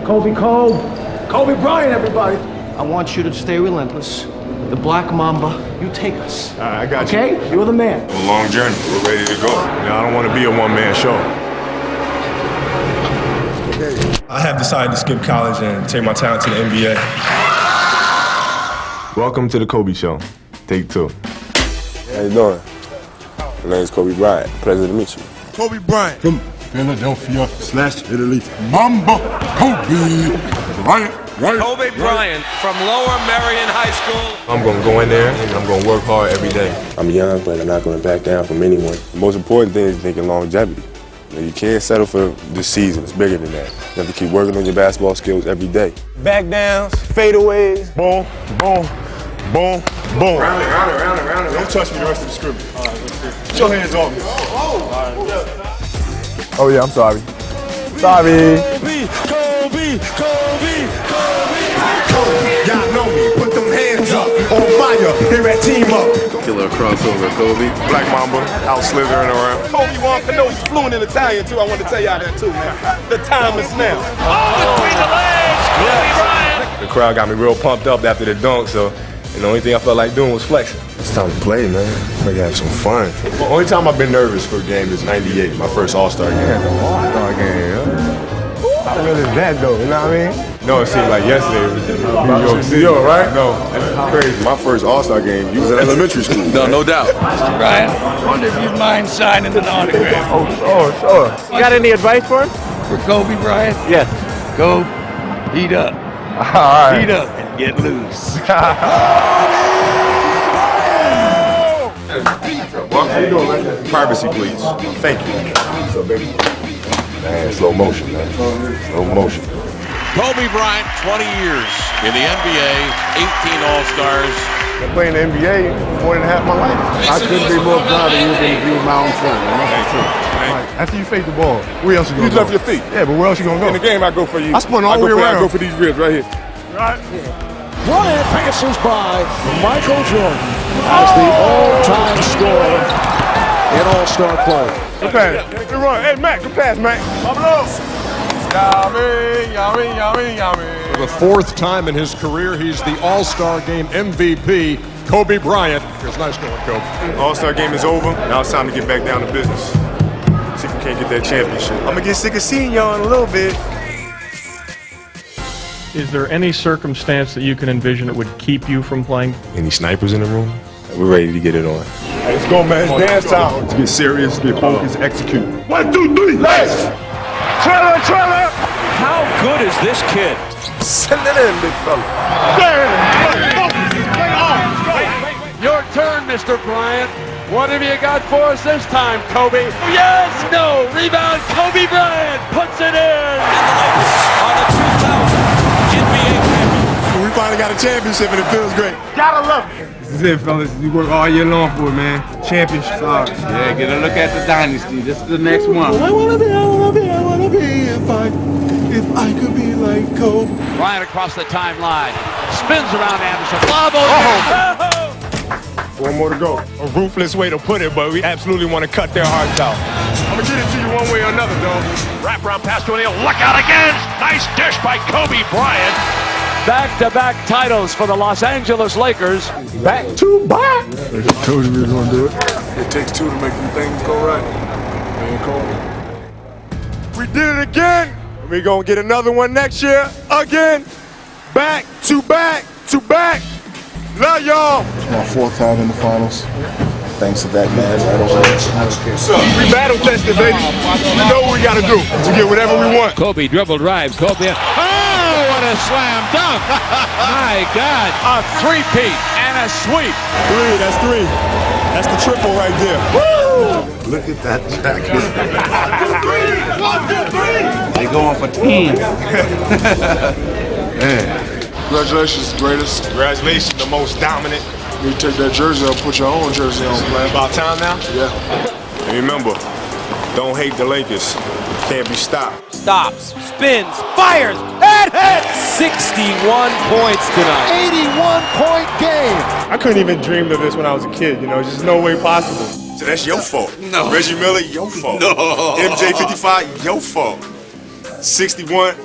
Kobe Bryant, everybody. I want you to stay relentless. The Black Mamba, you take us. All right, I got you. Okay? You're the man. A long journey. We're ready to go. Now, I don't want to be a one-man show. I have decided to skip college and take my talent to the NBA. Welcome to the Kobe Show. Take 2. How you doing? My name's Kobe Bryant. Pleasure to meet you. Kobe Bryant from Philadelphia / Italy. Mamba, Kobe Bryant. Right. Kobe Bryant from Lower Merion High School. I'm going to go in there and I'm going to work hard every day. I'm young, but I'm not going to back down from anyone. The most important thing is thinking longevity. You can't settle for this season. It's bigger than that. You have to keep working on your basketball skills every day. Back downs, fadeaways. Boom, boom, boom, boom. Round it. Don't touch me the rest of the scrimmage. All right, let's see. Put your hands off me. Oh, yeah, I'm sorry. Sorry. Y'all know me. Put them hands up. On fire. Here at Team Up. Killer crossover, Kobe. Black Mamba, out slithering around. Obi-Wan Kenobi's fluent in Italian, too. I want to tell y'all that, too, man. The time is now. Between the legs, Kobe Bryant. The crowd got me real pumped up after the dunk, so the only thing I felt like doing was flexing. It's time to play, man. We can have some fun. The only time I've been nervous for a game is '98, my first All-Star game. All-Star game, How real is that, though? You know what I mean? No, it seemed like yesterday it was in New York City. right? No, that's crazy. My first All-Star game, you was in elementary school. No doubt. Mr. Bryant, I wonder if you'd mind signing an autograph Oh, sure. You got any advice for him? for Kobe Bryant? Yes. Go heat up. All right. Heat up and get loose. How you doing, man? Privacy, please. Thank you. So, baby. Man, slow motion, man. Slow motion. Kobe Bryant, 20 years in the NBA, 18 All-Stars. I've been playing the NBA more than half my life. I couldn't be more proud of you than you my own son. That's the truth. After you fake the ball, where else you gonna You go? left your feet. Yeah, but where else you gonna go? In the game, I go for you. I spun all the way around. I go for these ribs right here. Bryant passes by Michael Jordan as the all-time scorer in All-Star play. Good pass. Good run. Hey, Matt, good pass, Matt. Yummy. For the 4th time in his career, he's the All-Star Game MVP, Kobe Bryant. It's nice going, Kobe. All-Star game is over. Now it's time to get back down to business. See if we can't get that championship. I'm gonna get sick of seeing y'all in a little bit. Is there any circumstance that you can envision that would keep you from playing? Any snipers in the room? We're ready to get it on. Hey, let's go, man. It's dance time. Let's get serious, get focused, execute. 1, 2, 3, let's! Trailer! How good is this kid? Send it in, big fella. Your turn, Mr. Bryant. What have you got for us this time, Kobe? Yes, no, rebound, Kobe Bryant puts it in. On the 2000 NBA champion. We finally got a championship and it feels great. Gotta love it. This is it, fellas. You work all year long for it, man. Championship. Yeah, get a look at the dynasty. This is the next one. I wanna be if I could be like Kobe. Bryant across the timeline. Spins around Anderson. Lob over. One more to go. A ruthless way to put it, but we absolutely want to cut their hearts out. I'm gonna get it to you one way or another, dog. Wraparound pass to O'Neal. Look out again. Nice dish by Kobe Bryant. Back-to-back titles for the Los Angeles Lakers. Back to back. I told you we were gonna do it. It takes 2 to make them things go right. Man, Kobe. We did it again. We're gonna get another one next year. Again. Back to back to back. Love y'all. It's my 4th time in the finals. Thanks to that man. We battle tested, baby. We know what we gotta do to get whatever we want. Kobe dribble drives. Kobe. Oh, what a slam dunk. My God. A three-peat and a sweep. 3, that's 3. That's the triple right there. Woo! Look at that jacket. 1, 2, 3. They going for 10. Man. Congratulations, greatest. Congratulations, the most dominant. You take that jersey up, put your own jersey on, man. About time now? Yeah. And remember, don't hate the Lakers. Can't be stopped. Stops, spins, fires, and hits! 61 points tonight. 81-point game. I couldn't even dream of this when I was a kid, you know, just no way possible. So that's your fault. No. Reggie Miller, your fault. No. MJ 55, your fault. 61,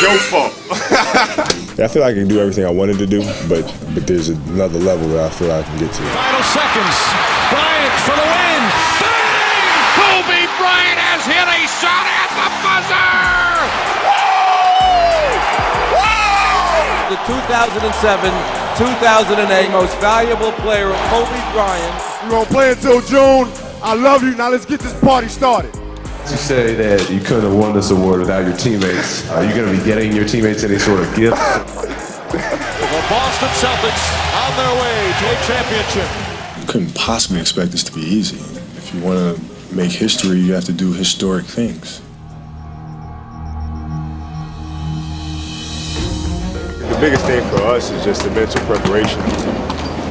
your fault. I feel like I can do everything I wanted to do, but there's another level that I feel I can get to. Final seconds. Bryant for the win. Bang! Kobe Bryant has hit a shot at the buzzer! The 2007-2008 most valuable player, Kobe Bryant. We're gonna play until June. I love you. Now let's get this party started. You say that you couldn't have won this award without your teammates. Are you going to be getting your teammates any sort of gift? The Boston Celtics on their way to a championship. You couldn't possibly expect this to be easy. If you want to make history, you have to do historic things. The biggest thing for us is just the mental preparation.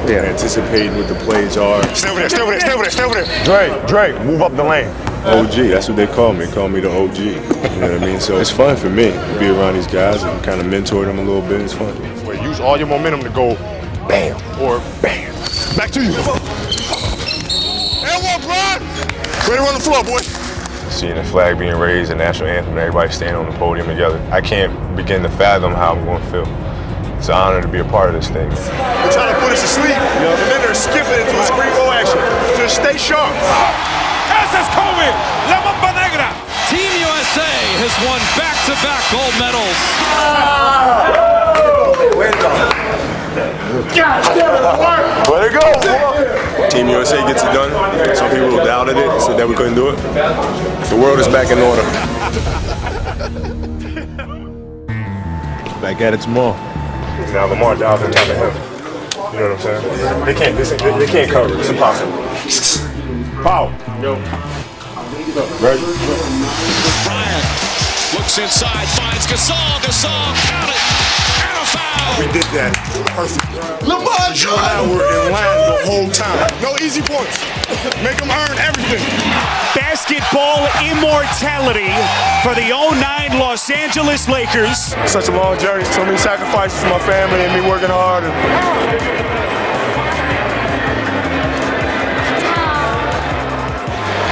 Yeah, anticipating what the plays are. Stay over there, stay over there, stay over there, stay over there. Drake, move up the lane. OG, that's what they call me. They call me the OG. You know what I mean? So it's fun for me to be around these guys and kind of mentor them a little bit. It's fun. Wait, use all your momentum to go bam or bam. Back to you. And one, Brian. Ready to run the floor, boy. Seeing the flag being raised, the national anthem, and everybody standing on the podium together, I can't begin to fathom how I'm going to feel. It's an honor to be a part of this thing. They're trying to put us to sleep, and then they're skipping into a screen goal action. Just stay sharp. Ese es Kobe, la Mamba Negra. Team USA has won back-to-back gold medals. Way to go. Team USA gets it done. Some people doubted it, said that we couldn't do it. The world is back in order. Back at it tomorrow. Now Lamar Johnson time to him. You know what I'm saying? They can't cover it. It's impossible. Power. Ready? Bryant looks inside, finds Gasol. Gasol, count it, and a foul. We did that perfect. Lamar Johnson. We're in line the whole time. No easy points. Make them earn everything. Basketball immortality for the 09 Los Angeles Lakers. Such a long journey, so many sacrifices for my family and me working hard.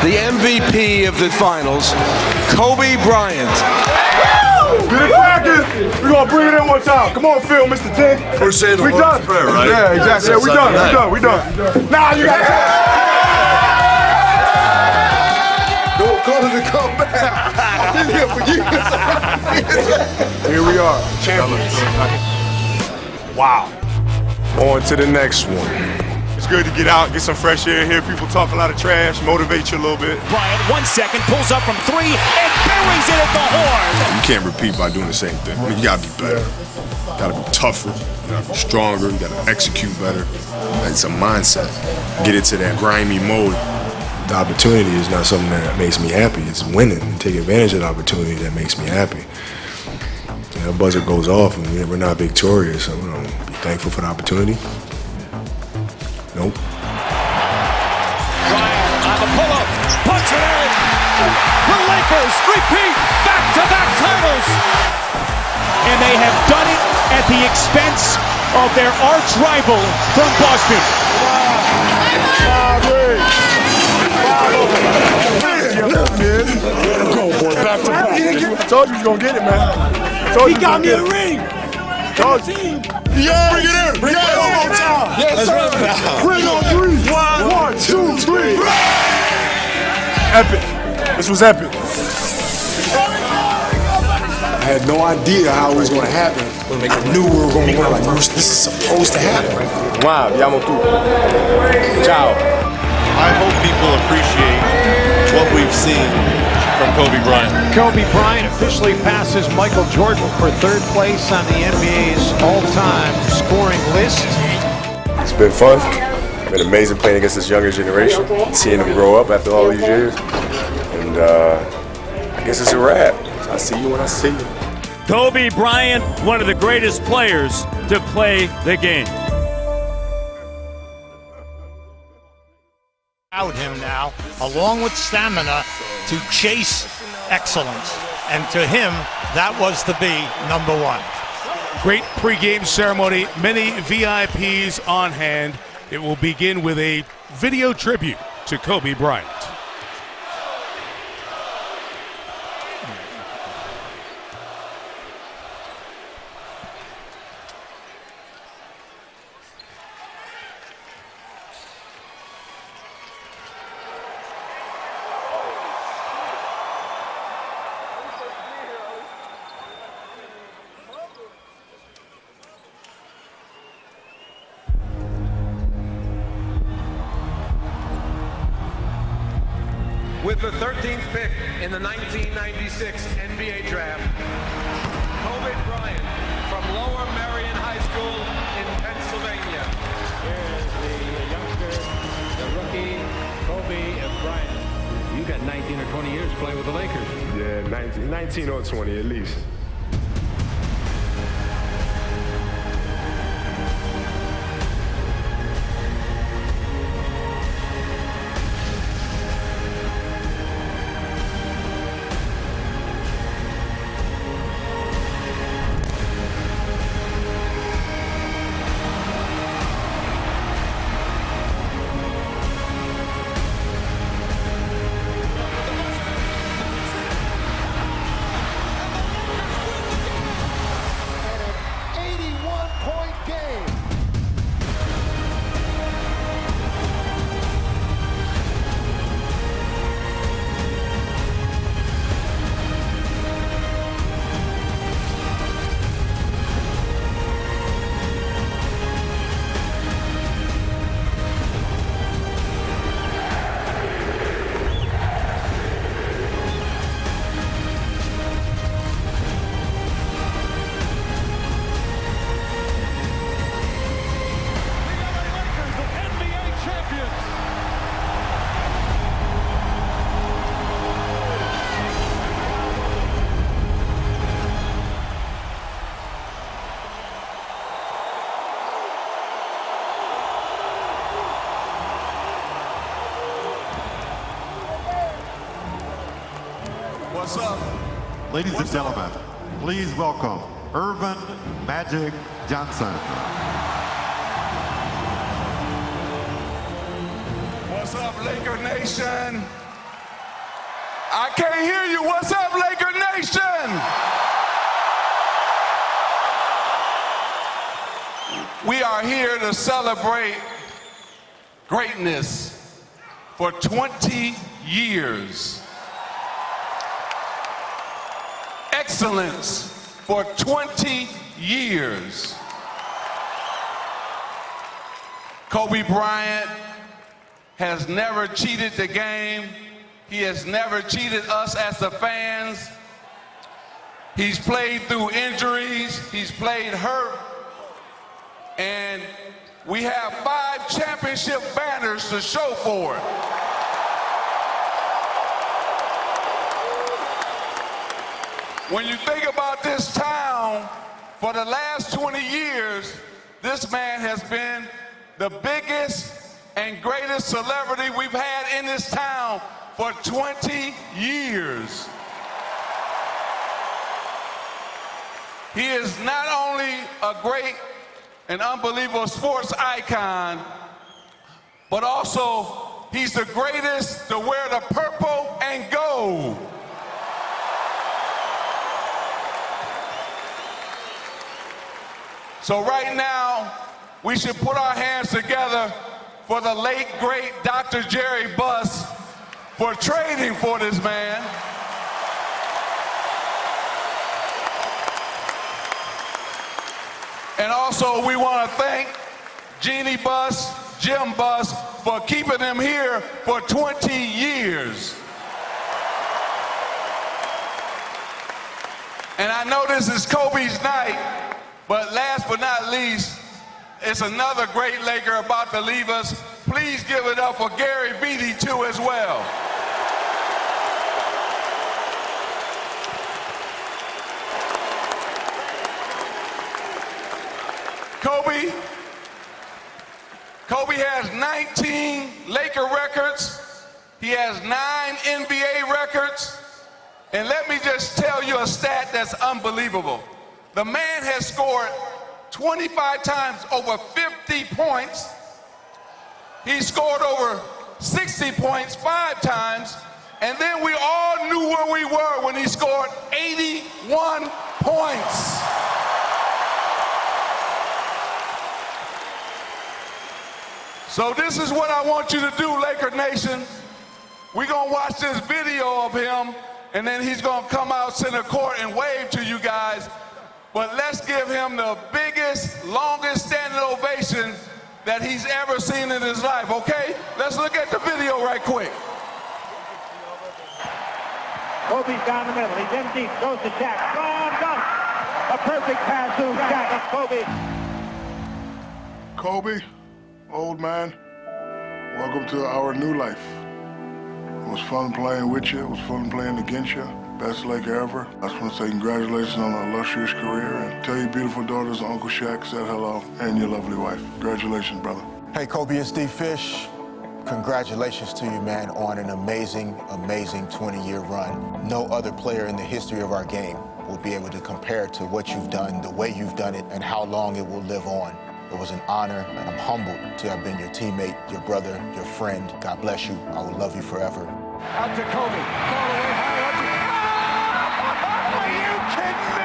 The MVP of the finals, Kobe Bryant. Get it cracking. We're going to bring it in one time. Come on, Phil, Mr. 10. We're saying the Lord's Prayer, right? Yeah, exactly. Yeah, we done. Nah, you got Don't call it to come back. I've been here for years. Here we are, champions. Wow. On to the next one. It's good to get out, get some fresh air, hear people talk a lot of trash, motivate you a little bit. Bryant, 1 second, pulls up from 3 and buries it at the horn. You can't repeat by doing the same thing. I mean, you gotta be better. You gotta be tougher. You gotta be stronger. You gotta execute better. It's a mindset. Get into that grimy mode. The opportunity is not something that makes me happy. It's winning and take advantage of the opportunity that makes me happy. You know, the buzzer goes off and we're not victorious. So, be thankful for the opportunity. Nope. Bryant on the pull-up, puts it in. The Lakers repeat back-to-back titles. And they have done it at the expense of their arch rival from Boston. Go, boy, back to back. I told you he was going to get it, man. He got me a ring. Told you. Yeah, bring it in. Bring it in one more time. Yes, sir. Bring on 3. 1, 2, 3. Epic. This was epic. I had no idea how it was going to happen. I knew we were going to win. Like, this is supposed to happen. Wow, diamo tu. Ciao. I hope people appreciate what we've seen from Kobe Bryant. Kobe Bryant officially passes Michael Jordan for 3rd place on the NBA's all-time scoring list. It's been fun. It's been amazing playing against this younger generation, seeing them grow up after all these years. And I guess it's a wrap. I see you when I see you. Kobe Bryant, one of the greatest players to play the game. Out him now, along with stamina, to chase excellence. And to him, that was to be number 1. Great pregame ceremony, many VIPs on hand. It will begin with a video tribute to Kobe Bryant. With the 13th pick in the 1996 NBA Draft, Kobe Bryant from Lower Merion High School in Pennsylvania. Here's the youngster, the rookie, Kobe Bryant. You got 19 or 20 years playing with the Lakers. Yeah, 19 or 20 at least. What's up? Ladies and gentlemen, please welcome Irvin Magic Johnson. What's up, Laker Nation? I can't hear you. What's up, Laker Nation? We are here to celebrate greatness for 20 years. Excellence for 20 years. Kobe Bryant has never cheated the game. He has never cheated us as the fans. He's played through injuries. He's played hurt. And we have 5 championship banners to show for it. When you think about this town, for the last 20 years, this man has been the biggest and greatest celebrity we've had in this town for 20 years. He is not only a great and unbelievable sports icon, but also he's the greatest to wear the purple and gold. So right now, we should put our hands together for the late, great Dr. Jerry Buss for trading for this man. And also, we want to thank Jeannie Buss, Jim Buss, for keeping him here for 20 years. And I know this is Kobe's night, but last but not least, it's another great Laker about to leave us. Please give it up for Gary Vitti too as well. Kobe has 19 Laker records. He has 9 NBA records. And let me just tell you a stat that's unbelievable. The man has scored 25 times over 50 points. He scored over 60 points 5 times. And then we all knew where we were when he scored 81 points. So this is what I want you to do, Laker Nation. We're going to watch this video of him, and then he's going to come out center court and wave to you guys. But let's give him the biggest, longest standing ovation that he's ever seen in his life, okay? Let's look at the video right quick. Kobe's down the middle. He's in deep. Goes to Shaq. Slam dunk. A perfect pass to Shaq and Kobe. Kobe, old man, welcome to our new life. It was fun playing with you. It was fun playing against you. Best Laker ever. I just want to say congratulations on an illustrious career and tell your beautiful daughters Uncle Shaq said hello and your lovely wife. Congratulations, brother. Hey, Kobe, it's D. Fish. Congratulations to you, man, on an amazing, amazing 20-year run. No other player in the history of our game will be able to compare to what you've done, the way you've done it, and how long it will live on. It was an honor, and I'm humbled to have been your teammate, your brother, your friend. God bless you. I will love you forever. Out to Kobe. Call away high. Are you kidding me?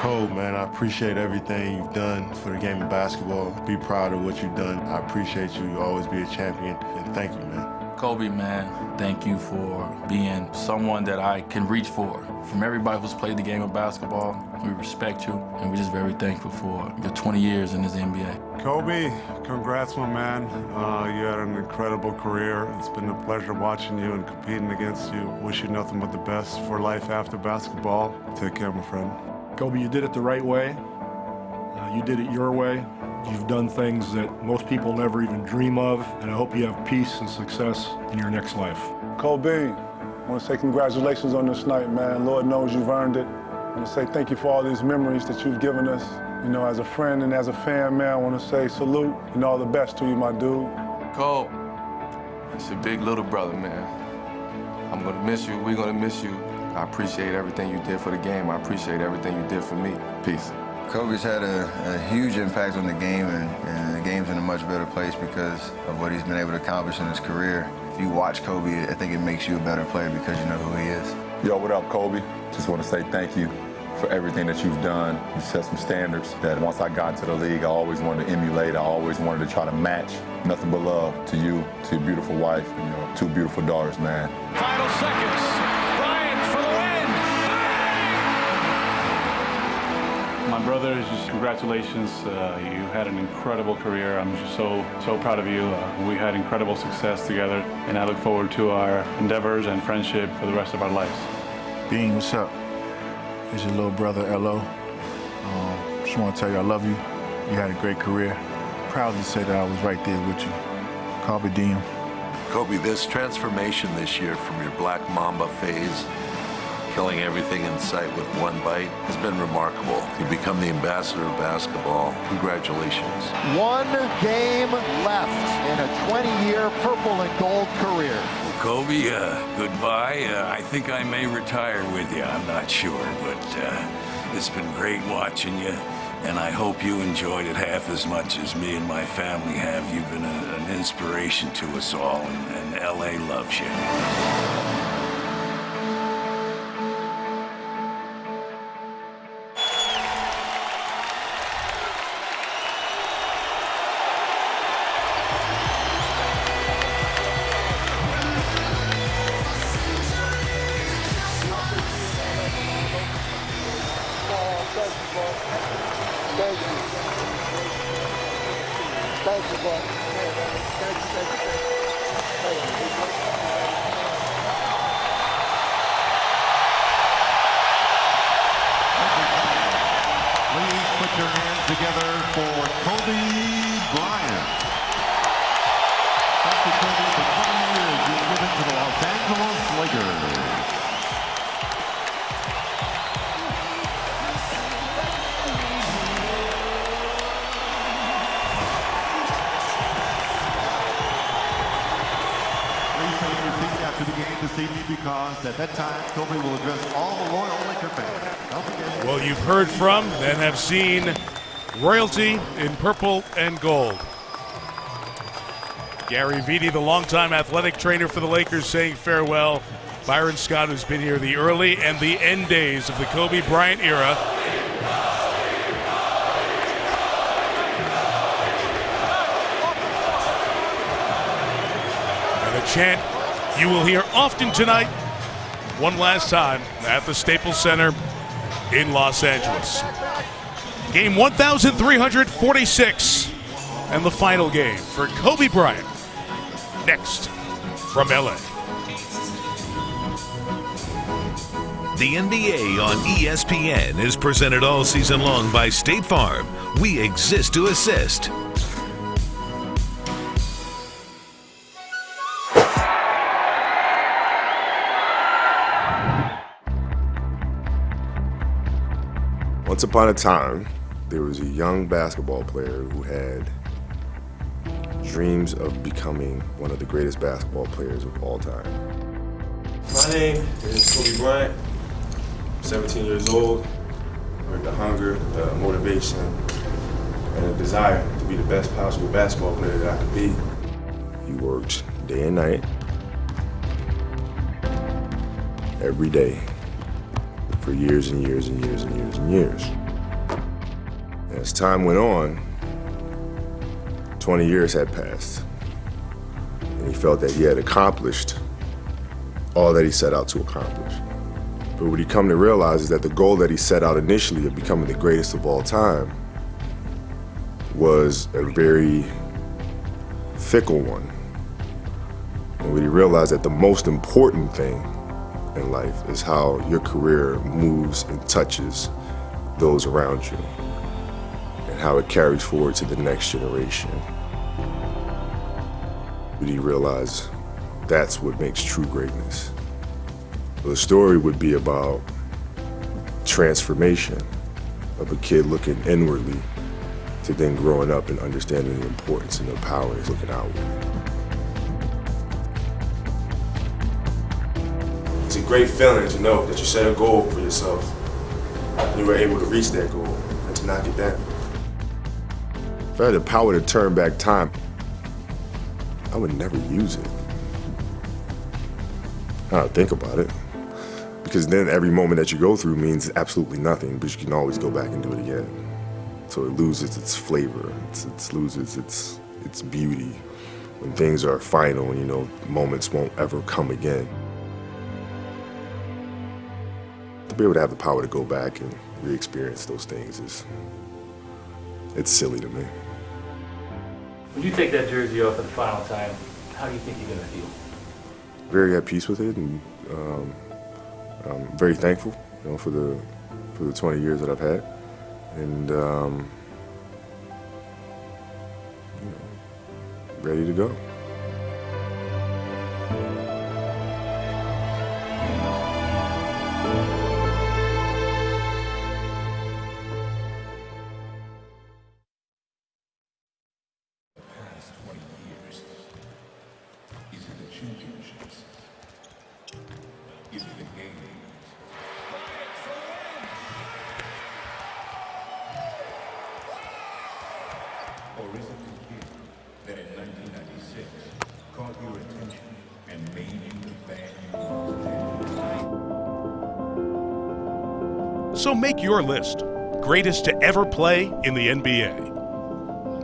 Cole, man, I appreciate everything you've done for the game of basketball. Be proud of what you've done. I appreciate you. You'll always be a champion, and thank you, man. Kobe, man, thank you for being someone that I can reach for. From everybody who's played the game of basketball, we respect you, and we're just very thankful for your 20 years in this NBA. Kobe, congrats, my man. You had an incredible career. It's been a pleasure watching you and competing against you. Wish you nothing but the best for life after basketball. Take care, my friend. Kobe, you did it the right way. You did it your way. You've done things that most people never even dream of, and I hope you have peace and success in your next life. Kobe, I want to say congratulations on this night, man. Lord knows you've earned it. I want to say thank you for all these memories that you've given us. You know, as a friend and as a fan, man, I want to say salute and all the best to you, my dude. Cole, it's your big little brother, man. I'm going to miss you. We're going to miss you. I appreciate everything you did for the game. I appreciate everything you did for me. Peace. Kobe's had a huge impact on the game, and the game's in a much better place because of what he's been able to accomplish in his career. If you watch Kobe, I think it makes you a better player because you know who he is. Yo, what up, Kobe? Just want to say thank you for everything that you've done. You set some standards that once I got into the league, I always wanted to emulate. I always wanted to try to match. Nothing but love to you, to your beautiful wife, and your two beautiful daughters, man. Final seconds. Bryant for the win. My brother, just congratulations. You had an incredible career. I'm just so proud of you. We had incredible success together, and I look forward to our endeavors and friendship for the rest of our lives. Bean, what's up? It's your little brother, L.O. Just want to tell you I love you. You had a great career. Proud to say that I was right there with you. Kobe Dean. Kobe, this transformation this year from your Black Mamba phase, killing everything in sight with one bite, has been remarkable. You become the ambassador of basketball. Congratulations. One game left in a 20-year purple and gold career. Well, Kobe, goodbye. I think I may retire with you. I'm not sure, but it's been great watching you, and I hope you enjoyed it half as much as me and my family have. You've been an inspiration to us all, and L.A. loves you. Please put your hands together for Kobe Bryant. Thank you, Kobe, for 20 years you've given to the Los Angeles Lakers. Please take your seats after the game this evening because at that time, Kobe will address all the loyal Laker fans. Don't forget. Well, you've heard from and have seen royalty in purple and gold. Gary Vitti, the longtime athletic trainer for the Lakers, saying farewell. Byron Scott, who's been here the early and the end days of the Kobe Bryant era. And a chant you will hear often tonight, one last time at the Staples Center in Los Angeles. Game 1,346 and the final game for Kobe Bryant. Next from LA. The NBA on ESPN is presented all season long by State Farm. We exist to assist. Once upon a time, there was a young basketball player who had dreams of becoming one of the greatest basketball players of all time. My name is Kobe Bryant. I'm 17 years old. With the hunger, the motivation, and the desire to be the best possible basketball player that I could be. He worked day and night, every day, for years and years and years and years and years. And as time went on, 20 years had passed, and he felt that he had accomplished all that he set out to accomplish. But what he come to realize is that the goal that he set out initially of becoming the greatest of all time was a very fickle one. And what he realized that the most important thing in life is how your career moves and touches those around you and how it carries forward to the next generation. But he realized that's what makes true greatness. The story would be about transformation of a kid looking inwardly to then growing up and understanding the importance and the power is looking outward. It's a great feeling to know that you set a goal for yourself and you were able to reach that goal and to knock it down. If I had the power to turn back time, I would never use it. I don't think about it. Because then every moment that you go through means absolutely nothing, but you can always go back and do it again. So it loses its flavor, it loses its beauty. When things are final, you know, moments won't ever come again. To be able to have the power to go back and re-experience those things it's silly to me. When you take that jersey off for the final time, how do you think you're going to feel? Very at peace with it, and I'm very thankful, you know, for the 20 years that I've had, and you know, ready to go. Or is it the year that in 1996 caught your attention and made you the fan you are today? So make your list. Greatest to ever play in the NBA.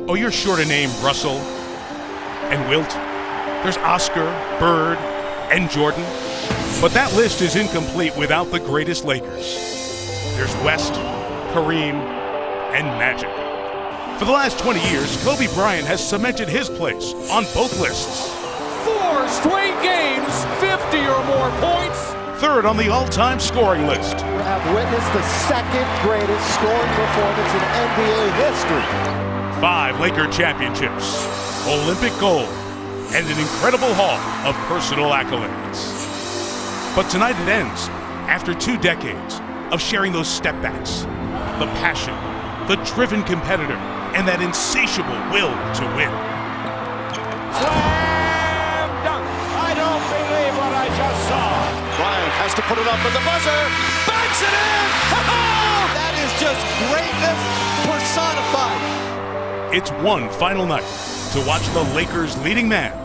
Oh, you're sure to name Russell and Wilt. There's Oscar, Bird, and Jordan. But that list is incomplete without the greatest Lakers. There's West, Kareem, and Magic. For the last 20 years, Kobe Bryant has cemented his place on both lists. 4 straight games, 50 or more points. Third on the all-time scoring list. We have witnessed the second greatest scoring performance in NBA history. 5 Laker championships, Olympic gold, and an incredible haul of personal accolades. But tonight it ends after 2 decades of sharing those step-backs, the passion, the driven competitor, and that insatiable will to win. Slam dunk. I don't believe what I just saw. Bryant has to put it up at the buzzer. Backs it in. That is just greatness personified. It's one final night to watch the Lakers' leading man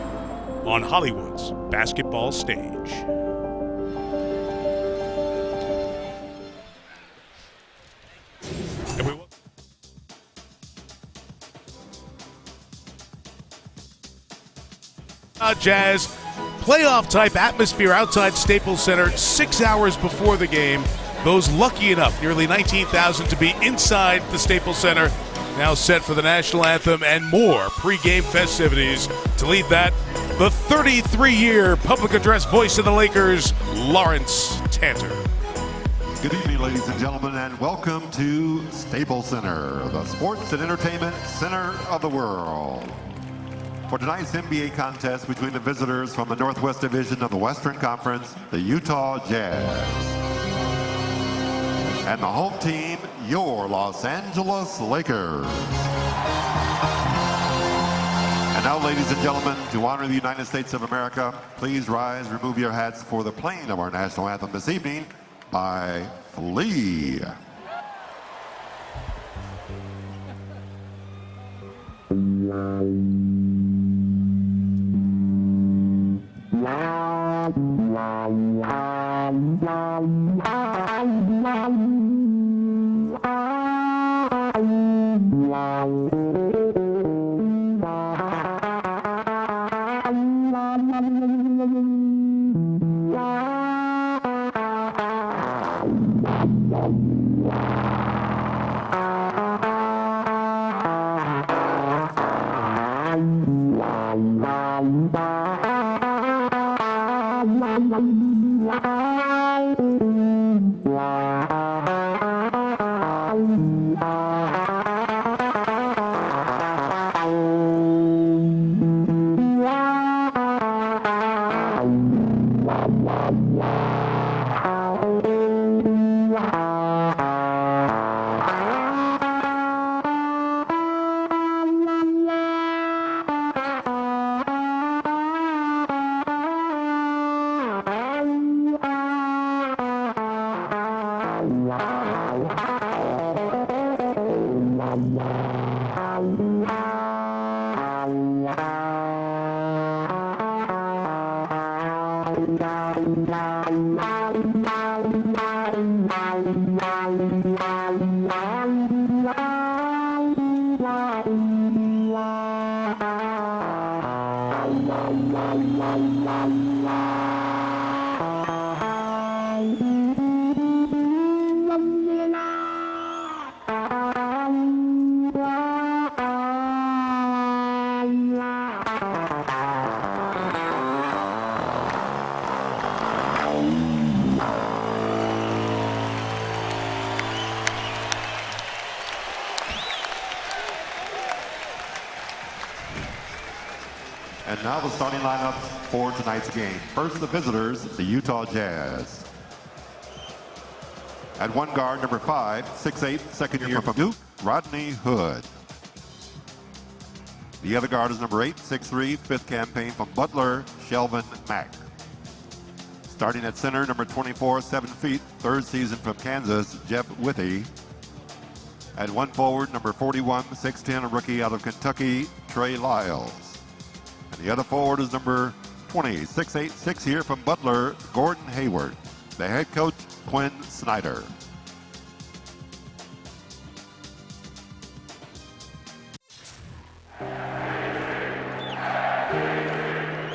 on Hollywood's basketball stage. Jazz playoff type atmosphere outside Staples Center 6 hours before the game. Those lucky enough, nearly 19,000 to be inside the Staples Center, now set for the national anthem and more pregame festivities. To lead that, the 33-year public address voice of the Lakers, Lawrence Tanter. Good evening, ladies and gentlemen, and welcome to Staples Center, the sports and entertainment center of the world. For tonight's NBA contest between the visitors from the Northwest Division of the Western Conference, the Utah Jazz, and the home team, your Los Angeles Lakers. And now, ladies and gentlemen, to honor the United States of America, please rise, remove your hats for the playing of our national anthem this evening by Flea. And now the starting lineups for tonight's game. First, the visitors, the Utah Jazz. At one guard, number 5, 6'8", second year from Duke, Rodney Hood. The other guard is number 8, 6'3", fifth campaign from Butler, Shelvin Mack. Starting at center, number 24, 7 feet, third season from Kansas, Jeff Withey. At one forward, number 41, 6'10", a rookie out of Kentucky, Trey Lyles. And the other forward is number 20, 6'8", 6 here from Butler, Gordon Hayward. The head coach, Quinn Snyder.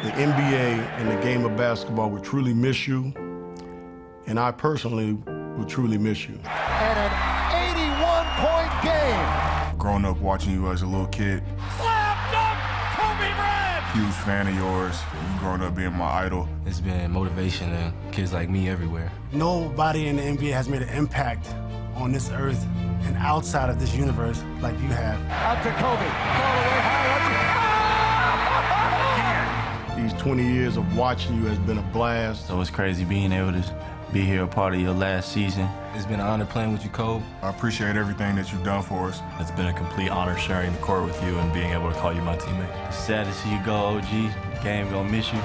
The NBA and the game of basketball will truly miss you, and I personally will truly miss you. And an 81-point game. Growing up watching you as a little kid. Slam dunk, Kobe Bryant! Huge fan of yours. You growing up being my idol. It's been motivation to kids like me everywhere. Nobody in the NBA has made an impact on this earth and outside of this universe like you have. Out to Kobe. Call away high. These 20 years of watching you has been a blast. So it's crazy being able to be here a part of your last season. It's been an honor playing with you, Kobe. I appreciate everything that you've done for us. It's been a complete honor sharing the court with you and being able to call you my teammate. It's sad to see you go, OG. The game gonna miss you.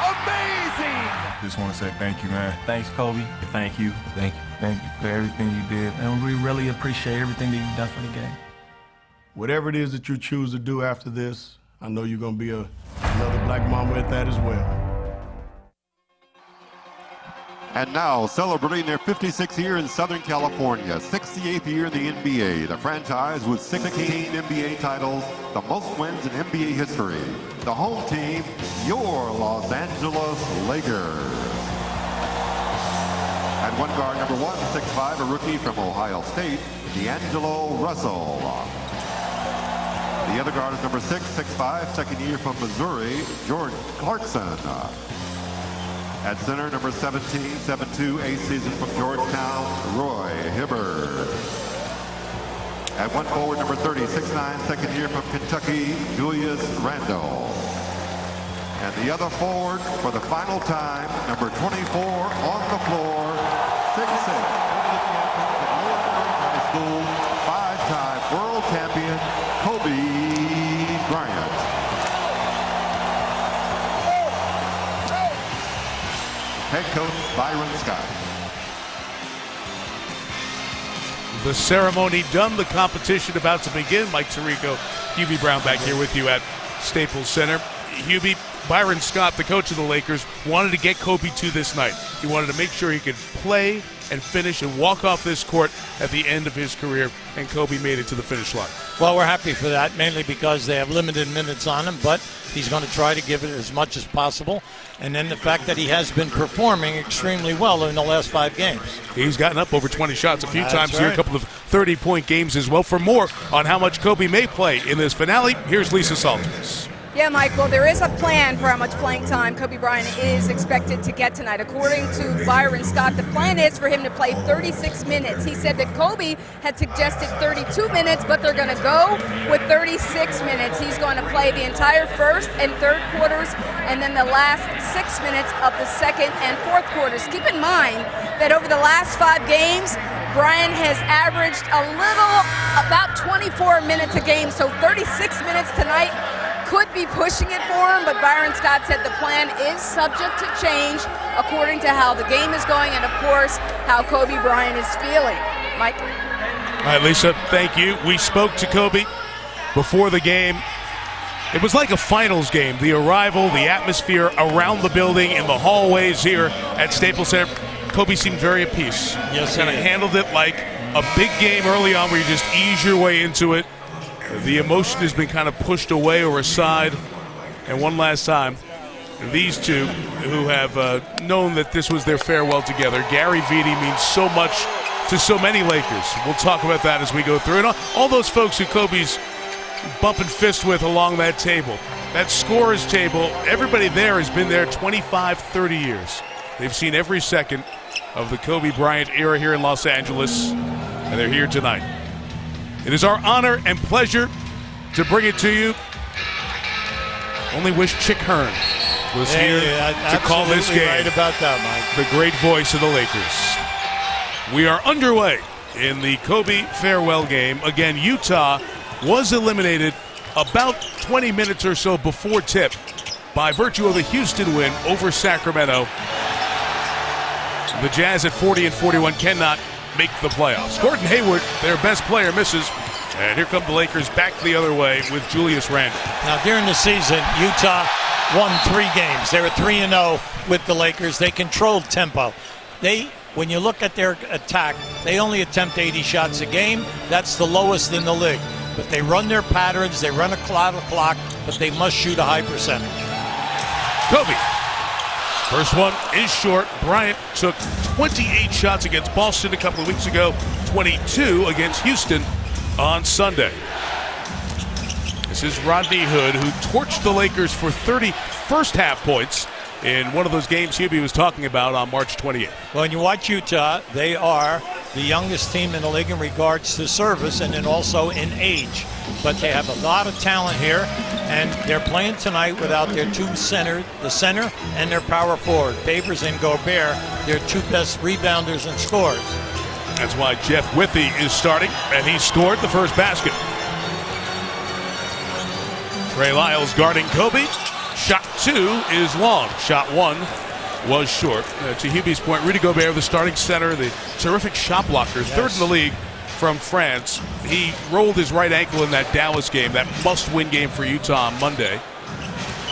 Amazing! Just want to say thank you, man. Thanks, Kobe. Thank you. Thank you. Thank you for everything you did. And we really appreciate everything that you've done for the game. Whatever it is that you choose to do after this, I know you're gonna be another Black Mamba at that as well. And now, celebrating their 56th year in Southern California, 68th year in the NBA, the franchise with 16 NBA titles, the most wins in NBA history. The home team, your Los Angeles Lakers. At one guard, number 1, 6'5", a rookie from Ohio State, D'Angelo Russell. The other guard is number 6, 6'5", second year from Missouri, Jordan Clarkson. At center, number 17, 7'2", eighth season from Georgetown, Roy Hibbert. At one forward, number 30, 6'9", second year from Kentucky, Julius Randle. And the other forward for the final time, number 24 on the floor, 6'6", high school, five-time world champion, Kobe Bryant. Head coach Byron Scott. The ceremony done, the competition about to begin. Mike Tirico, Hubie Brown back here with you at Staples Center. Hubie, Byron Scott, the coach of the Lakers, wanted to get Kobe to this night. He wanted to make sure he could play and finish and walk off this court at the end of his career, and Kobe made it to the finish line. Well, we're happy for that, mainly because they have limited minutes on him, but he's going to try to give it as much as possible. And then the fact that he has been performing extremely well in the last 5 games. He's gotten up over 20 shots a few times right. here, a couple of 30-point games as well. For more on how much Kobe may play in this finale, here's Lisa Salters. Yeah, Mike, well, there is a plan for how much playing time Kobe Bryant is expected to get tonight. According to Byron Scott, the plan is for him to play 36 minutes. He said that Kobe had suggested 32 minutes, but they're going to go with 36 minutes. He's going to play the entire first and third quarters and then the last 6 minutes of the second and fourth quarters. Keep in mind that over the last 5 games, Bryant has averaged about 24 minutes a game, so 36 minutes tonight could be pushing it for him, but Byron Scott said the plan is subject to change according to how the game is going and, of course, how Kobe Bryant is feeling. Mike? All right, Lisa, thank you. We spoke to Kobe before the game. It was like a finals game. The arrival, the atmosphere around the building, in the hallways here at Staples Center. Kobe seemed very at peace. Yes, kind of handled it like a big game early on where you just ease your way into it. The emotion has been kind of pushed away or aside. And one last time, these two who have known that this was their farewell together. Gary Vitti means so much to so many Lakers. We'll talk about that as we go through. And all those folks who Kobe's bumping fists with along that table, that scorer's table, everybody there has been there 25, 30 years. They've seen every second of the Kobe Bryant era here in Los Angeles, and they're here tonight. It is our honor and pleasure to bring it to you. Only wish Chick Hearn was here to call this game. Right about that, Mike. The great voice of the Lakers. We are underway in the Kobe farewell game. Again, Utah was eliminated about 20 minutes or so before tip by virtue of the Houston win over Sacramento. The Jazz at 40-41 cannot make the playoffs. Gordon Hayward, their best player, misses. And here come the Lakers back the other way with Julius Randle. Now, during the season, Utah won 3 games. They were 3-0 with the Lakers. They controlled tempo. When you look at their attack, they only attempt 80 shots a game. That's the lowest in the league. But they run their patterns, they run a clock, but they must shoot a high percentage. Kobe. First one is short. Bryant took 28 shots against Boston a couple of weeks ago, 22 against Houston on Sunday. This is Rodney Hood, who torched the Lakers for 30 first-half points in one of those games Hubie was talking about on March 28th. Well, when you watch Utah, they are the youngest team in the league in regards to service and then also in age. But they have a lot of talent here, and they're playing tonight without their the center and their power forward. Favors and Gobert, their 2 best rebounders and scorers. That's why Jeff Withey is starting, and he scored the first basket. Trey Lyles guarding Kobe. Shot 2 is long. Shot 1 was short. To Hubie's point, Rudy Gobert, the starting center, the terrific shot blocker, third in the league from France. He rolled his right ankle in that Dallas game, that must-win game for Utah on Monday.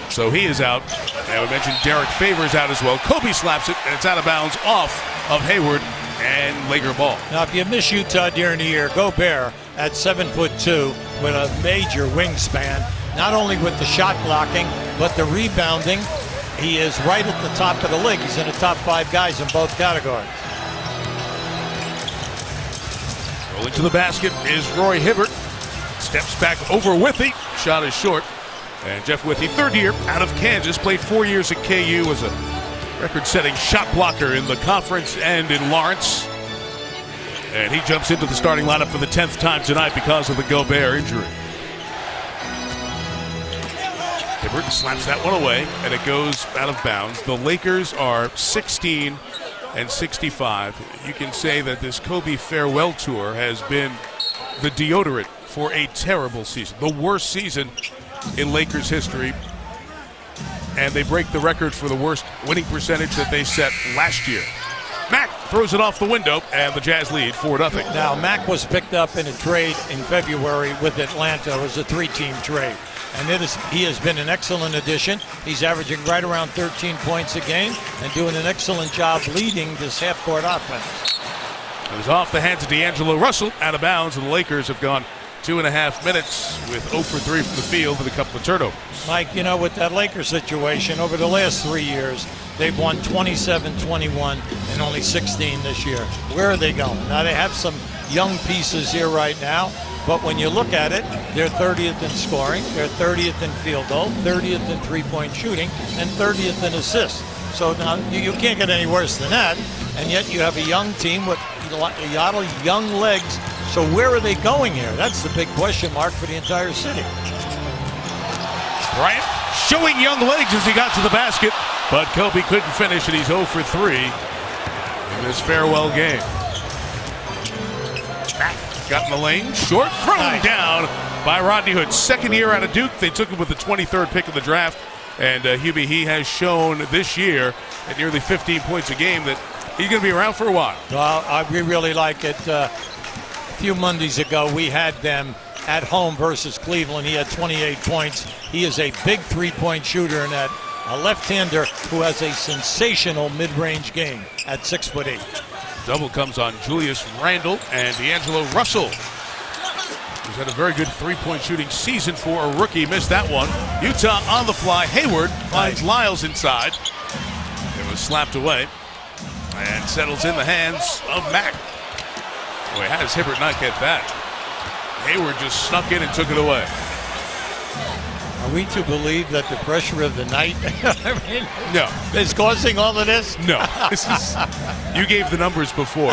So he is out. And we mentioned Derek Favors out as well. Kobe slaps it, and it's out of bounds off of Hayward and Laker ball. Now, if you miss Utah during the year, Gobert at 7'2" with a major wingspan, not only with the shot blocking, but the rebounding. He is right at the top of the league. He's in the top 5 guys in both categories. Rolling to the basket is Roy Hibbert. Steps back over Withey. Shot is short. And Jeff Withey, third year out of Kansas, played 4 years at KU, was a record-setting shot blocker in the conference and in Lawrence. And he jumps into the starting lineup for the 10th time tonight because of the Gobert injury. Hibbert slaps that one away, and it goes out of bounds. The Lakers are 16 and 65. You can say that this Kobe farewell tour has been the deodorant for a terrible season, the worst season in Lakers history. And they break the record for the worst winning percentage that they set last year. Mack throws it off the window, and the Jazz lead 4-0. Now, Mack was picked up in a trade in February with Atlanta. It was a 3-team trade. And he has been an excellent addition. He's averaging right around 13 points a game and doing an excellent job leading this half-court offense. It was off the hands of D'Angelo Russell, out of bounds, and the Lakers have gone 2.5 minutes with 0 for 3 from the field with a couple of turnovers. Mike, you know, with that Lakers situation, over the last 3 years, they've won 27, 21, and only 16 this year. Where are they going? Now, they have some young pieces here right now, but when you look at it, they're 30th in scoring, they're 30th in field goal, 30th in three-point shooting, and 30th in assists. So now you can't get any worse than that, and yet you have a young team with a lot of young legs. So where are they going here? That's the big question mark for the entire city. Bryant showing young legs as he got to the basket, but Kobe couldn't finish, and he's 0 for 3 in this farewell game. Got in the lane, short, thrown down by Rodney Hood. Second year out of Duke, they took him with the 23rd pick of the draft, and Hubie, he has shown this year at nearly 15 points a game that he's going to be around for a while. Well, we really like it. A few Mondays ago, we had them at home versus Cleveland. He had 28 points. He is a big three-point shooter, and a left-hander who has a sensational mid-range game at 6'8". Double comes on Julius Randle and D'Angelo Russell, who's had a very good three-point shooting season for a rookie. Missed that one. Utah on the fly. Hayward finds Lyles inside. It was slapped away and settles in the hands of Mack. Boy, how does Hibbert not get that? Hayward just snuck in and took it away. Are we to believe that the pressure of the night no. is causing all of this? No. You gave the numbers before.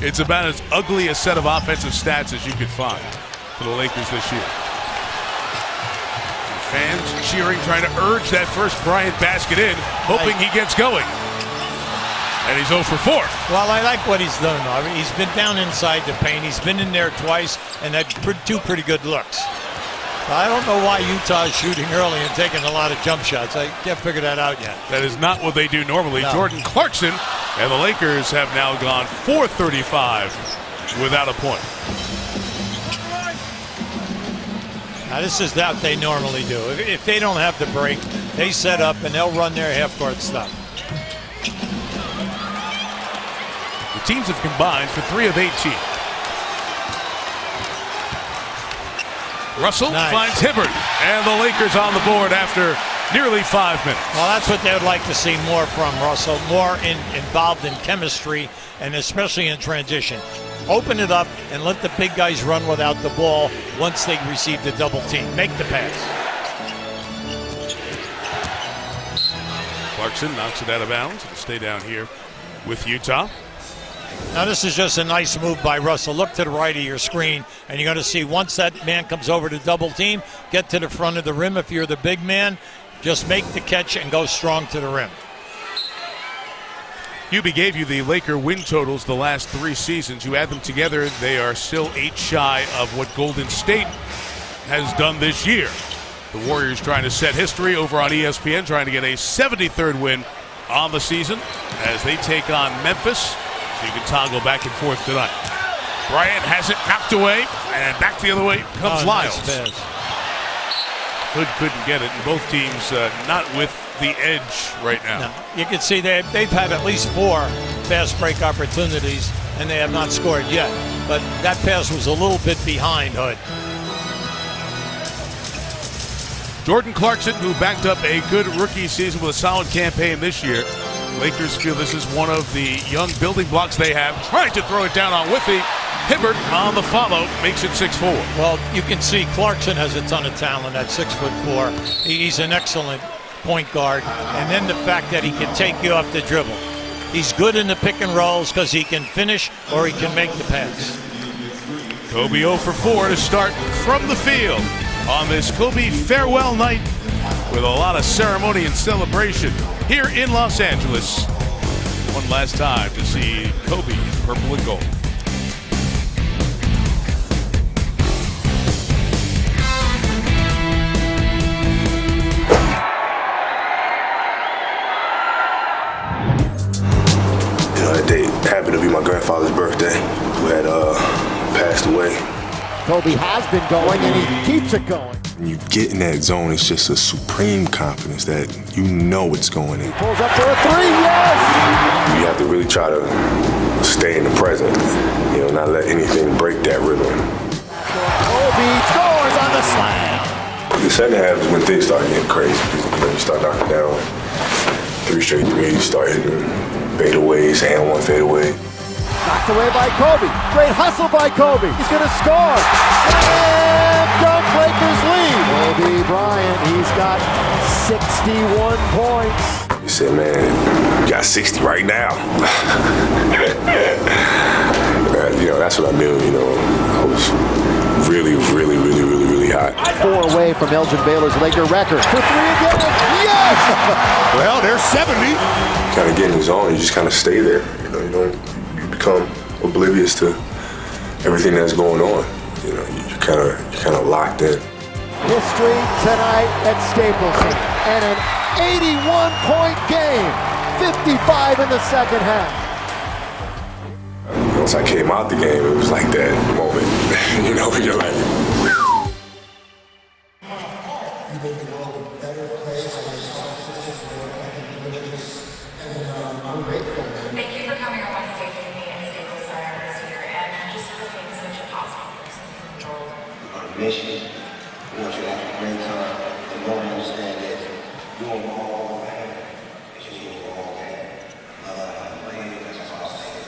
It's about as ugly a set of offensive stats as you could find for the Lakers this year. Fans cheering, trying to urge that first Bryant basket in, hoping he gets going. And he's 0 for 4. Well, I like what he's done. I mean, he's been down inside the paint. He's been in there twice and had two pretty good looks. I don't know why Utah is shooting early and taking a lot of jump shots. I can't figure that out yet. That is not what they do normally. No. Jordan Clarkson and the Lakers have now gone 4:35 without a point. Now, this is what they normally do. If they don't have the break, they set up and they'll run their half-court stuff. The teams have combined for 3 of 18. Russell finds Hibbert, and the Lakers on the board after nearly 5 minutes. Well, that's what they would like to see more from Russell, more involved in chemistry and especially in transition. Open it up and let the big guys run without the ball once they receive the double team. Make the pass. Clarkson knocks it out of bounds. It'll stay down here with Utah. Now, this is just a nice move by Russell. Look to the right of your screen, and you're going to see once that man comes over to double team, get to the front of the rim. If you're the big man, just make the catch and go strong to the rim. Hubie gave you the Laker win totals the last 3 seasons. You add them together, they are still 8 shy of what Golden State has done this year. The Warriors trying to set history over on ESPN, trying to get a 73rd win on the season as they take on Memphis. So you can toggle back and forth tonight. Bryant has it knocked away, and back the other way comes Lyles. Nice Hood couldn't get it, and both teams not with the edge right now. No, you can see they've had at least 4 fast break opportunities, and they have not scored yet. But that pass was a little bit behind Hood. Jordan Clarkson, who backed up a good rookie season with a solid campaign this year. Lakers feel this is one of the young building blocks they have. Trying to throw it down on Withey. Hibbert on the follow makes it 6-4. Well, you can see Clarkson has a ton of talent at 6'4". He's an excellent point guard, and then the fact that he can take you off the dribble. He's good in the pick and rolls because he can finish or he can make the pass. Kobe 0 for 4 to start from the field on this Kobe farewell night with a lot of ceremony and celebration here in Los Angeles. One last time to see Kobe in purple and gold. That day happened to be my grandfather's birthday, who had passed away. Kobe has been going, and he keeps it going. When you get in that zone, it's just a supreme confidence that you know it's going in. Pulls up for a three, yes! You have to really try to stay in the present, not let anything break that rhythm. Kobe scores on the slam. The second half is when things start getting crazy. You start knocking down 3 straight threes, start hitting fadeaways, and one fadeaway. Knocked away by Kobe. Great hustle by Kobe. He's going to score. And dunk, Lakers lead. Kobe Bryant, he's got 61 points. You said, man, you got 60 right now. That's what I knew, I was really, really, really, really, really hot. 4 away from Elgin Baylor's Laker record. For 3 again. Yes! Well, there's 70. Kind of get in the zone, you just kind of stay there. You become oblivious to everything that's going on. You're kind of locked in. History tonight at Staples Center, and an 81-point game, 55 in the second half. Once I came out the game, it was like that moment. You're like. Thank you for coming on my stage with me at Staples Center this year, and just for being such a positive person to control. On a mission, we want you to have a great time, and more understand this. You won't go all the way, but you need to go all the way. That's all I'll say.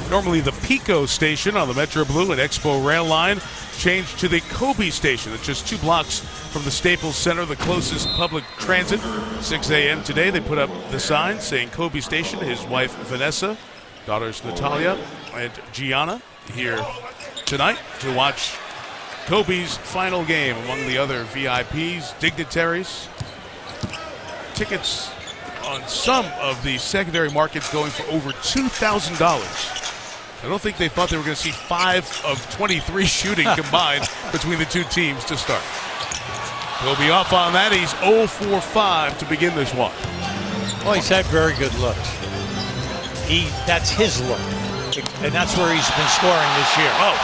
Normally the Pico station on the Metro Blue and Expo rail line changed to the Kobe station. It's just 2 blocks from the Staples Center, the closest public transit. 6 a.m. today they put up the sign saying Kobe Station. His wife Vanessa, daughters Natalia and Gianna here tonight to watch Kobe's final game among the other VIPs, dignitaries. Tickets on some of the secondary markets going for over $2,000. I don't think they thought they were going to see 5 of 23 shooting combined between the two teams to start. Kobe off on that. He's 0 for 5 to begin this one. Well, he's had very good looks. That's his look, and that's where he's been scoring this year. Oh,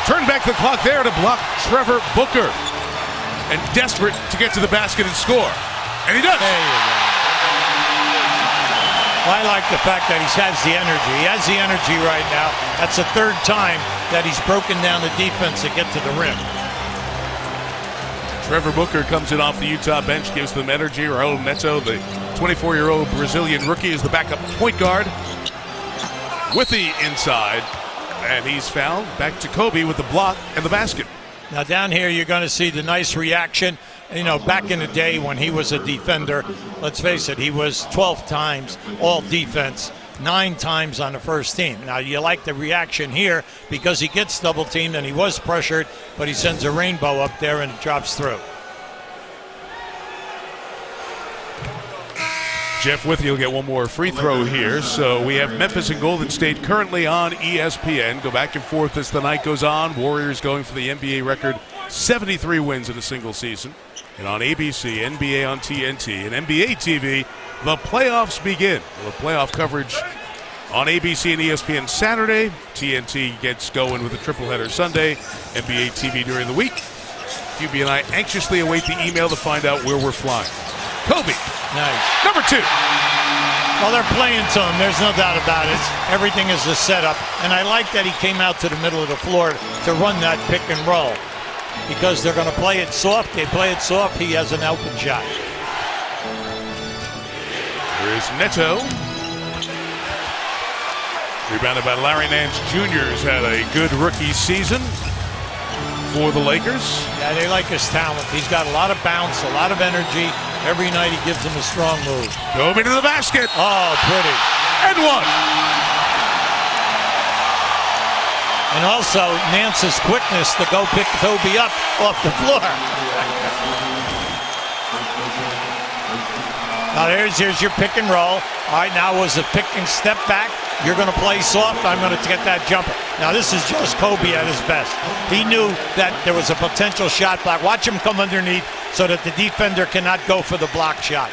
turn back the clock there to block Trevor Booker. And desperate to get to the basket and score. And he does. There you go. I like the fact that he has the energy. He has the energy right now. That's the 3rd time that he's broken down the defense to get to the rim. Trevor Booker comes in off the Utah bench, gives them energy. Raul Neto, the 24-year-old Brazilian rookie, is the backup point guard with the inside. And he's fouled. Back to Kobe with the block and the basket. Now down here you're going to see the nice reaction. Back in the day when he was a defender, let's face it, he was 12 times all defense, 9 times on the first team. Now you like the reaction here because he gets double teamed and he was pressured, but he sends a rainbow up there and it drops through. Jeff Withey will get one more free throw here. So we have Memphis and Golden State currently on ESPN. Go back and forth as the night goes on. Warriors going for the NBA record, 73 wins in a single season. And on ABC, NBA on TNT, and NBA TV, the playoffs begin. With playoff coverage on ABC and ESPN Saturday. TNT gets going with a triple header Sunday. NBA TV during the week. QB and I anxiously await the email to find out where we're flying. Kobe. Nice. Number 2. Well, they're playing to him. There's no doubt about it. Everything is a setup. And I like that he came out to the middle of the floor to run that pick and roll. Because they're going to play it soft. They play it soft. He has an open shot. Here's Neto. Rebounded by Larry Nance Jr. has had a good rookie season for the Lakers. Yeah, they like his talent. He's got a lot of bounce, a lot of energy. Every night he gives them a strong move. Kobe to the basket. Oh, pretty. And one. And also Nance's quickness to go pick Kobe up off the floor. Now here's your pick and roll. All right, now was a pick and step back. You're going to play soft. I'm going to get that jumper. Now this is just Kobe at his best. He knew that there was a potential shot block. Watch him come underneath so that the defender cannot go for the block shot.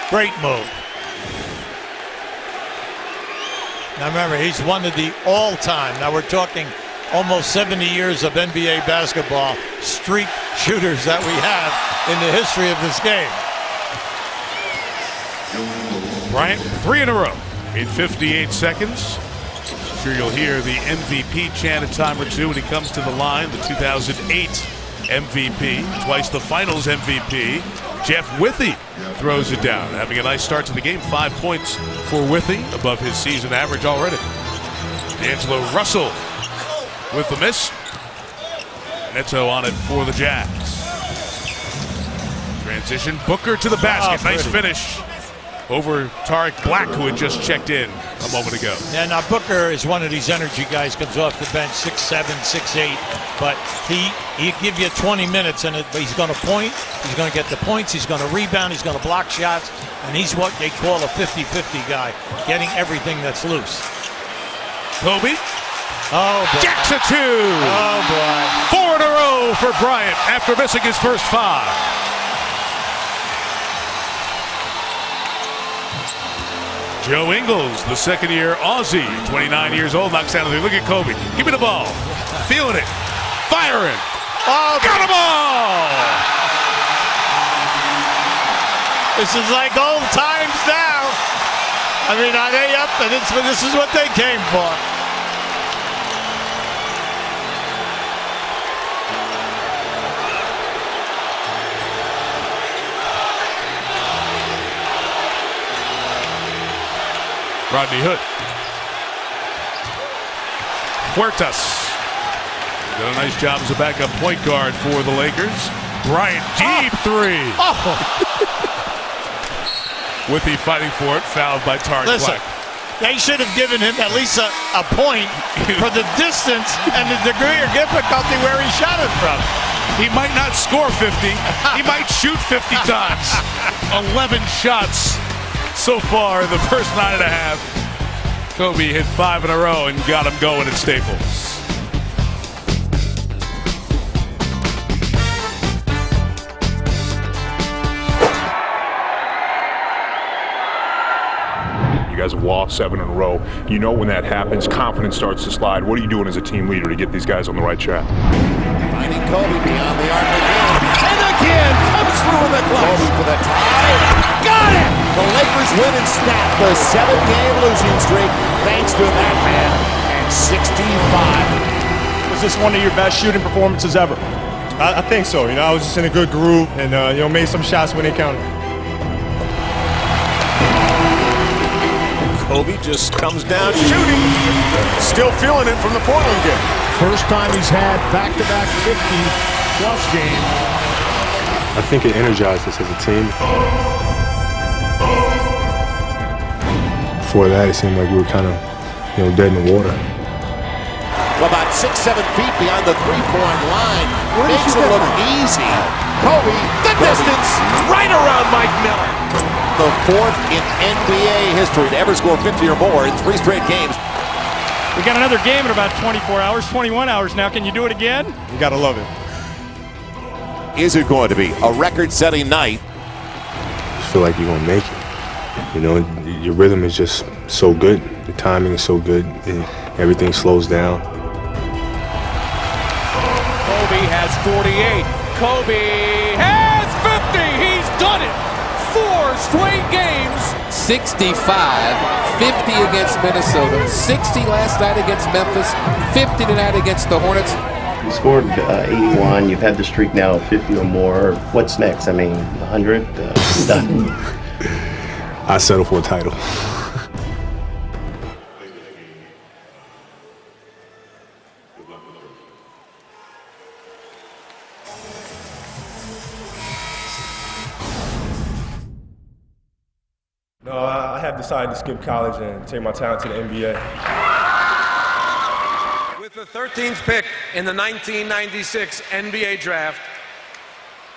Great move. Now remember, he's one of the all-time, now we're talking almost 70 years of NBA basketball streak shooters that we have in the history of this game. Bryant, 3 in a row in 58 seconds. I'm sure you'll hear the MVP chant a time or two when he comes to the line. The 2008 MVP, twice the finals MVP. Jeff Withey throws it down, having a nice start to the game. 5 points for Withey, above his season average already. D'Angelo Russell with the miss. Neto on it for the Jazz. Transition, Booker to the basket. Nice finish over Tariq Black, who had just checked in a moment ago. Yeah, now Booker is one of these energy guys, comes off the bench, 6'7", 6'8", but he'll give you 20 minutes, and he's going to point, he's going to get the points, he's going to rebound, he's going to block shots, and he's what they call a 50-50 guy, getting everything that's loose. Kobe. Oh, boy. Jack to 2. Oh, boy. 4 in a row for Bryant after missing his first 5. Joe Ingles, the second-year Aussie, 29 years old, knocks down the three. Look at Kobe. Give me the ball. Feeling it. Firing. Oh, got them all! This is like old times now. I mean, are they up? And this is what they came for. Rodney Hood. Huertas. Did a nice job as a backup point guard for the Lakers. Bryant, deep three. Oh. Withey fighting for it, fouled by Tariq Black. They should have given him at least a point for the distance and the degree of difficulty where he shot it from. He might not score 50. He might shoot 50 times. 11 shots so far in the first 9.5. Kobe hit 5 in a row and got him going at Staples. You guys have lost 7 in a row. You know when that happens, confidence starts to slide. What are you doing as a team leader to get these guys on the right track? Finding Kobe beyond the arc again. And again comes through in the clutch. Kobe for the tie. Got it! The Lakers win and snap the 7-game losing streak thanks to that man and 65. Was this one of your best shooting performances ever? I think so. You know, I was just in a good groove and, made some shots when they counted. Kobe just comes down shooting. Still feeling it from the Portland game. First time he's had back-to-back 50-plus games. I think it energized us as a team. Before that, it seemed like we were kind of, dead in the water. About 6-7 feet beyond the three-point line. Makes it look easy. Kobe, the distance, right around Mike Miller. The fourth in NBA history to ever score 50 or more in 3 straight games. We got another game in about 24 hours, 21 hours now. Can you do it again? You gotta love it. Is it going to be a record-setting night? I feel like you're gonna make it. Your rhythm is just so good. The timing is so good. Everything slows down. Kobe has 48. Kobe has 50. He's done it. 4 straight games, 65, 50 against Minnesota, 60 last night against Memphis, 50 tonight against the Hornets. You scored 81. You've had the streak now of 50 or more. What's next? I mean, 100? Done. I settle for a title. No, I have decided to skip college and take my talent to the NBA. With the 13th pick in the 1996 NBA draft,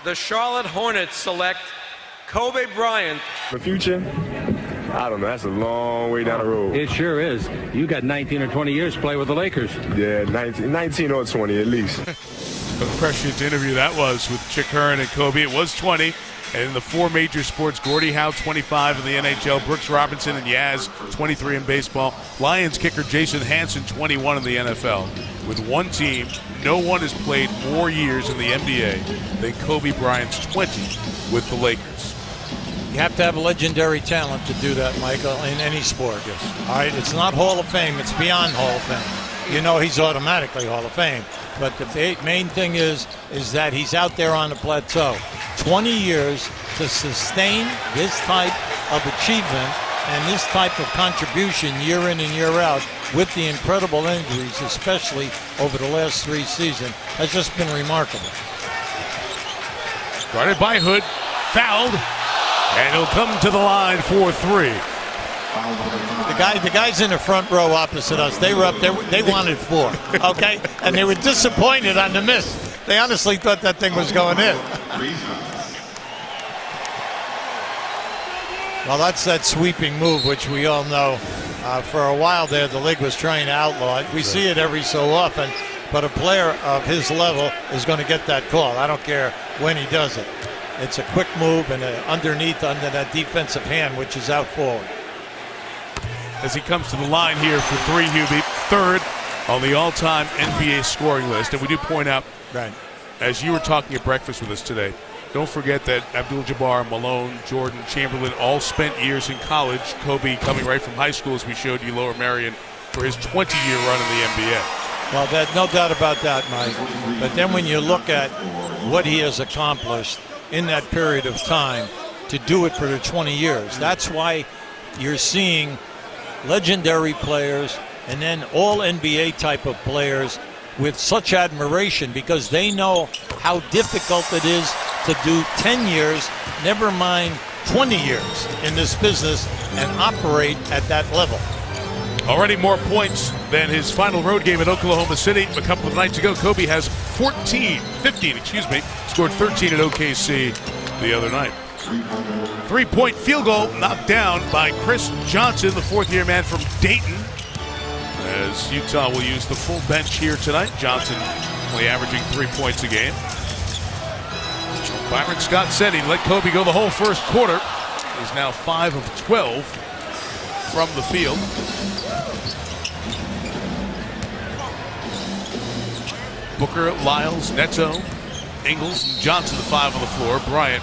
the Charlotte Hornets select Kobe Bryant. The future? I don't know. That's a long way down the road. It sure is. You got 19 or 20 years to play with the Lakers. Yeah, 19 or 20 at least. A prescient interview that was with Chick Hearn and Kobe. It was 20. And in the four major sports, Gordie Howe, 25 in the NHL, Brooks Robinson and Yaz, 23 in baseball, Lions kicker Jason Hansen, 21 in the NFL. With one team, no one has played more years in the NBA than Kobe Bryant's 20 with the Lakers. You have to have legendary talent to do that, Michael, in any sport. Yes. All right, it's not Hall of Fame, it's beyond Hall of Fame. You know he's automatically Hall of Fame. But the main thing is that he's out there on the plateau. 20 years to sustain this type of achievement and this type of contribution year in and year out with the incredible injuries, especially over the last 3 seasons, has just been remarkable. Guarded by Hood, fouled, and he'll come to the line for 3. The guys in the front row opposite us, they were up there, they wanted 4, okay? And they were disappointed on the miss. They honestly thought that thing was going in. Well, that's that sweeping move, which we all know. For a while there, the league was trying to outlaw it. We see it every so often, but a player of his level is going to get that call. I don't care when he does it. It's a quick move and underneath under that defensive hand, which is out forward. As he comes to the line here for 3, Hubie, 3rd on the all-time NBA scoring list. And we do point out, right, as you were talking at breakfast with us today, don't forget that Abdul-Jabbar, Malone, Jordan, Chamberlain all spent years in college. Kobe coming right from high school, as we showed you, Lower Merion, for his 20-year run in the NBA. Well, there's no doubt about that, Mike. But then when you look at what he has accomplished in that period of time to do it for the 20 years, that's why you're seeing legendary players and then all NBA type of players with such admiration, because they know how difficult it is to do 10 years, never mind 20 years in this business and operate at that level. Already more points than his final road game at Oklahoma City a couple of nights ago. Kobe has 15, scored 13 at OKC the other night. 3-point field goal knocked down by Chris Johnson, the 4th-year man from Dayton, as Utah will use the full bench here tonight. Johnson only averaging 3 points a game. Byron Scott said he'd let Kobe go the whole first quarter. He's now 5 of 12 from the field. Booker, Lyles, Neto, Ingles, and Johnson, the 5 on the floor. Bryant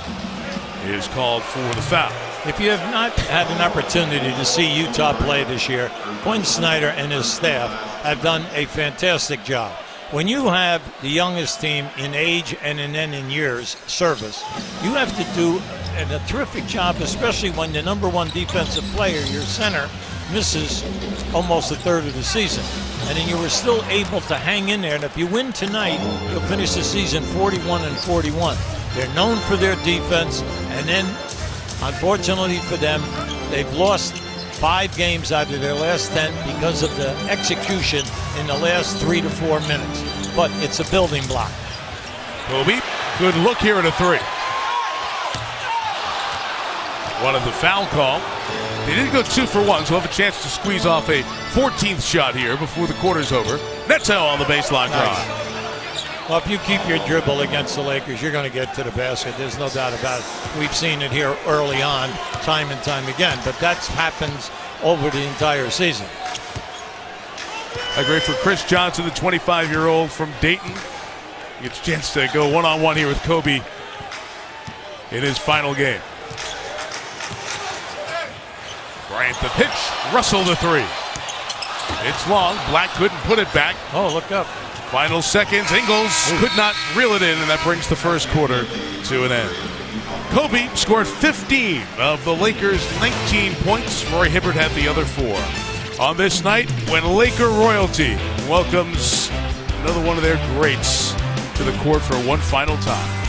is called for the foul. If you have not had an opportunity to see Utah play this year, Quinn Snyder and his staff have done a fantastic job. When you have the youngest team in age and then in years service, you have to do a terrific job, especially when the number 1 defensive player, your center, misses almost a third of the season. And then you were still able to hang in there. And if you win tonight, you'll finish the season 41-41. They're known for their defense, and then unfortunately for them, they've lost 5 games out of their last 10 because of the execution in the last 3 to 4 minutes. But it's a building block. Kobe, good look here at a 3. One of the foul call. They did go 2 for 1, so we'll have a chance to squeeze off a 14th shot here before the quarter's over. Neto on the baseline drive. Well, if you keep your dribble against the Lakers, you're going to get to the basket. There's no doubt about it. We've seen it here early on, time and time again, but that happens over the entire season. I agree for Chris Johnson, the 25-year-old from Dayton. He gets a chance to go one-on-one here with Kobe in his final game. Bryant, the pitch. Russell, the three. It's long. Black couldn't put it back. Oh, look up. Final seconds. Ingles could not reel it in, and that brings the first quarter to an end. Kobe scored 15 of the Lakers' 19 points. Roy Hibbert had the other 4. On this night, when Laker royalty welcomes another one of their greats to the court for one final time.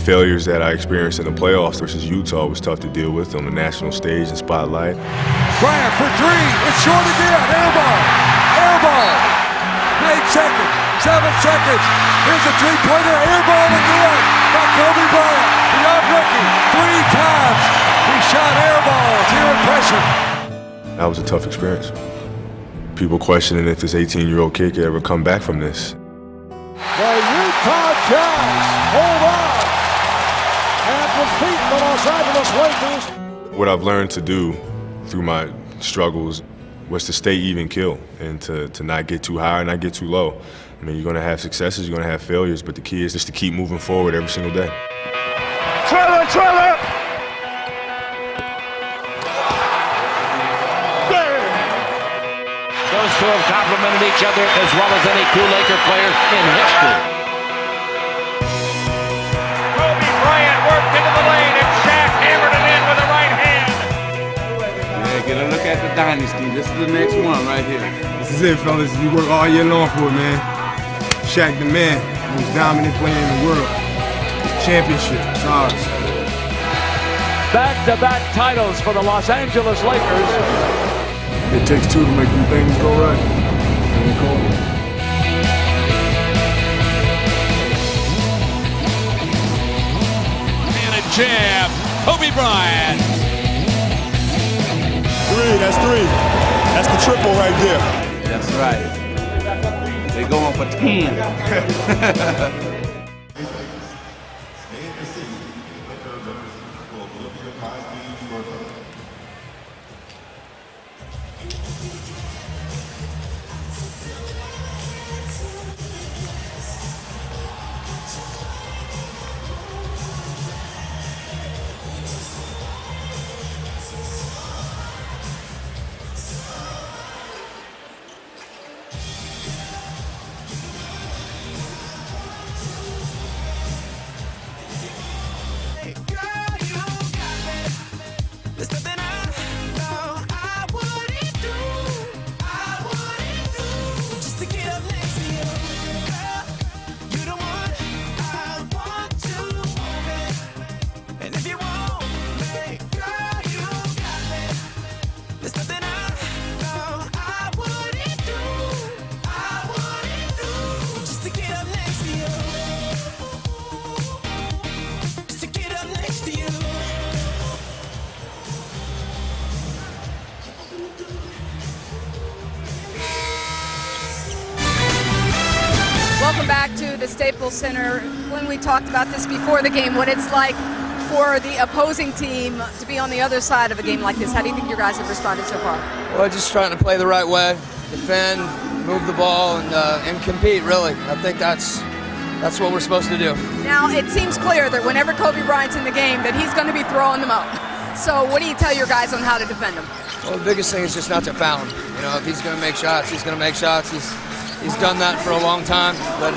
Failures that I experienced in the playoffs versus Utah was tough to deal with on the national stage and spotlight. Bryant for three. It's short again. Air ball. Air ball. 8 seconds. 7 seconds. Here's a three-pointer. Air ball again by Kobe Bryant. The young rookie. 3 times. He shot air balls. Here in pressure. That was a tough experience. People questioning if this 18-year-old kid could ever come back from this. The Utah Jazz hold on and defeat the Los Angeles Lakers. What I've learned to do through my struggles was to stay even keel and to not get too high or not get too low. I mean, you're going to have successes, you're going to have failures, but the key is just to keep moving forward every single day. Trailer! Those two have complimented each other as well as any two Laker player in history. Kobe Bryant worked into the lane and Shaq hammered it in with the right hand. Yeah, get a look at the dynasty. This is the next one right here. This is it, fellas. You work all year long for it, man. Shaq the man, most dominant player in the world. Championship, it's ours. Back-to-back titles for the Los Angeles Lakers. It takes two to make them things go right. And Kobe. And a jam, Kobe Bryant. 3, that's 3. That's the triple right there. That's right. They're going for 10. Welcome back to the Staples Center. When we talked about this before the game, what it's like for the opposing team to be on the other side of a game like this. How do you think your guys have responded so far? Well, just trying to play the right way, defend, move the ball, and compete, really. I think that's what we're supposed to do. Now, it seems clear that whenever Kobe Bryant's in the game, that he's going to be throwing them out. So what do you tell your guys on how to defend him? Well, the biggest thing is just not to foul him. You know, if he's going to make shots, he's going to make shots. He's done that for a long time, but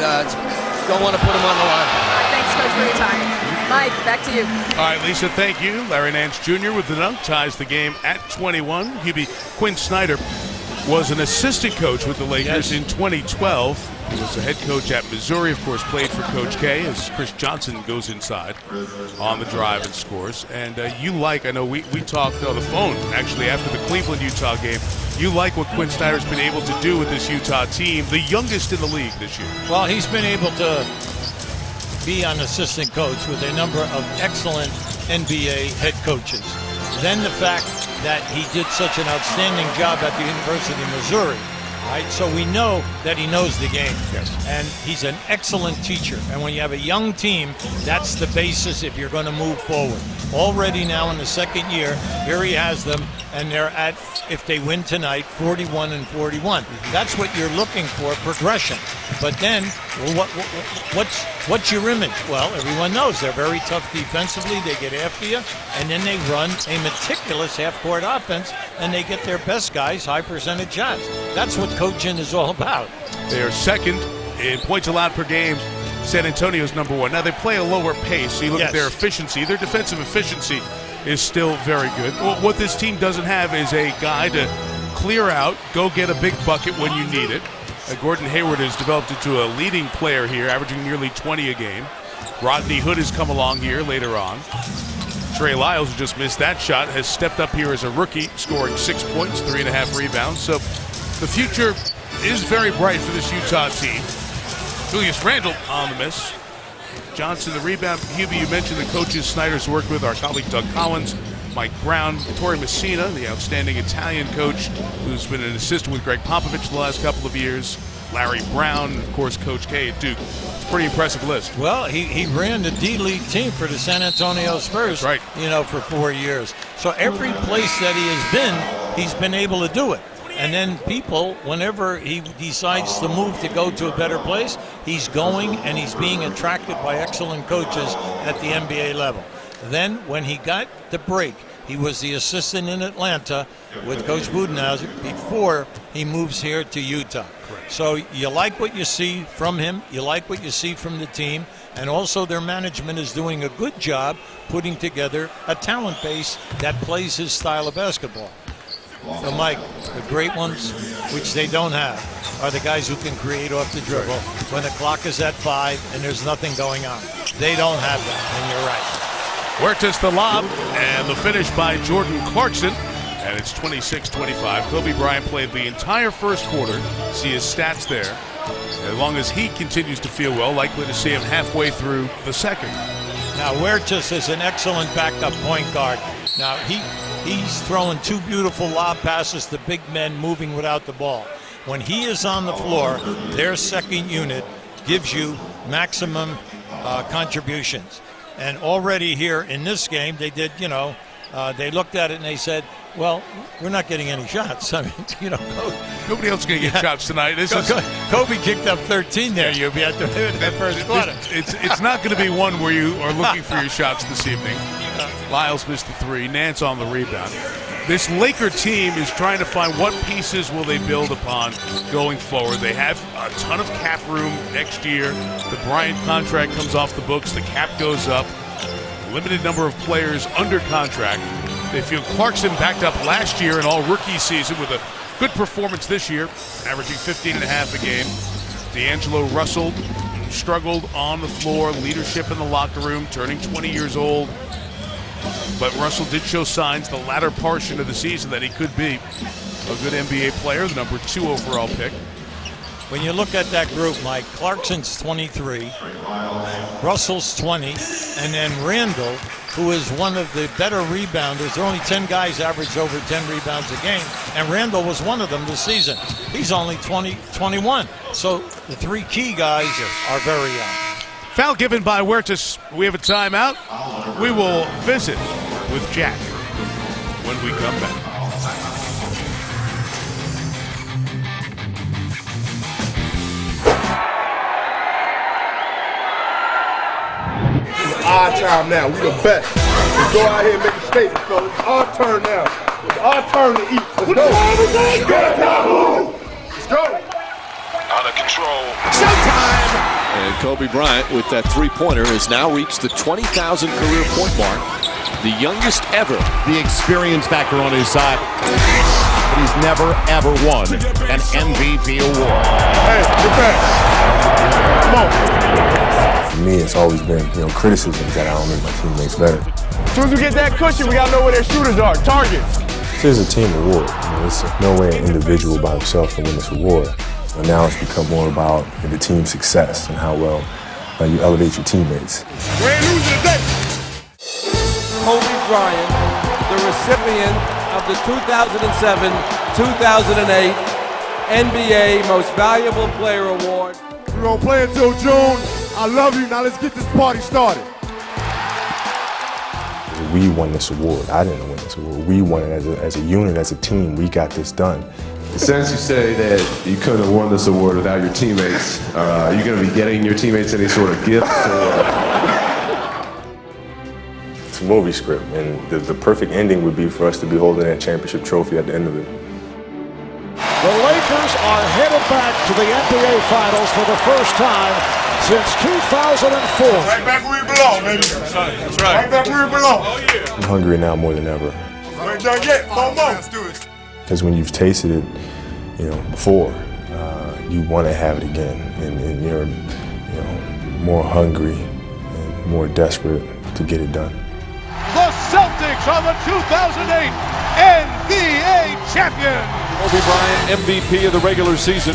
don't want to put him on the line. Thanks, Coach, for your time. Mike, back to you. All right, Lisa, thank you. Larry Nance Jr. with the dunk ties the game at 21. Hubie, Quinn Snyder was an assistant coach with the Lakers in 2012. He was a head coach at Missouri, of course, played for Coach K as Chris Johnson goes inside on the drive and scores. And you like, I know we talked on the phone, actually, after the Cleveland-Utah game. You like what Quinn Snyder's been able to do with this Utah team, the youngest in the league this year. Well, he's been able to be an assistant coach with a number of excellent NBA head coaches. Then the fact that he did such an outstanding job at the University of Missouri, right? So we know that he knows the game. Yes. And he's an excellent teacher. And when you have a young team, that's the basis if you're going to move forward. Already now in the second year, here he has them, and they're at, if they win tonight, 41-41. That's what you're looking for, progression. But then, well, what's your image? Well, everyone knows they're very tough defensively. They get after you, and then they run a meticulous half-court offense, and they get their best guys high percentage shots. That's what coaching is all about. They're second in points allowed per game. San Antonio's number one. Now, they play a lower pace, so you look at their efficiency. Their defensive efficiency is still very good. Well, what this team doesn't have is a guy to clear out, go get a big bucket when you need it. Gordon Hayward has developed into a leading player here, averaging nearly 20 a game. Rodney Hood has come along here later on. Trey Lyles, who just missed that shot, has stepped up here as a rookie, scoring 6 points, 3.5 rebounds. So the future is very bright for this Utah team. Julius Randle on the miss. Johnson the rebound. Hubie, you mentioned the coaches Snyder's worked with, our colleague Doug Collins, Mike Brown, Torrey Messina, the outstanding Italian coach who's been an assistant with Greg Popovich the last couple of years, Larry Brown, and of course Coach K at Duke. It's a pretty impressive list. Well, he ran the D-League team for the San Antonio Spurs, right, for 4 years. So every place that he has been, he's been able to do it. And then people, whenever he decides to move to go to a better place, he's going and he's being attracted by excellent coaches at the NBA level. Then when he got the break, he was the assistant in Atlanta with Coach Budenholzer before he moves here to Utah. So you like what you see from him, you like what you see from the team, and also their management is doing a good job putting together a talent base that plays his style of basketball. So, Mike, the great ones, which they don't have, are the guys who can create off the dribble when the clock is at 5 and there's nothing going on. They don't have that, and you're right. Huertas the lob, and the finish by Jordan Clarkson, and it's 26-25. Kobe Bryant played the entire first quarter. See his stats there. As long as he continues to feel well, likely to see him halfway through the second. Now, Huertas is an excellent backup point guard. Now, he's throwing 2 beautiful lob passes to big men moving without the ball. When he is on the floor, their second unit gives you maximum contributions. And already here in this game, they did, they looked at it and they said, well, we're not getting any shots. I mean, nobody else is going to get shots tonight. Kobe kicked up 13 there, at the first quarter. It's not going to be one where you are looking for your shots this evening. Lyles missed the 3. Nance on the rebound. This Laker team is trying to find what pieces will they build upon going forward. They have a ton of cap room next year. The Bryant contract comes off the books. The cap goes up. Limited number of players under contract. They feel Clarkson backed up last year in all rookie season with a good performance this year, averaging 15.5 a game. D'Angelo Russell struggled on the floor, leadership in the locker room, turning 20 years old. But Russell did show signs the latter portion of the season that he could be a good NBA player, the number 2 overall pick. When you look at that group, Mike, Clarkson's 23, Russell's 20, and then Randle, who is one of the better rebounders. There are only 10 guys average over 10 rebounds a game, and Randle was one of them this season. He's only 21. So the 3 key guys are very young. Foul given by Huertas. We have a timeout. We will visit with Jack when we come back. Our time now. We the best. Let's go out here and make a statement, fellas. It's our turn now. It's our turn to eat. Let's go. Let's go. Out of control. Showtime! And Kobe Bryant, with that three-pointer, has now reached the 20,000 career point mark, the youngest ever. The experience factor on his side. But he's never, ever won an MVP award. Hey, get back. Come on. For me, it's always been, criticisms that I don't make my teammates better. As soon as we get that cushion, we gotta know where their shooters are, targets. This is a team award. It's no way an individual by himself can win this award. And now it's become more about the team's success and how well you elevate your teammates. We ain't losing today. Kobe Bryant, the recipient of the 2007-2008 NBA Most Valuable Player Award. We're gonna play until June. I love you. Now let's get this party started. It we won this award. I didn't win this award. We won it as a unit, as a team. We got this done. Since you say that you couldn't have won this award without your teammates, are you going to be getting your teammates any sort of gifts? It's a movie script, and the perfect ending would be for us to be holding that championship trophy at the end of it. The Lakers are headed back to the NBA Finals for the first time since 2004. Right back where we belong, baby. That's right. Right back where we belong. Oh, yeah. I'm hungry now more than ever. We ain't done yet. 4 more. Let's do it. Because when you've tasted it, before, you want to have it again, and you're, more hungry and more desperate to get it done. The Celtics are the 2008 NBA champions. Kobe Bryant, MVP of the regular season,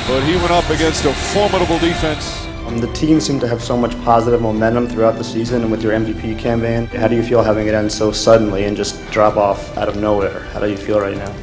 but he went up against a formidable defense. The team seemed to have so much positive momentum throughout the season, and with your MVP campaign, how do you feel having it end so suddenly and just drop off out of nowhere? How do you feel right now?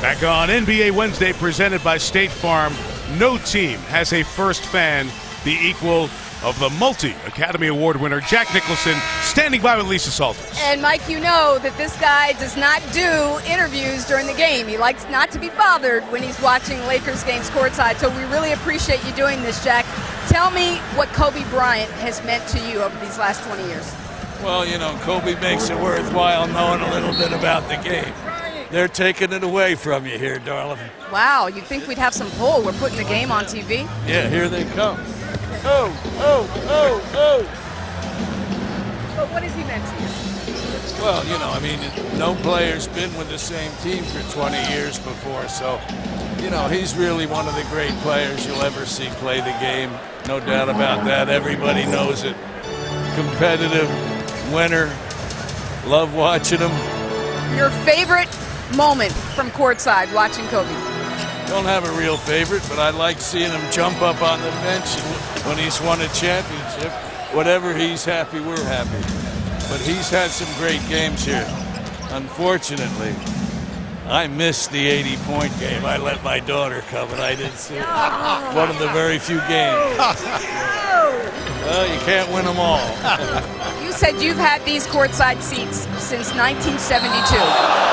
Back on NBA Wednesday, presented by State Farm, no team has a first fan the equal of the multi-Academy Award winner Jack Nicholson, standing by with Lisa Salters. And Mike, you know that this guy does not do interviews during the game. He likes not to be bothered when he's watching Lakers games courtside, so we really appreciate you doing this, Jack. Tell me what Kobe Bryant has meant to you over these last 20 years. Well, Kobe makes it worthwhile knowing a little bit about the game. They're taking it away from you here, darling. Wow, you'd think we'd have some pull. We're putting the game on TV. Yeah, here they come. Oh. But what has he meant to you? Well, no player's been with the same team for 20 years before, so, he's really one of the great players you'll ever see play the game. No doubt about that. Everybody knows it. Competitive, winner, love watching him. Your favorite moment from courtside watching Kobe? Don't have a real favorite, but I like seeing him jump up on the bench when he's won a championship. Whatever he's happy, we're happy. But he's had some great games here. Unfortunately, I missed the 80-point game. I let my daughter come, and I didn't see it. One of the very few games. Well, you can't win them all. You said you've had these courtside seats since 1972.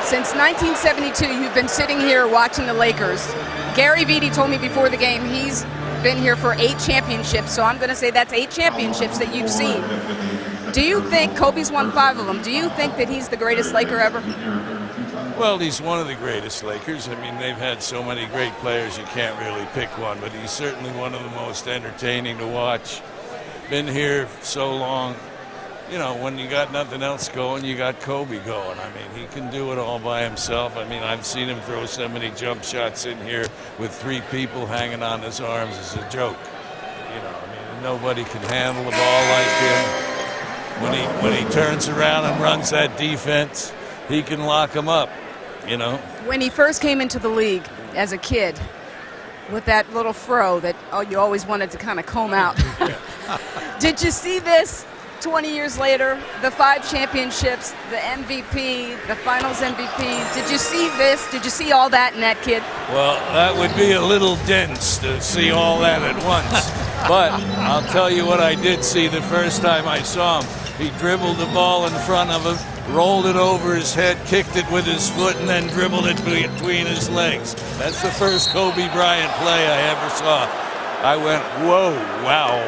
Since 1972, you've been sitting here watching the Lakers. Gary Vitti told me before the game he's been here for 8 championships, so I'm going to say that's 8 championships that you've seen. Do you think Kobe's won 5 of them? Do you think that he's the greatest Laker ever? Well, he's one of the greatest Lakers. They've had so many great players you can't really pick one, but he's certainly one of the most entertaining to watch. Been here so long. When you got nothing else going, you got Kobe going. He can do it all by himself. I've seen him throw so many jump shots in here with 3 people hanging on his arms. It's a joke. Nobody can handle the ball like him. When he turns around and runs that defense, he can lock them up, When he first came into the league as a kid, with that little fro that you always wanted to kind of comb out, did you see this? 20 years later, the 5 championships, the MVP, the finals MVP. Did you see this? Did you see all that in that kid? Well, that would be a little dense to see all that at once. But I'll tell you what I did see the first time I saw him. He dribbled the ball in front of him, rolled it over his head, kicked it with his foot, and then dribbled it between his legs. That's the first Kobe Bryant play I ever saw. I went, whoa, wow.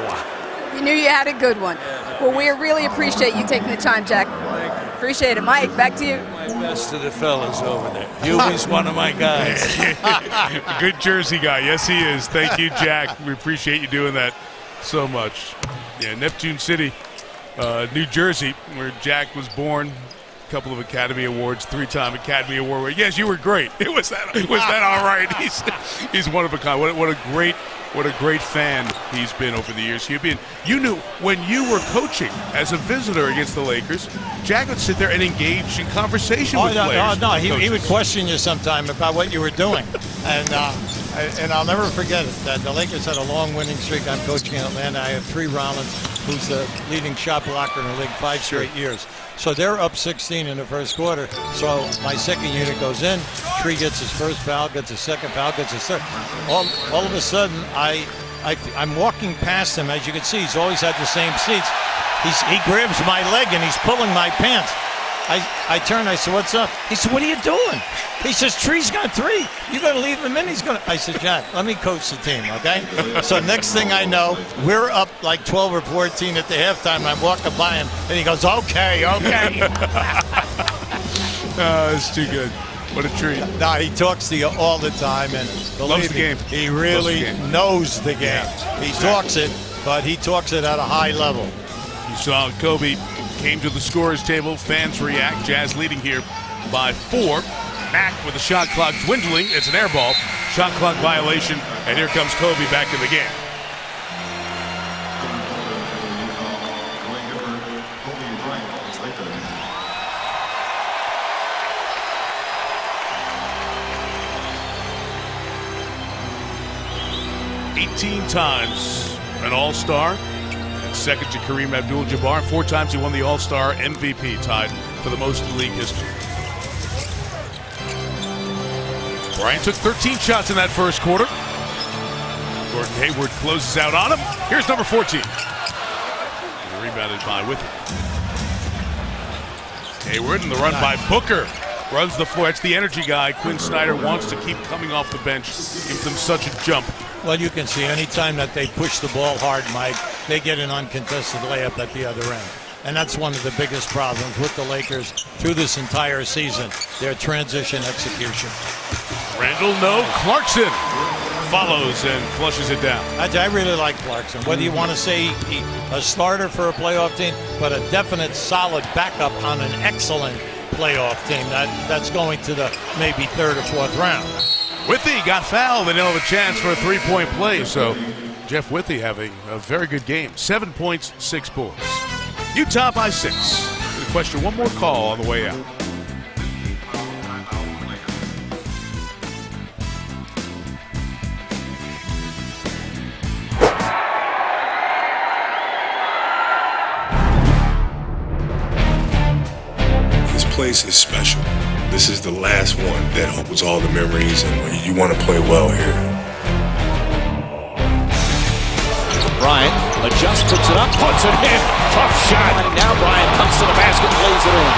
You knew you had a good one. Well, we really appreciate you taking the time, Jack. Appreciate it. Mike, back to you. My best to the fellas over there. Hubie's one of my guys. Good Jersey guy. Yes, he is. Thank you, Jack. We appreciate you doing that so much. Yeah, Neptune City, New Jersey, where Jack was born. A couple of Academy Awards, 3-time Academy Award winner. Yes, you were great. Was that all right? He's one of a kind. What a great fan he's been over the years. You knew when you were coaching as a visitor against the Lakers, Jack would sit there and engage in conversation with players. No, he would question you sometime about what you were doing, and I'll never forget it. That the Lakers had a long winning streak. I'm coaching in Atlanta. I have Tree Rollins, who's the leading shot blocker in the league 5 straight years. So they're up 16 in the first quarter. So my second unit goes in. Tree gets his first foul, gets his second foul, gets his third. All of a sudden, I'm walking past him. As you can see, he's always had the same seats. He grabs my leg and he's pulling my pants. I turn, I said, what's up? He said, what are you doing? He says, Tree's got 3. You got to leave him in. He's going to. I said, John, let me coach the team, okay? So next thing I know, we're up like 12 or 14 at the halftime. I'm walking by him, and he goes, okay. It's too good. What a treat. No, he talks to you all the time, and loves the game. He really knows the game. He talks it, but he talks it at a high level. You saw Kobe came to the scorer's table. Fans react. Jazz leading here by 4. Mack with the shot clock dwindling. It's an air ball. Shot clock violation. And here comes Kobe back in the game. Times an All-Star, and second to Kareem Abdul-Jabbar. 4 times he won the All-Star MVP, tied for the most in league history. Bryant took 13 shots in that first quarter. Gordon Hayward closes out on him. Here's number 14. And rebounded by Withy. Hayward and the run by Booker. Runs the floor. That's the energy guy. Quinn Snyder wants to keep coming off the bench. Gives them such a jump. Well, you can see anytime that they push the ball hard, Mike, they get an uncontested layup at the other end. And that's one of the biggest problems with the Lakers through this entire season, their transition execution. Randall, no. Clarkson follows and flushes it down. I really like Clarkson. Whether you want to say a starter for a playoff team, but a definite solid backup on an excellent playoff team that's going to the maybe 3rd or 4th round. Withy got fouled and he'll have a chance for a 3-point play. So Jeff Withy having a very good game. 7 points, 6 boards. Utah by 6. The question, one more call on the way out. This place is special. This is the last one that holds all the memories, and you want to play well here. Bryant adjusts, puts it up, puts it in. Tough shot. Now Bryant comes to the basket and lays it in.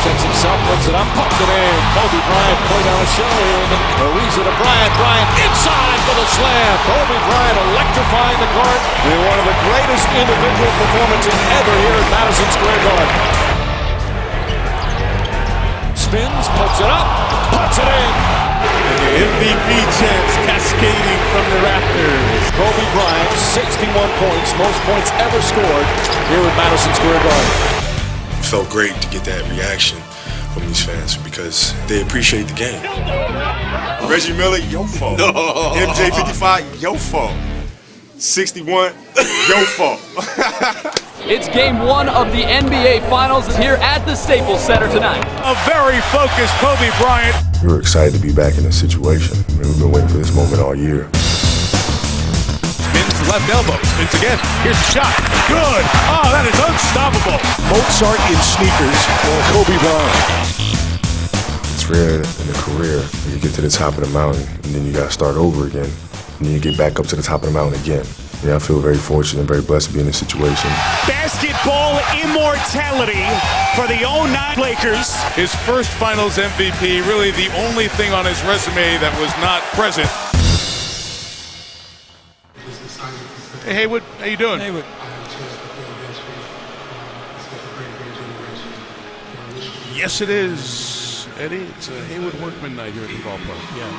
Sets himself, puts it up, puts it in. Kobe Bryant put down a show in. Ariza to Bryant. Bryant inside for the slam. Kobe Bryant electrifying the court in one of the greatest individual performances ever here at Madison Square Garden. Spins, puts it up, puts it in. MVP chants cascading from the rafters. Kobe Bryant, 61 points, most points ever scored here at Madison Square Garden. It felt great to get that reaction from these fans because they appreciate the game. Reggie Miller, your fault. No. MJ 55, your fault. 61, your fault. It's game 1 of the NBA Finals here at the Staples Center tonight. A very focused Kobe Bryant. We were excited to be back in this situation. We've been waiting for this moment all year. Spins the left elbow. Spins again. Here's the shot. Good. Oh, that is unstoppable. Mozart in sneakers or Kobe Bryant. It's rare in a career when you get to the top of the mountain and then you got to start over again. And then you get back up to the top of the mountain again. Yeah, I feel very fortunate and very blessed to be in this situation. Basketball immortality for the 09 Lakers. His first Finals MVP, really the only thing on his resume that was not present. Hey, Haywood, how you doing? Haywood. Yes, it is, Eddie. It's a Haywood Workman night here at the ballpark. Yeah.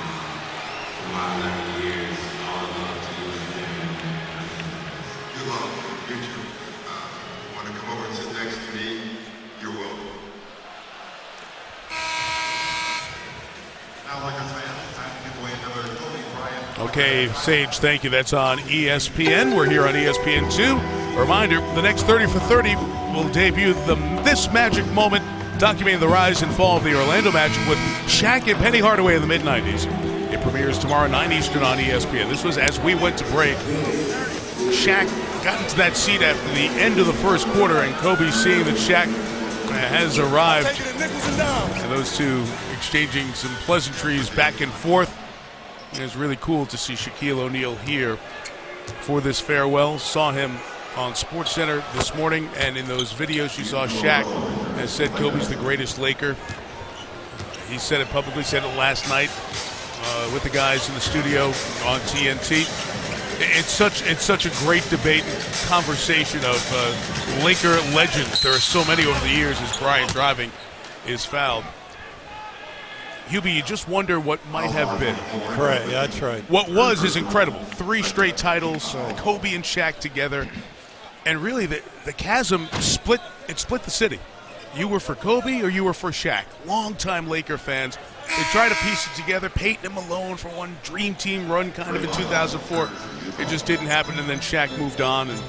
Okay, Sage, thank you. That's on ESPN. We're here on ESPN2. A reminder, the next 30 for 30 will debut This Magic Moment, documenting the rise and fall of the Orlando Magic with Shaq and Penny Hardaway in the mid-90s. It premieres tomorrow 9 Eastern on ESPN. This was as we went to break. Shaq got into that seat after the end of the first quarter, and Kobe, seeing that Shaq has arrived. And those two exchanging some pleasantries back and forth. It was really cool to see Shaquille O'Neal here for this farewell. Saw him on SportsCenter this morning, and in those videos you saw Shaq has said Kobe's the greatest Laker. He said it publicly, said it last night with the guys in the studio on TNT. It's such a great debate and conversation of Laker legends. There are so many over the years as Brian driving is fouled. Hubie, you just wonder what might have been. Correct, that's right. What was is incredible. 3 straight titles, Kobe and Shaq together. And really, the chasm split the city. You were for Kobe or you were for Shaq. Longtime Laker fans. They tried to piece it together, Peyton and Malone for one dream team run kind of in 2004. It just didn't happen, and then Shaq moved on, and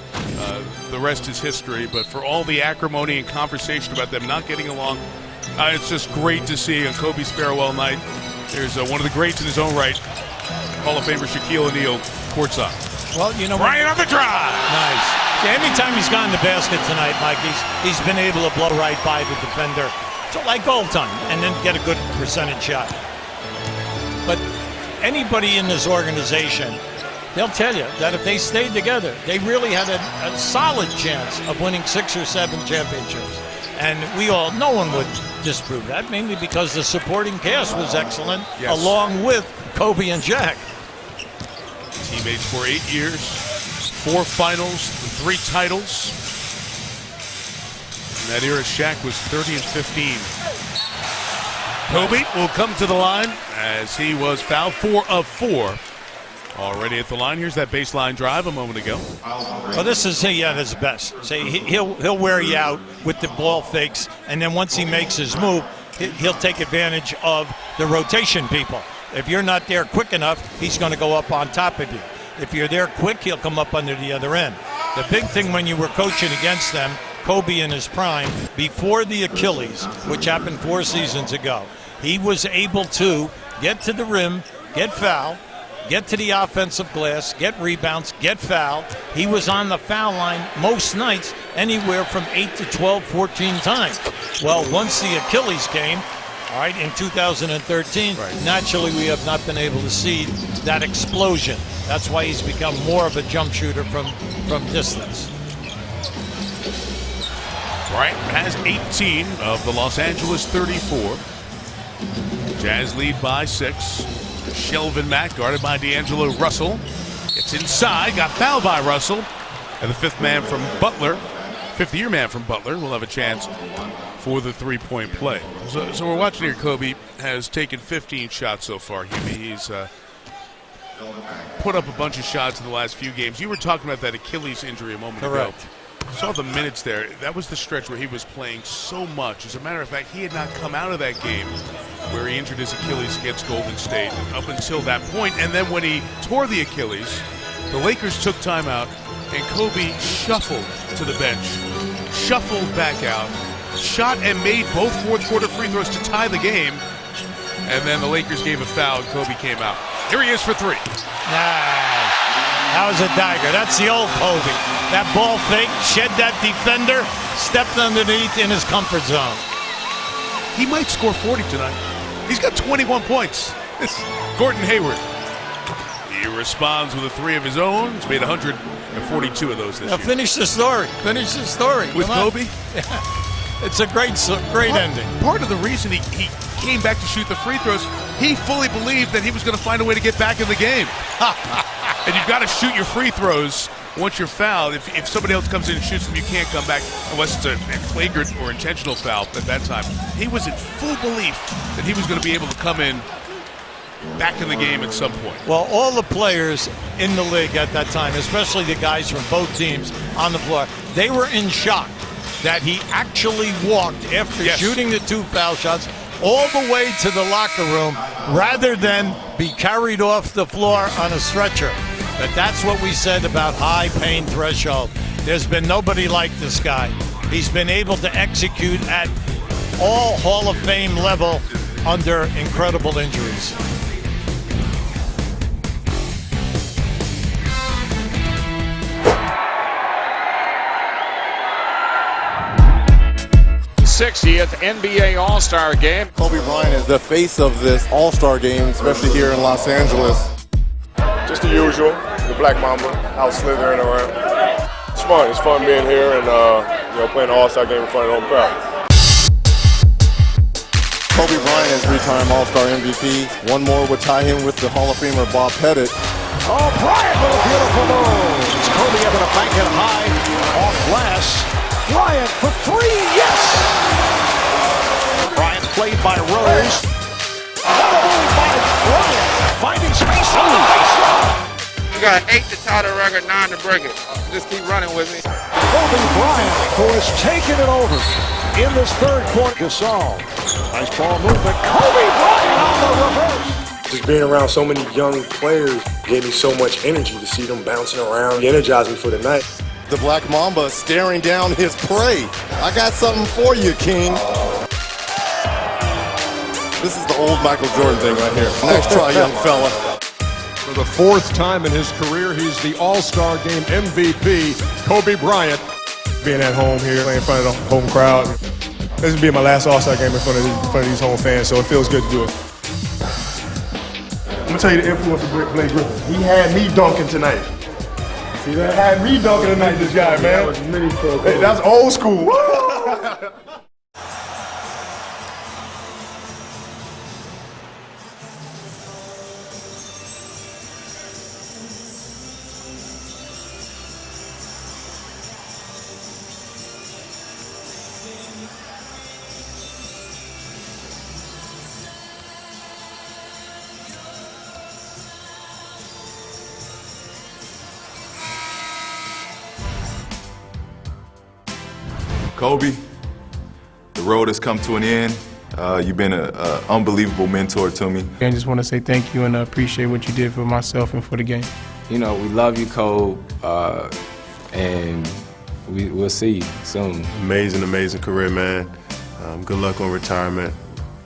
the rest is history. But for all the acrimony and conversation about them not getting along, it's just great to see on Kobe's farewell night. There's one of the greats in his own right, Hall of Famer Shaquille O'Neal, courtside. Well, you know, Brian on the drive. Nice. Yeah, anytime he's gone to basket tonight, Mike, he's been able to blow right by the defender, so like goal time, and then get a good percentage shot. But anybody in this organization, they'll tell you that if they stayed together, they really had a solid chance of winning 6 or 7 championships. And no one would disprove that, mainly because the supporting cast was excellent, along with Kobe and Shaq. Teammates for 8 years, 4 finals, 3 titles. In that era, Shaq was 30 and 15. Kobe will come to the line as he was fouled 4 of 4. Already at the line. Here's that baseline drive a moment ago. Well, this is he at his best. Say he'll wear you out with the ball fakes, and then once he makes his move, he'll take advantage of the rotation people. If you're not there quick enough, he's going to go up on top of you. If you're there quick, he'll come up under the other end. The big thing when you were coaching against them, Kobe in his prime, before the Achilles, which happened 4 seasons ago, he was able to get to the rim, get fouled, get to the offensive glass, get rebounds, get fouled. He was on the foul line most nights, anywhere from 8 to 12, 14 times. Well, once the Achilles came, all right, in 2013, naturally we have not been able to see that explosion. That's why he's become more of a jump shooter from distance. Bryant has 18 of the Los Angeles 34. Jazz lead by 6. Shelvin Mack guarded by D'Angelo Russell. Gets inside, got fouled by Russell. And the 5th man from Butler, 5th-year man from Butler, will have a chance for the 3-point play. So we're watching here. Kobe has taken 15 shots so far. He's put up a bunch of shots in the last few games. You were talking about that Achilles injury a moment ago. Saw the minutes there. That was the stretch where he was playing so much. As a matter of fact, he had not come out of that game where he injured his Achilles against Golden State up until that point. And then when he tore the Achilles, the Lakers took time out, and Kobe shuffled to the bench, shuffled back out, shot and made both fourth-quarter free throws to tie the game. And then the Lakers gave a foul, and Kobe came out. Here he is for 3. Nice. That was a dagger. That's the old Kobe. That ball fake, shed that defender, stepped underneath in his comfort zone. He might score 40 tonight. He's got 21 points. It's Gordon Hayward. He responds with a 3 of his own. He's made 142 of those this year. Finish the story. Finish the story. With Kobe? It's a great ending. Part of the reason he came back to shoot the free throws, he fully believed that he was going to find a way to get back in the game. And you've got to shoot your free throws once you're fouled. If somebody else comes in and shoots them, you can't come back unless it's a flagrant or intentional foul at that time. He was in full belief that he was going to be able to come in back in the game at some point. Well, all the players in the league at that time, especially the guys from both teams on the floor, they were in shock that he actually walked after shooting the 2 foul shots all the way to the locker room rather than be carried off the floor on a stretcher. But that's what we said about high pain threshold. There's been nobody like this guy. He's been able to execute at all Hall of Fame level under incredible injuries. 60th NBA All-Star game. Kobe Bryant is the face of this All-Star game, especially here in Los Angeles. Just the usual, the Black Mamba, out slithering around. It's fun. It's fun being here and playing an All-Star game in front of the home crowd. Kobe Bryant is three-time All-Star MVP. One more would tie him with the Hall of Famer Bob Pettit. Oh, Bryant with a beautiful move. It's Kobe able to bank it high off glass. Bryant for three, yes! Bryant played by Rose. What a move by Bryant. Finding space on the baseline. You got 8 to tie the record, 9 to break it. Just keep running with me. Kobe Bryant, who has taken it over in this third quarter. Gasol. Nice ball movement. Kobe Bryant on the reverse. Just being around so many young players gave me so much energy to see them bouncing around. It energized me for the night. The Black Mamba staring down his prey. I got something for you, King. This is the old Michael Jordan thing right here. Nice try, young fella. For the fourth time in his career, he's the All-Star Game MVP, Kobe Bryant. Being at home here, playing in front of the home crowd. This will be my last All-Star game in front of these home fans, so it feels good to do it. I'm gonna tell you the influence of Blake Griffin. He had me dunking tonight. See that? Had me dunking tonight, this guy, man. That was mini pro. Hey, that's old school. Kobe, the road has come to an end. You've been an unbelievable mentor to me. I just want to say thank you and appreciate what you did for myself and for the game. You know, we love you, Kobe, and we'll see you soon. Amazing, amazing career, man. Good luck on retirement.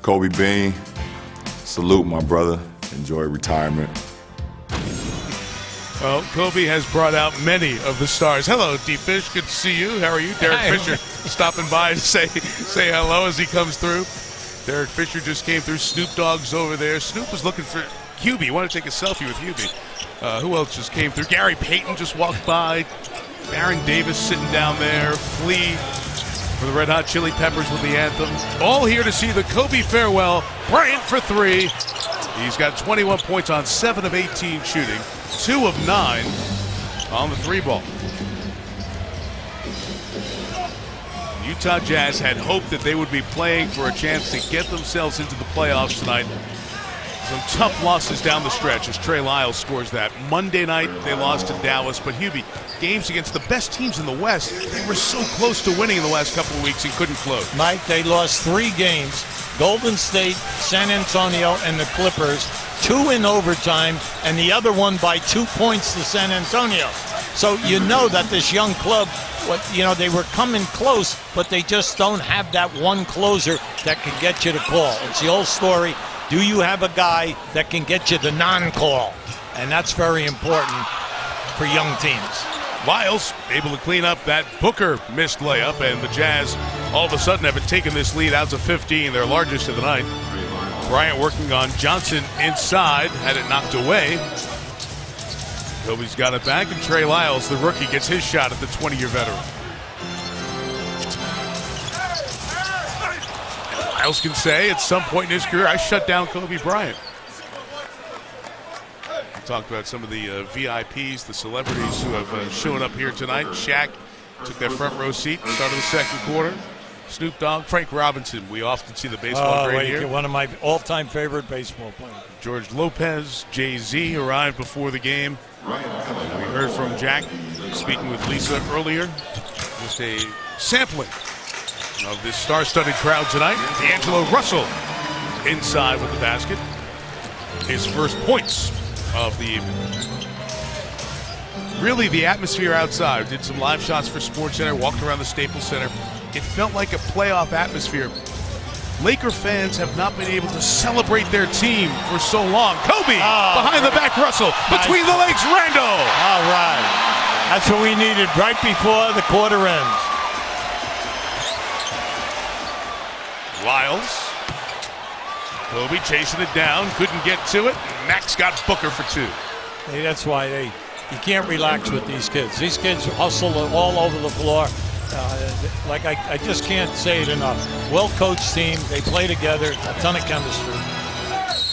Kobe Bean, salute my brother. Enjoy retirement. Well, Kobe has brought out many of the stars. Hello, D-Fish. Good to see you. How are you? Derek Fisher stopping by to say hello as he comes through. Derek Fisher just came through. Snoop Dogg's over there. Snoop was looking for Hubie. Want to take a selfie with Hubie. Who else just came through? Gary Payton just walked by. Baron Davis sitting down there. Flea for the Red Hot Chili Peppers with the anthem. All here to see the Kobe farewell. Bryant for three. He's got 21 points on 7 of 18 shooting. 2 of 9 on the 3-ball. Utah Jazz had hoped that they would be playing for a chance to get themselves into the playoffs tonight. Some tough losses down the stretch as Trey Lyles scores that. Monday night they lost to Dallas, but Hubie, games against the best teams in the West, they were so close to winning in the last couple of weeks and couldn't close. Mike, they lost 3 games. Golden State, San Antonio, and the Clippers. 2 in overtime, and the other one by 2 points to San Antonio. So you know that this young club, they were coming close, but they just don't have that one closer that can get you to call. It's the old story. Do you have a guy that can get you the non-call? And that's very important for young teams. Lyles able to clean up that Booker missed layup, and the Jazz all of a sudden have taken this lead out to 15, their largest of the night. Bryant working on Johnson inside, had it knocked away. Kobe's got it back, and Trey Lyles, the rookie, gets his shot at the 20-year veteran. Lyles can say at some point in his career, I shut down Kobe Bryant. We talked about some of the VIPs, the celebrities who have shown up here tonight. Shaq took that front row seat at the start of the second quarter. Snoop Dogg, Frank Robinson. We often see the baseball great here. One of my all-time favorite baseball players. George Lopez, Jay-Z arrived before the game. We heard from Jack speaking with Lisa earlier. Just a sampling of this star-studded crowd tonight. D'Angelo Russell inside with the basket. His first points of the evening. Really, the atmosphere outside. Did some live shots for SportsCenter, walked around the Staples Center. It felt like a playoff atmosphere. Laker fans have not been able to celebrate their team for so long. Kobe behind the back, Russell between the legs, Randall. All right, that's what we needed right before the quarter ends. Lyles. Kobe chasing it down, couldn't get to it. Max got Booker for 2. Hey, that's why you can't relax with these kids. These kids hustle all over the floor. I just can't say it enough. Well-coached team. They play together. A ton of chemistry.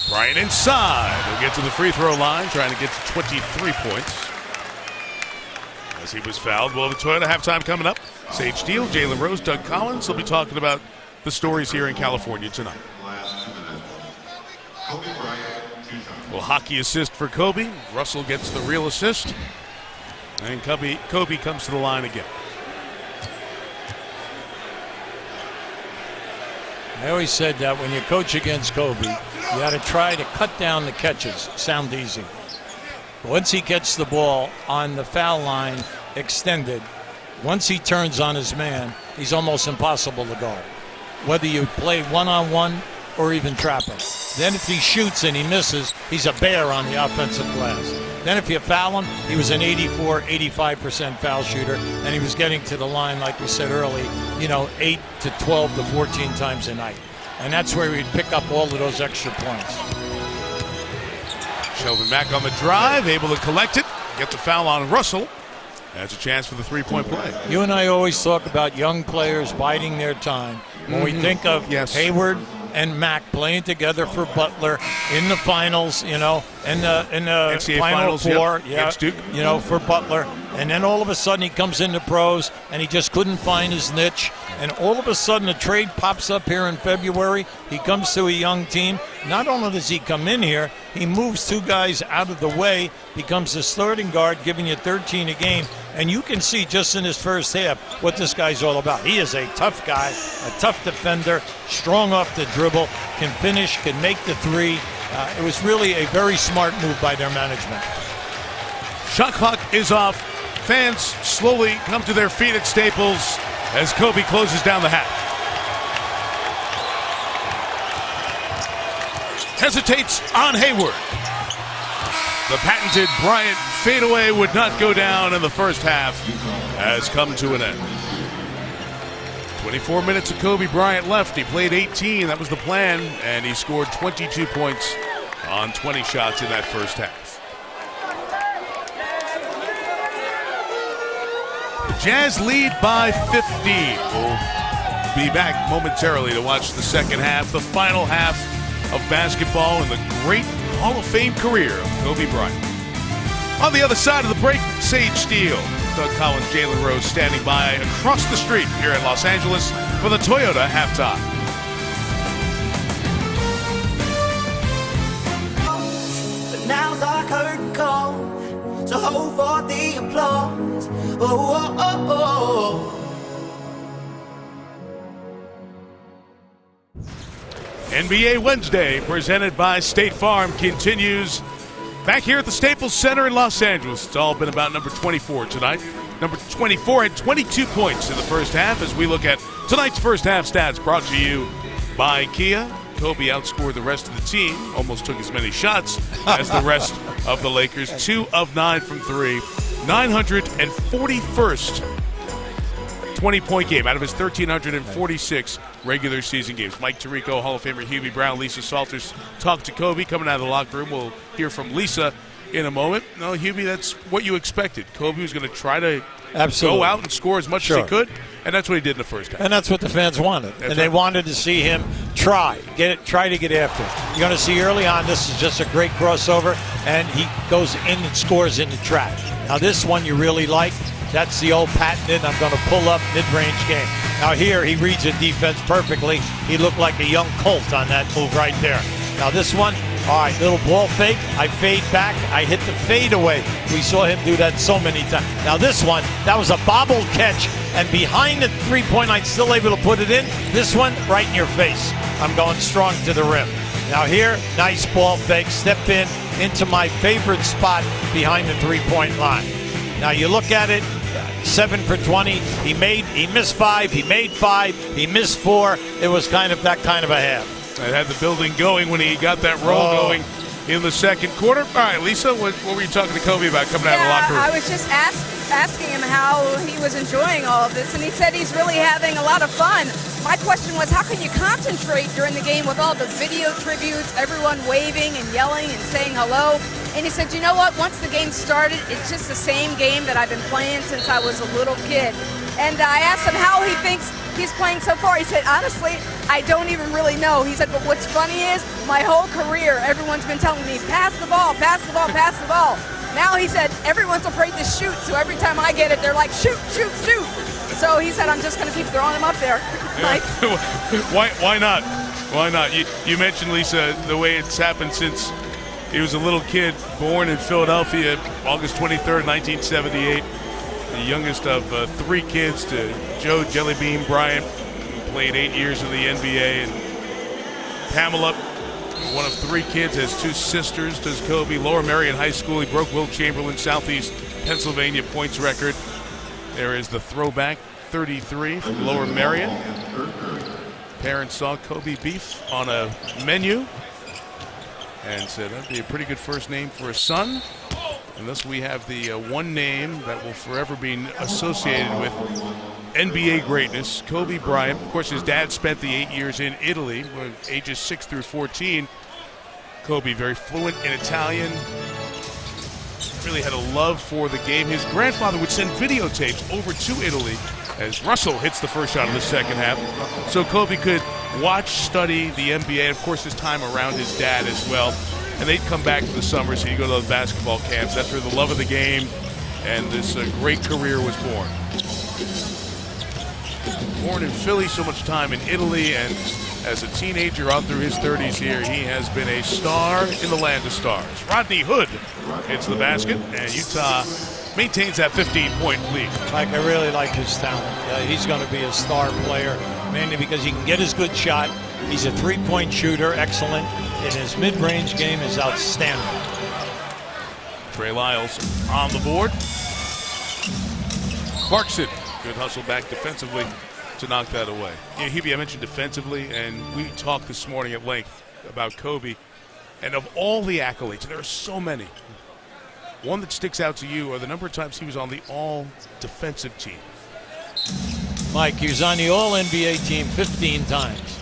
Bryant inside. He'll get to the free throw line, trying to get to 23 points. As he was fouled. We'll have a Toyota halftime coming up. Sage Steele, Jalen Rose, Doug Collins. They'll be talking about the stories here in California tonight. Well, hockey assist for Kobe. Russell gets the real assist. And Kobe comes to the line again. I always said that when you coach against Kobe, you got to try to cut down the catches. Sound easy. Once he gets the ball on the foul line extended, once he turns on his man, he's almost impossible to guard. Whether you play one-on-one or even trap him. Then if he shoots and he misses, he's a bear on the offensive glass. Then if you foul him, he was an 85% foul shooter, and he was getting to the line, like we said early, 8 to 12 to 14 times a night. And that's where he'd pick up all of those extra points. Sheldon Mack on the drive, able to collect it, get the foul on Russell. That's a chance for the three-point play. You and I always talk about young players biding their time. When we think of Hayward and Mack playing together for Butler in the finals, in the NCAA Final Four, Duke. For Butler. And then all of a sudden he comes into pros and he just couldn't find his niche. And all of a sudden a trade pops up here in February. He comes to a young team. Not only does he come in here, he moves 2 guys out of the way, becomes a starting guard, giving you 13 a game. And you can see just in his first half what this guy's all about. He is a tough guy, a tough defender, strong off the dribble, can finish, can make the three. It was really a very smart move by their management. Shot clock is off. Fans slowly come to their feet at Staples as Kobe closes down the half. Hesitates on Hayward. The patented Bryant fadeaway would not go down in the first half, has come to an end. 24 minutes of Kobe Bryant left. He played 18. That was the plan, and he scored 22 points on 20 shots in that first half. The Jazz lead by 50. We'll be back momentarily to watch the second half, the final half of basketball, and the great Hall of Fame career of Kobe Bryant. On the other side of the break, Sage Steele, Doug Collins, Jalen Rose standing by across the street here in Los Angeles for the Toyota halftime. But now's our curtain call, so hold for the applause. Oh, oh, oh, oh. NBA Wednesday, presented by State Farm, continues back here at the Staples Center in Los Angeles. It's all been about number 24 tonight. Number 24 had 22 points in the first half as we look at tonight's first half stats brought to you by Kia. Kobe outscored the rest of the team, almost took as many shots as the rest of the Lakers. 2 of 9 from 3, 941st 20-point game out of his 1,346 regular season games. Mike Tirico, Hall of Famer Hubie Brown, Lisa Salters talked to Kobe coming out of the locker room. We'll hear from Lisa in a moment. No, Hubie, that's what you expected. Kobe was going to try to go out and score as much as he could, and that's what he did in the first half. And that's what the fans wanted. That's they wanted to see him try to get after it. You're going to see early on, this is just a great crossover, and he goes in and scores in the trap. Now this one you really like. That's the old patented, I'm going to pull up mid-range game. Now here, he reads the defense perfectly. He looked like a young colt on that move right there. Now this one, all right, little ball fake. I fade back. I hit the fade away. We saw him do that so many times. Now this one, that was a bobbled catch, and behind the three-point line, still able to put it in. This one, right in your face. I'm going strong to the rim. Now here, nice ball fake. Step into my favorite spot behind the three-point line. Now you look at it, 7 for 20. He missed 5. He made 5. He missed 4. It was kind of that kind of a half. It had the building going when he got that roll going in the second quarter. All right, Lisa, what were you talking to Kobe about coming out of the locker room? I was just asking him how he was enjoying all of this, and he said he's really having a lot of fun. my question was, how can you concentrate during the game with all the video tributes, everyone waving and yelling and saying hello? And he said, you know what, once the game started, it's just the same game that I've been playing since I was a little kid. And I asked him how he thinks he's playing so far. He said, honestly, I don't even really know. He said, but what's funny is, my whole career, everyone's been telling me, pass the ball, pass the ball, pass the ball. Now he said, everyone's afraid to shoot, so every time I get it, they're like, shoot, shoot, shoot. So he said, I'm just going to keep throwing them up there. Like, why not? Why not? You mentioned, Lisa, the way it's happened since he was a little kid, born in Philadelphia, August 23rd, 1978. The youngest of 3 kids to Joe Jellybean Bryant, who played 8 years in the NBA. And Pamela, one of 3 kids, has 2 sisters, does Kobe. Lower Merion High School, he broke Wilt Chamberlain's Southeast Pennsylvania points record. There is the throwback 33 from Lower Merion. Parents saw Kobe beef on a menu and said that'd be a pretty good first name for a son. And thus we have the one name that will forever be associated with NBA greatness, Kobe Bryant. Of course, his dad spent the 8 years in Italy, ages 6 through 14. Kobe, very fluent in Italian, really had a love for the game. His grandfather would send videotapes over to Italy as Russell hits the first shot of the second half. So Kobe could watch, study the NBA, and of course his time around his dad as well. And they'd come back for the summer, so you go to the basketball camps. That's where the love of the game and this great career was born. Born in Philly, so much time in Italy, and as a teenager on through his 30s here, he has been a star in the land of stars. Rodney Hood hits the basket, and Utah maintains that 15-point lead. Mike, I really like his talent. He's going to be a star player, mainly because he can get his good shot. He's a three-point shooter, excellent, and his mid-range game is outstanding. Trey Lyles on the board. Clarkson, good hustle back defensively to knock that away. Yeah, Hebe, I mentioned defensively, and we talked this morning at length about Kobe. And of all the accolades, there are so many, one that sticks out to you are the number of times he was on the all-defensive team. Mike, he was on the All-NBA team 15 times.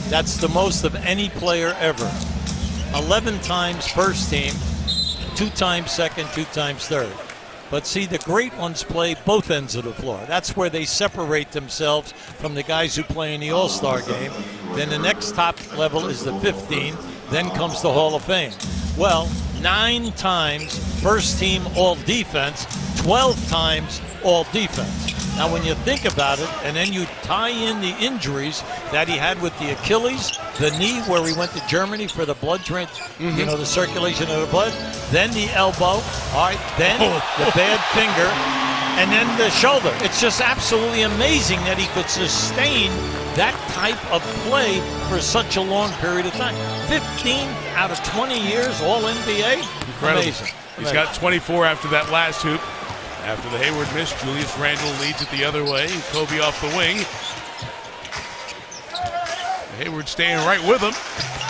That's the most of any player ever. 11 times first team, 2 times second, 2 times third. But see, the great ones play both ends of the floor. That's where they separate themselves from the guys who play in the All-Star game. Then the next top level is the 15. Then comes the Hall of Fame. Well, 9 times first team All-Defense, 12 times All-Defense. Now, when you think about it, and then you tie in the injuries that he had with the Achilles, the knee where he went to Germany for the blood you know, the circulation of the blood, then the elbow, all right, then the bad finger, and then the shoulder. It's just absolutely amazing that he could sustain that type of play for such a long period of time. 15 out of 20 years, all NBA. Incredible. Amazing. He's got 24 after that last hoop. After the Hayward miss, Julius Randle leads it the other way. Kobe off the wing. Hayward staying right with him.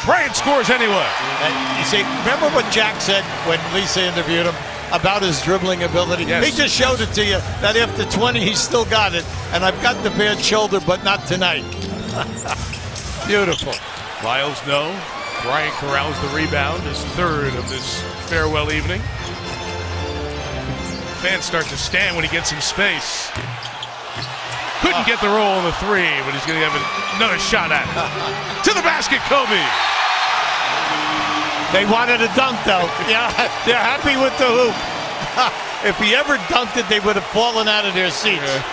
Bryant scores anyway. And you see, remember what Jack said when Lisa interviewed him about his dribbling ability? Yes. He just showed it to you that after 20, he's still got it. And I've got the bad shoulder, but not tonight. Beautiful. Lyles, no. Bryant corrals the rebound, his third of this farewell evening. Fans start to stand when he gets some space. Couldn't get the roll on the 3, but he's going to have another shot at it. To the basket, Kobe. They wanted a dunk, though. Yeah, they're happy with the hoop. If he ever dunked it, they would have fallen out of their seats. Yeah.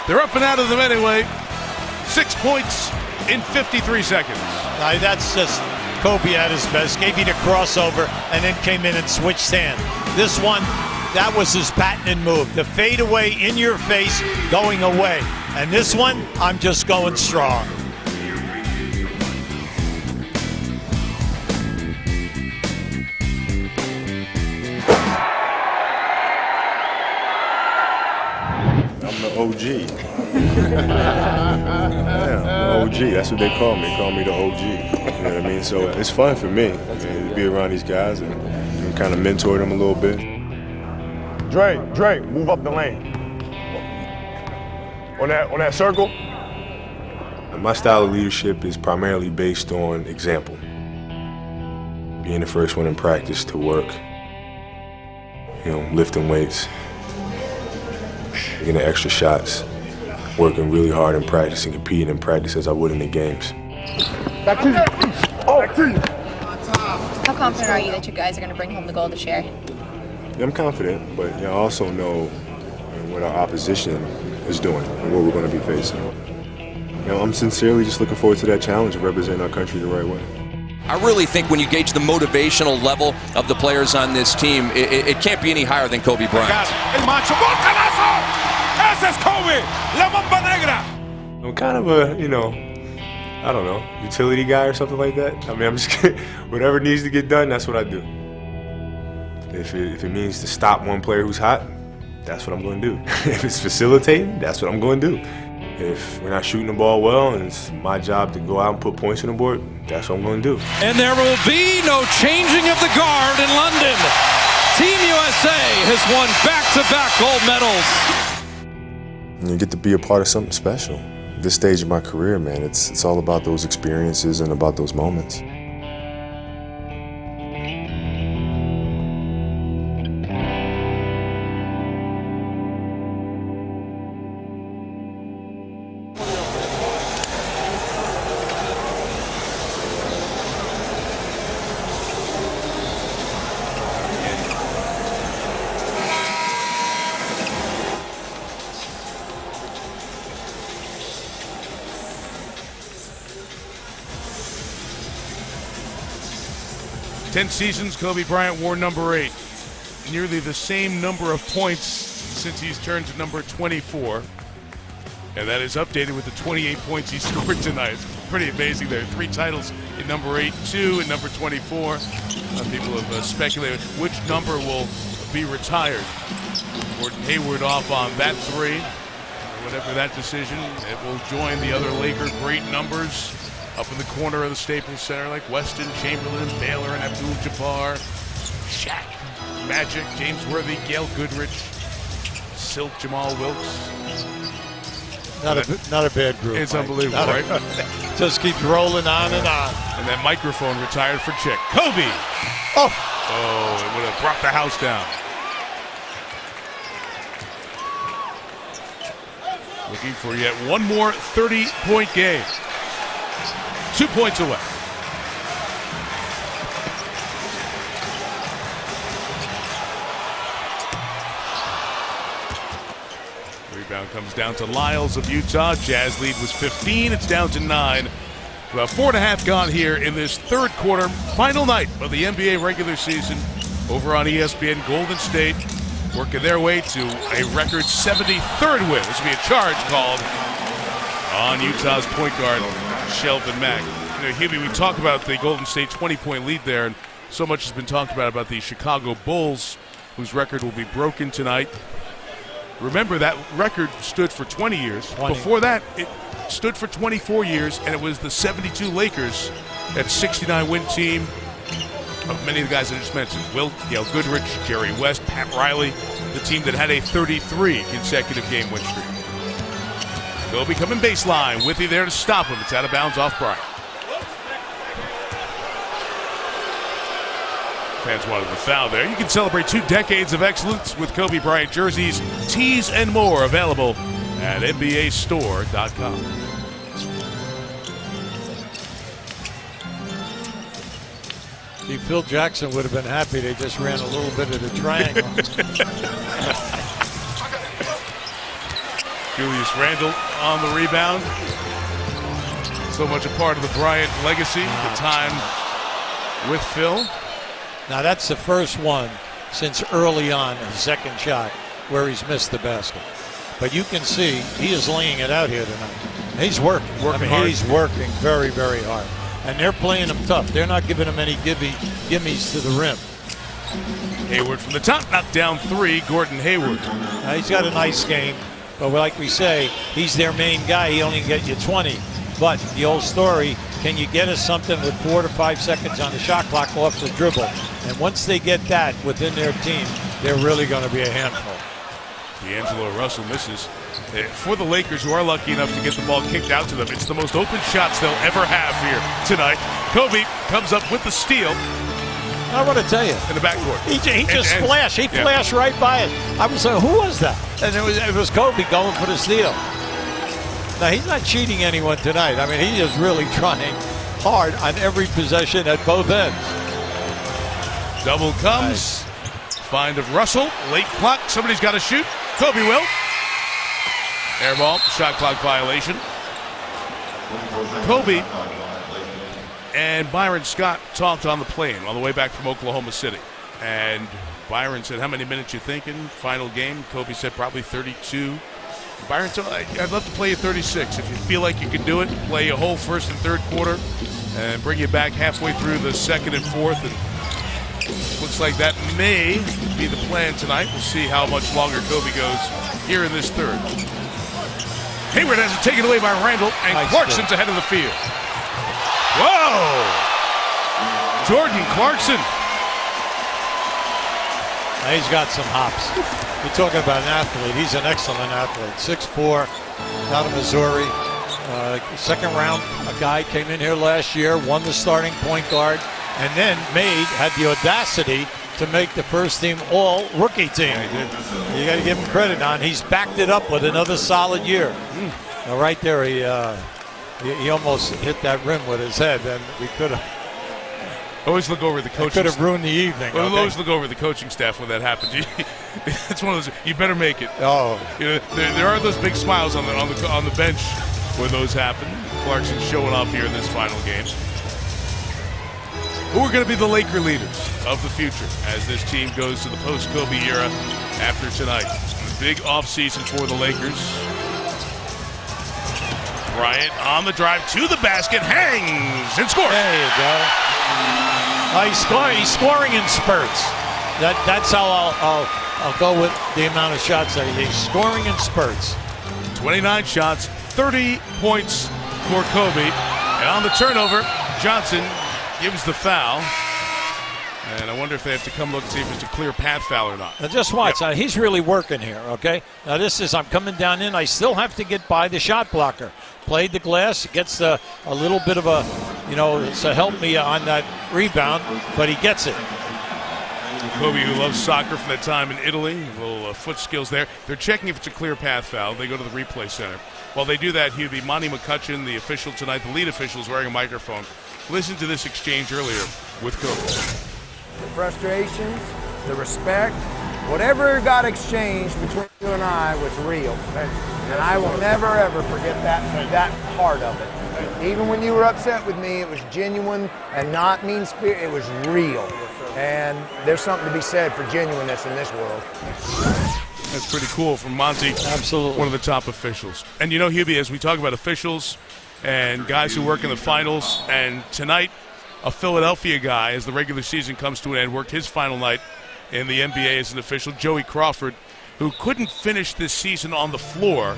They're up and out of them anyway. 6 points in 53 seconds. That's just Kobe at his best. Gave you the crossover and then came in and switched hands. This one, that was his patented move. The fadeaway in your face, going away. And this one, I'm just going strong. I'm the OG. Yeah, I'm the OG. That's what they call me. They call me the OG. You know what I mean? So it's fun for me to be around these guys and kind of mentor them a little bit. Dre, move up the lane. On that circle. My style of leadership is primarily based on example. Being the first one in practice to work, lifting weights, taking the extra shots, working really hard in practice and competing in practice as I would in the games. Back to you. Oh, back to you. How confident are you that you guys are going to bring home the gold this year? Yeah, I'm confident, but I also know what our opposition is doing and what we're going to be facing. I'm sincerely just looking forward to that challenge of representing our country the right way. I really think when you gauge the motivational level of the players on this team, it can't be any higher than Kobe Bryant. El macho, volcanazo! Ese es Kobe, la Mamba negra! I'm kind of a, I don't know, utility guy or something like that. I mean, I'm just kidding. Whatever needs to get done, that's what I do. If it means to stop one player who's hot, that's what I'm going to do. If it's facilitating, that's what I'm going to do. If we're not shooting the ball well and it's my job to go out and put points on the board, that's what I'm going to do. And there will be no changing of the guard in London. Team USA has won back-to-back gold medals. You get to be a part of something special. This stage of my career, man, it's all about those experiences and about those moments. Ten seasons, Kobe Bryant wore number 8. Nearly the same number of points since he's turned to number 24. And that is updated with the 28 points he scored tonight. It's pretty amazing there. 3 titles in number 8, 2 in number 24. People have speculated which number will be retired. Gordon Hayward off on that 3. Whatever that decision, it will join the other Laker great numbers up in the corner of the Staples Center, like Weston, Chamberlain, Baylor, and Abdul-Jabbar, Shaq, Magic, James Worthy, Gail Goodrich, Silk, Jamal Wilkes. Not a bad group. It's Mike. unbelievable, right? Just keeps rolling on and on. And that microphone retired for Chick. Kobe! Oh, it would have brought the house down. Looking for yet one more 30-point game. 2 points away. Rebound comes down to Lyles of Utah. Jazz lead was 15. It's down to 9. About 4.5 gone here in this third quarter. Final night of the NBA regular season over on ESPN. Golden State working their way to a record 73rd win. This will be a charge called on Utah's point guard, Shelvin Mack. Hibby, we talk about the Golden State 20-point lead there, and so much has been talked about the Chicago Bulls, whose record will be broken tonight. Remember, that record stood for 20 years. 20. Before that, it stood for 24 years, and it was the 72 Lakers, that 69-win team of many of the guys I just mentioned. Wilt, Gail Goodrich, Jerry West, Pat Riley, the team that had a 33 consecutive game win streak. Kobe coming baseline. Withy there to stop him. It's out of bounds off Bryant. Fans wanted the foul there. You can celebrate 2 decades of excellence with Kobe Bryant jerseys, tees, and more available at NBAstore.com. See, Phil Jackson would have been happy they just ran a little bit of the triangle. Julius Randle on the rebound. So much a part of the Bryant legacy, the time with Phil. Now that's the first one since early on, his second shot, where he's missed the basket. But you can see he is laying it out here tonight. He's working. Hard. He's working very, very hard. And they're playing him tough. They're not giving him any gimmies to the rim. Hayward from the top, knocked down 3. Gordon Hayward. Now he's got a nice game, but like we say, he's their main guy. He only can get you 20. But the old story, can you get us something with 4 to 5 seconds on the shot clock off the dribble? And once they get that within their team, they're really going to be a handful. D'Angelo Russell misses. For the Lakers, who are lucky enough to get the ball kicked out to them, it's the most open shots they'll ever have here tonight. Kobe comes up with the steal. I want to tell you, in the backcourt, he just flashed. He flashed right by it. I was like, who was that? And it was Kobe going for the steal. Now he's not cheating anyone tonight. I mean, he is really trying hard on every possession at both ends. Double comes. Nice. Find of Russell. Late clock. Somebody's got to shoot. Kobe will. Air ball. Shot clock violation. Kobe and Byron Scott talked on the plane on the way back from Oklahoma City. And Byron said, how many minutes you thinking? Final game. Kobe said probably 32. Byron said, I'd love to play you 36. If you feel like you can do it, play a whole first and third quarter and bring you back halfway through the second and fourth. And looks like that may be the plan tonight. We'll see how much longer Kobe goes here in this third. Hayward has it taken away by Randall, and nice Clarkson's ahead of the field. Whoa! Jordan Clarkson. Now he's got some hops. You're talking about an athlete. He's an excellent athlete. 6'4", out of Missouri. Second round, a guy came in here last year, won the starting point guard, and then had the audacity to make the first team all-rookie team. Yeah, you got to give him credit on. He's backed it up with another solid year. Now right there, he almost hit that rim with his head, and we could have. Always look over the coaching. Could have ruined the evening. Well, okay? Always look over the coaching staff when that happens. It's one of those. You better make it. Oh, you know, there are those big smiles on the bench when those happen. Clarkson's showing off here in this final game. Who are going to be the Laker leaders of the future as this team goes to the post-Kobe era after tonight? Big offseason for the Lakers. Bryant on the drive to the basket, hangs and scores. There you go. He's scoring in spurts. That's how I'll go with the amount of shots that he's scoring in spurts. 29 shots, 30 points for Kobe. And on the turnover, Johnson gives the foul. And I wonder if they have to come look and see if it's a clear path foul or not. Now just watch. Yep. He's really working here, okay? Now this is, I'm coming down in. I still have to get by the shot blocker. Played the glass, gets a little bit of a, to help me on that rebound, but he gets it. Kobe, who loves soccer from that time in Italy, little foot skills there. They're checking if it's a clear path foul. They go to the replay center. While they do that, Hubie, Monty McCutcheon, the official tonight, the lead official, is wearing a microphone. Listen to this exchange earlier with Kobe. The frustrations, the respect, whatever got exchanged between you and I was real. And I will never, ever forget that part of it. Even when you were upset with me, it was genuine and not mean-spirited. It was real. And there's something to be said for genuineness in this world. That's pretty cool from Monty. Absolutely. One of the top officials. And Hubie, as we talk about officials and guys who work in the finals, and tonight, a Philadelphia guy, as the regular season comes to an end, worked his final night in the NBA as an official, Joey Crawford, who couldn't finish this season on the floor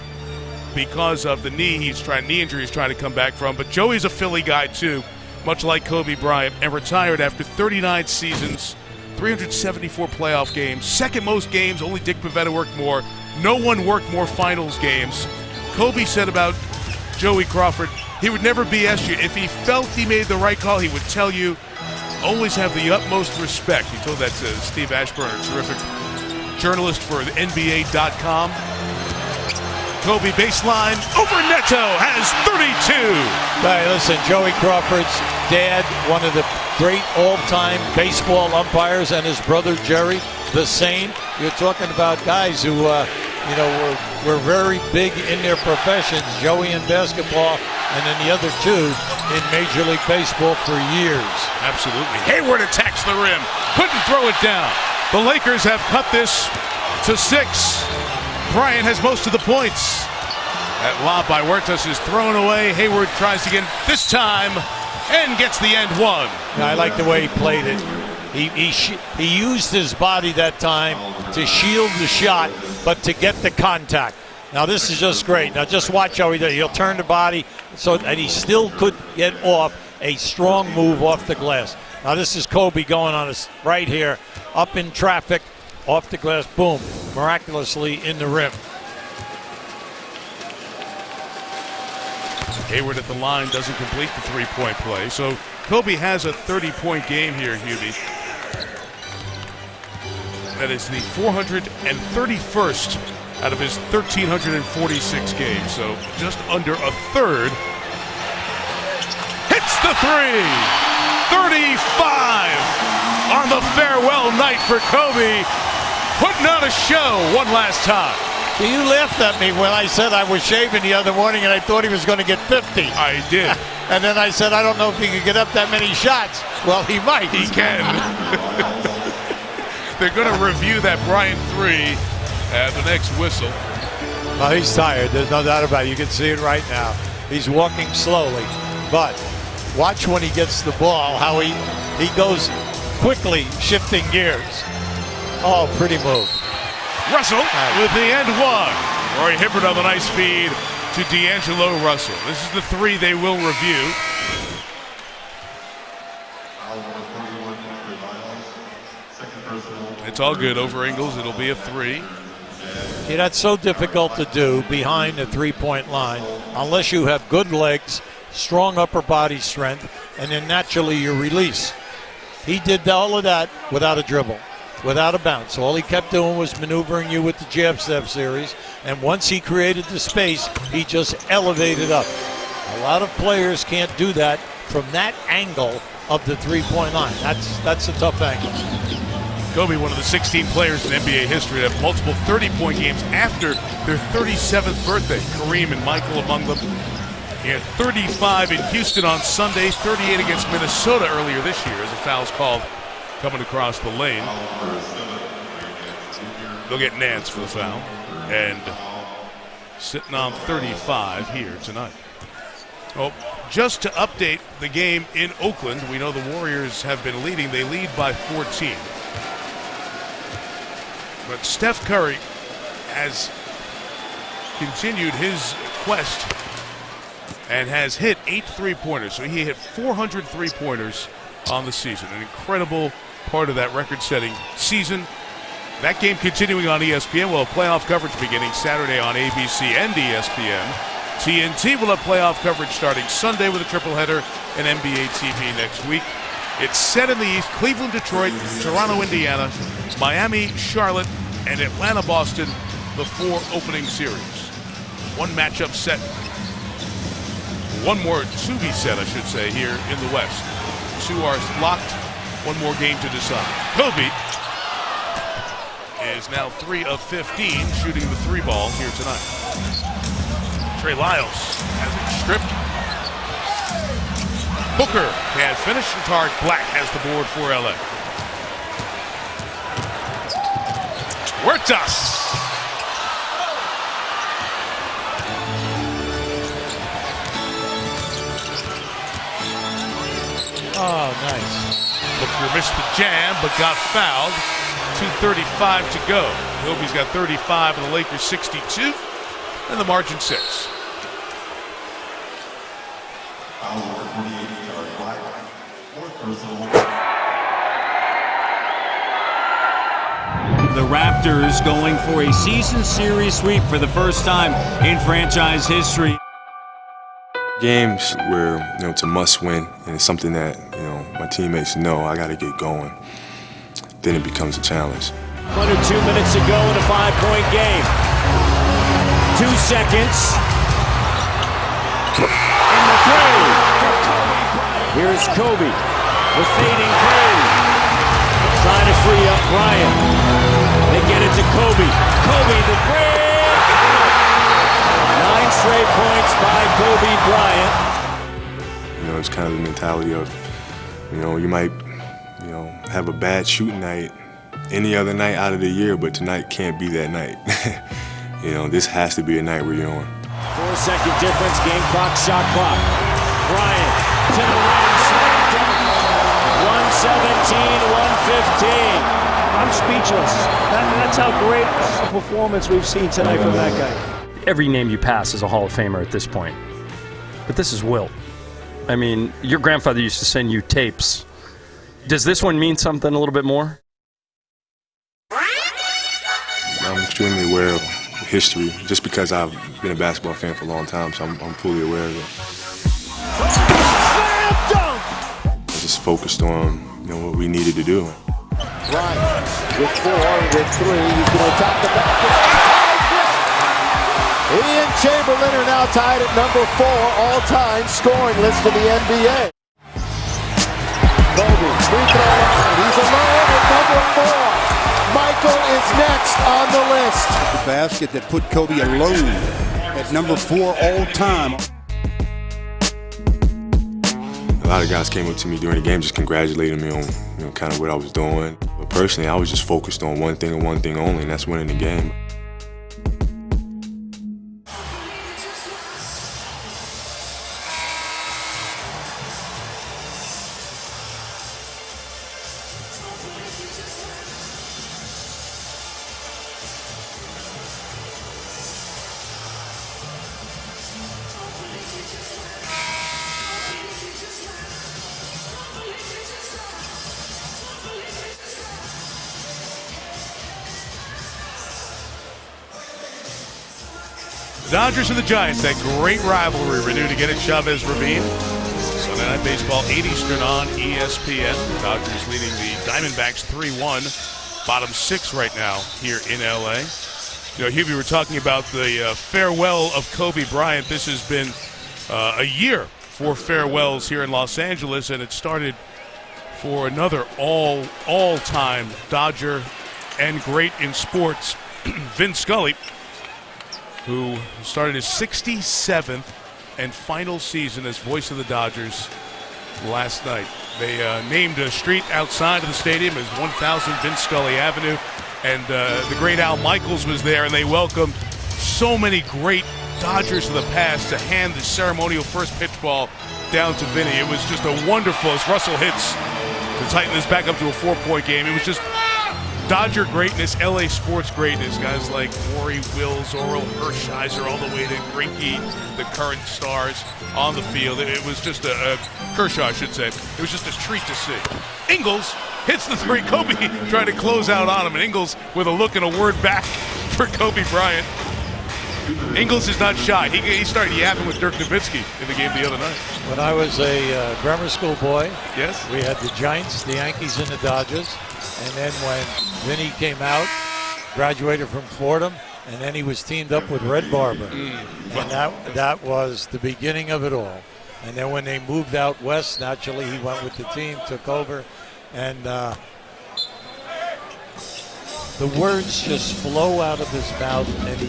because of the knee injury he's trying to come back from. But Joey's a Philly guy too, much like Kobe Bryant, and retired after 39 seasons, 374 playoff games, second most games. Only Dick Pavetta worked more. No one worked more finals games. Kobe said about Joey Crawford, he would never BS you. If he felt he made the right call, he would tell you. Always have the utmost respect. He told that to Steve Ashburn, a terrific journalist for the NBA.com. Kobe baseline over Neto has 32. Hey, listen, Joey Crawford's dad, one of the great all-time baseball umpires, and his brother Jerry, the same. You're talking about guys who, were very big in their professions. Joey in basketball, and then the other two in Major League Baseball for years. Absolutely. Hayward attacks the rim. Couldn't throw it down. The Lakers have cut this to 6. Bryant has most of the points. That lob by Huertas is thrown away. Hayward tries to get it this time and gets the end one. I like the way he played it. He used his body that time to shield the shot, but to get the contact. Now this is just great. Now just watch how he does. He'll turn the body so that he still could get off a strong move off the glass. Now this is Kobe going on us right here, up in traffic, off the glass, boom, miraculously in the rim. Hayward at the line doesn't complete the three-point play. So Kobe has a 30-point game here, Hubie. That is the 431st out of his 1,346 games. So just under a third. Hits the three! 35 on the farewell night for Kobe. Putting on a show one last time. You laughed at me when I said I was shaving the other morning and I thought he was going to get 50. I did. And then I said, I don't know if he could get up that many shots. Well, he might. He can. They're going to review that Bryant three at the next whistle. Well, he's tired. There's no doubt about it. You can see it right now. He's walking slowly. But watch when he gets the ball, how he goes quickly shifting gears. Oh, pretty move. Russell with the end one. Roy Hibbert on the nice feed to D'Angelo Russell. This is the three they will review. It's all good over Ingles. It'll be a three. Yeah, that's so difficult to do behind the three-point line unless you have good legs, strong upper body strength, and then naturally your release. He did all of that without a dribble, without a bounce. All he kept doing was maneuvering you with the jab step series, and once he created the space, he just elevated up. A lot of players can't do that from that angle of the three-point line. That's a tough angle. Kobe, one of the 16 players in NBA history to have multiple 30-point games after their 37th birthday. Kareem and Michael among them. He had 35 in Houston on Sunday, 38 against Minnesota earlier this year as a foul's called coming across the lane. They'll get Nance for the foul. And sitting on 35 here tonight. Well, just to update the game in Oakland, we know the Warriors have been leading. They lead by 14. But Steph Curry has continued his quest and has hit 8 three-pointers. So he hit 400 three-pointers on the season. An incredible part of that record-setting season. That game continuing on ESPN. We'll have playoff coverage beginning Saturday on ABC and ESPN. TNT will have playoff coverage starting Sunday with a tripleheader and NBA TV next week. It's set in the East: Cleveland, Detroit, Toronto, Indiana, Miami, Charlotte, and Atlanta, Boston, the 4 opening series. One matchup set. One more to be set, I should say, here in the West. 2 are locked. One more game to decide. Kobe is now 3 of 15 shooting the 3-ball here tonight. Trey Lyles has it stripped. Booker can't finish, and Tariq Black has the board for LA. Huertas. Oh, nice. Booker missed the jam, but got fouled. 2:35 to go. Kobe's got 35 and the Lakers 62, and the margin 6. The Raptors going for a season series sweep for the first time in franchise history. Games where it's a must-win, and it's something that my teammates know I got to get going. Then it becomes a challenge. Under 2 minutes to go in a 5-point game. 2 seconds. In the three. Here's Kobe with fading three. Trying to free up Bryant. They get it to Kobe. Kobe the three. 9 straight points by Kobe Bryant. It's kind of the mentality of, you might, have a bad shooting night any other night out of the year, but tonight can't be that night. This has to be a night where you're on. 4-second difference, game clock, shot clock. Bryant to the rim, slammed down. 117, 115. I'm speechless. That's how great a performance we've seen tonight from that guy. Every name you pass is a Hall of Famer at this point. But this is Wilt. I mean, your grandfather used to send you tapes. Does this one mean something a little bit more? I'm extremely aware of history, just because I've been a basketball fan for a long time, so I'm fully aware of it. I was just focused on what we needed to do. Bryant with 4, with 3, he's going to attack the basket. He and Chamberlain are now tied at number 4 all-time scoring list in the NBA. Kobe, free throw line, he's alone at number 4. Michael is next on the list. The basket that put Kobe alone at number 4 all-time. A lot of guys came up to me during the game just congratulating me on kind of what I was doing. But personally, I was just focused on one thing and one thing only, and that's winning the game. The Dodgers and the Giants, that great rivalry renewed again at Chavez Ravine. Sunday Night Baseball, 8 Eastern on ESPN. The Dodgers leading the Diamondbacks 3-1. Bottom 6 right now here in L.A. Hugh, we were talking about the farewell of Kobe Bryant. This has been a year for farewells here in Los Angeles, and it started for another all-time Dodger and great in sports, Vin Scully, who started his 67th and final season as voice of the Dodgers last night. They named a street outside of the stadium as 1000 Vince Scully Avenue, and the great Al Michaels was there, and they welcomed so many great Dodgers of the past to hand the ceremonial first pitch ball down to Vinny. It was just a wonderful, as Russell hits to tighten this back up to a 4-point game. It was just Dodger greatness, LA sports greatness. Guys like Maury Wills, Oral Hershiser, all the way to Greinke, the current stars on the field. It was just Kershaw, I should say. It was just a treat to see. Ingles hits the three. Kobe trying to close out on him, and Ingles with a look and a word back for Kobe Bryant. Ingles is not shy. He started yapping with Dirk Nowitzki in the game the other night. When I was a grammar school boy, yes, we had the Giants, the Yankees, and the Dodgers. And then when Vinny came out, graduated from Fordham, and then he was teamed up with Red Barber. And that was the beginning of it all. And then when they moved out west, naturally he went with the team, took over, and the words just flow out of his mouth, and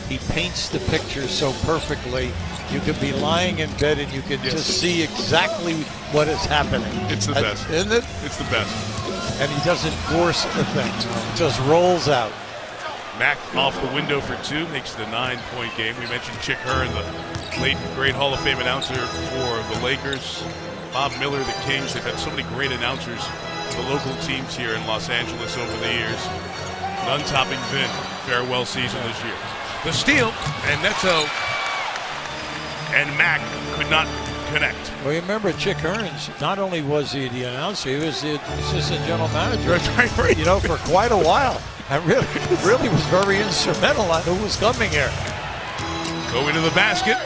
he paints the picture so perfectly. You could be lying in bed and you could just see exactly what is happening. It's the best. Isn't it? It's the best. And he doesn't force a thing. It just rolls out. Mack off the window for two, makes it a 9-point game. We mentioned Chick Hearn, the late great Hall of Fame announcer for the Lakers. Bob Miller, the Kings. They've had so many great announcers for the local teams here in Los Angeles over the years. None topping Vin. Farewell season this year. The steal, and Neto and Mack could not connect. Well, you remember Chick Hearn, not only was he the announcer, he was the assistant general manager, right. You know, for quite a while. And really was very instrumental on who was coming here. Going to the basket.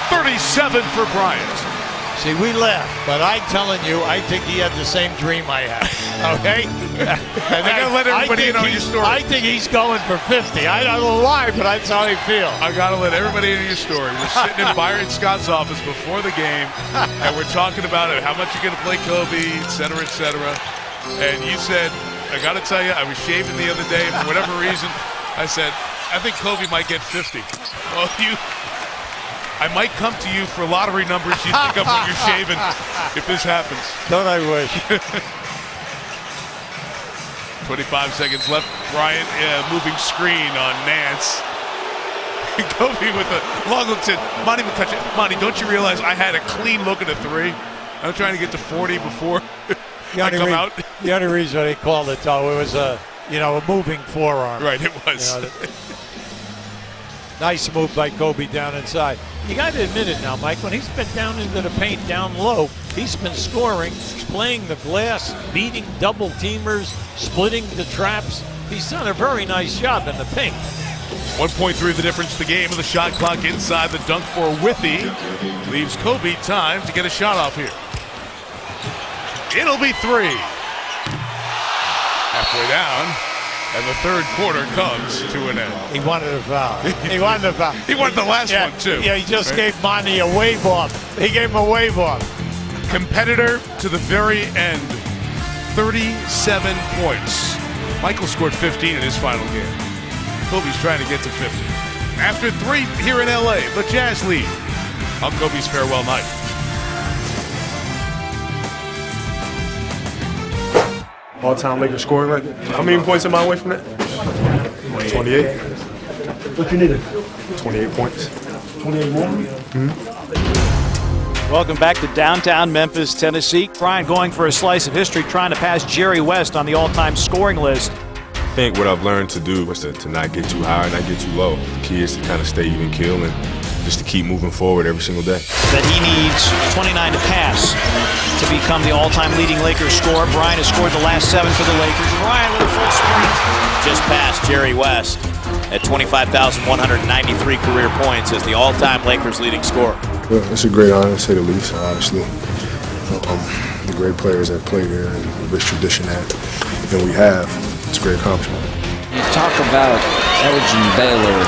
37 for Bryant. See, we laugh, but I'm telling you, I think he had the same dream I had. Okay? And I gotta let everybody know your story. I think he's going for 50. I don't know why, but that's how I feel. I gotta let everybody into your story. We're sitting in Byron Scott's office before the game, and we're talking about it, how much you're gonna play Kobe, et cetera, et cetera. And you said, I gotta tell you, I was shaving the other day, for whatever reason, I said, I think Kobe might get 50. Well, I might come to you for lottery numbers you think of when you're shaving if this happens. Don't I wish? 25 seconds left. Bryant moving screen on Nance. Kobe with a long look to Monty McCutcheon. Monty, don't you realize I had a clean look at a three? I'm trying to get to 40 before I come out. The only reason they called it, though, it was a moving forearm. Right, it was. Nice move by Kobe down inside. You got to admit it now, Mike. When he's been down into the paint, down low, he's been scoring, playing the glass, beating double teamers, splitting the traps. He's done a very nice job in the paint. 1.3 the difference the game of the shot clock inside the dunk for Withy. Leaves Kobe time to get a shot off here. It'll be 3. Halfway down, and the third quarter comes to an end. He wanted a foul. He wanted a foul. He wanted the last one, too. Yeah, he just gave Monty a wave off. He gave him a wave off. Competitor to the very end. 37 points. Michael scored 15 in his final game. Kobe's trying to get to 50. After 3 here in LA, the Jazz lead on Kobe's farewell night. All-time Lakers scoring record. How many points am I away from that? 28. What you needed? 28 points. 28 more? Welcome back to downtown Memphis, Tennessee. Brian going for a slice of history, trying to pass Jerry West on the all-time scoring list. I think what I've learned to do is to not get too high and not get too low. The key is to kind of stay even keel and just to keep moving forward every single day. That he needs 29 to pass to become the all-time leading Lakers scorer. Brian has scored the last 7 for the Lakers. Brian with a full sprint. Just passed Jerry West at 25,193 career points as the all-time Lakers leading scorer. Well, it's a great honor, to say the least, honestly. The great players that played here and the rich tradition that we have, it's a great accomplishment. You talk about Elgin Baylor,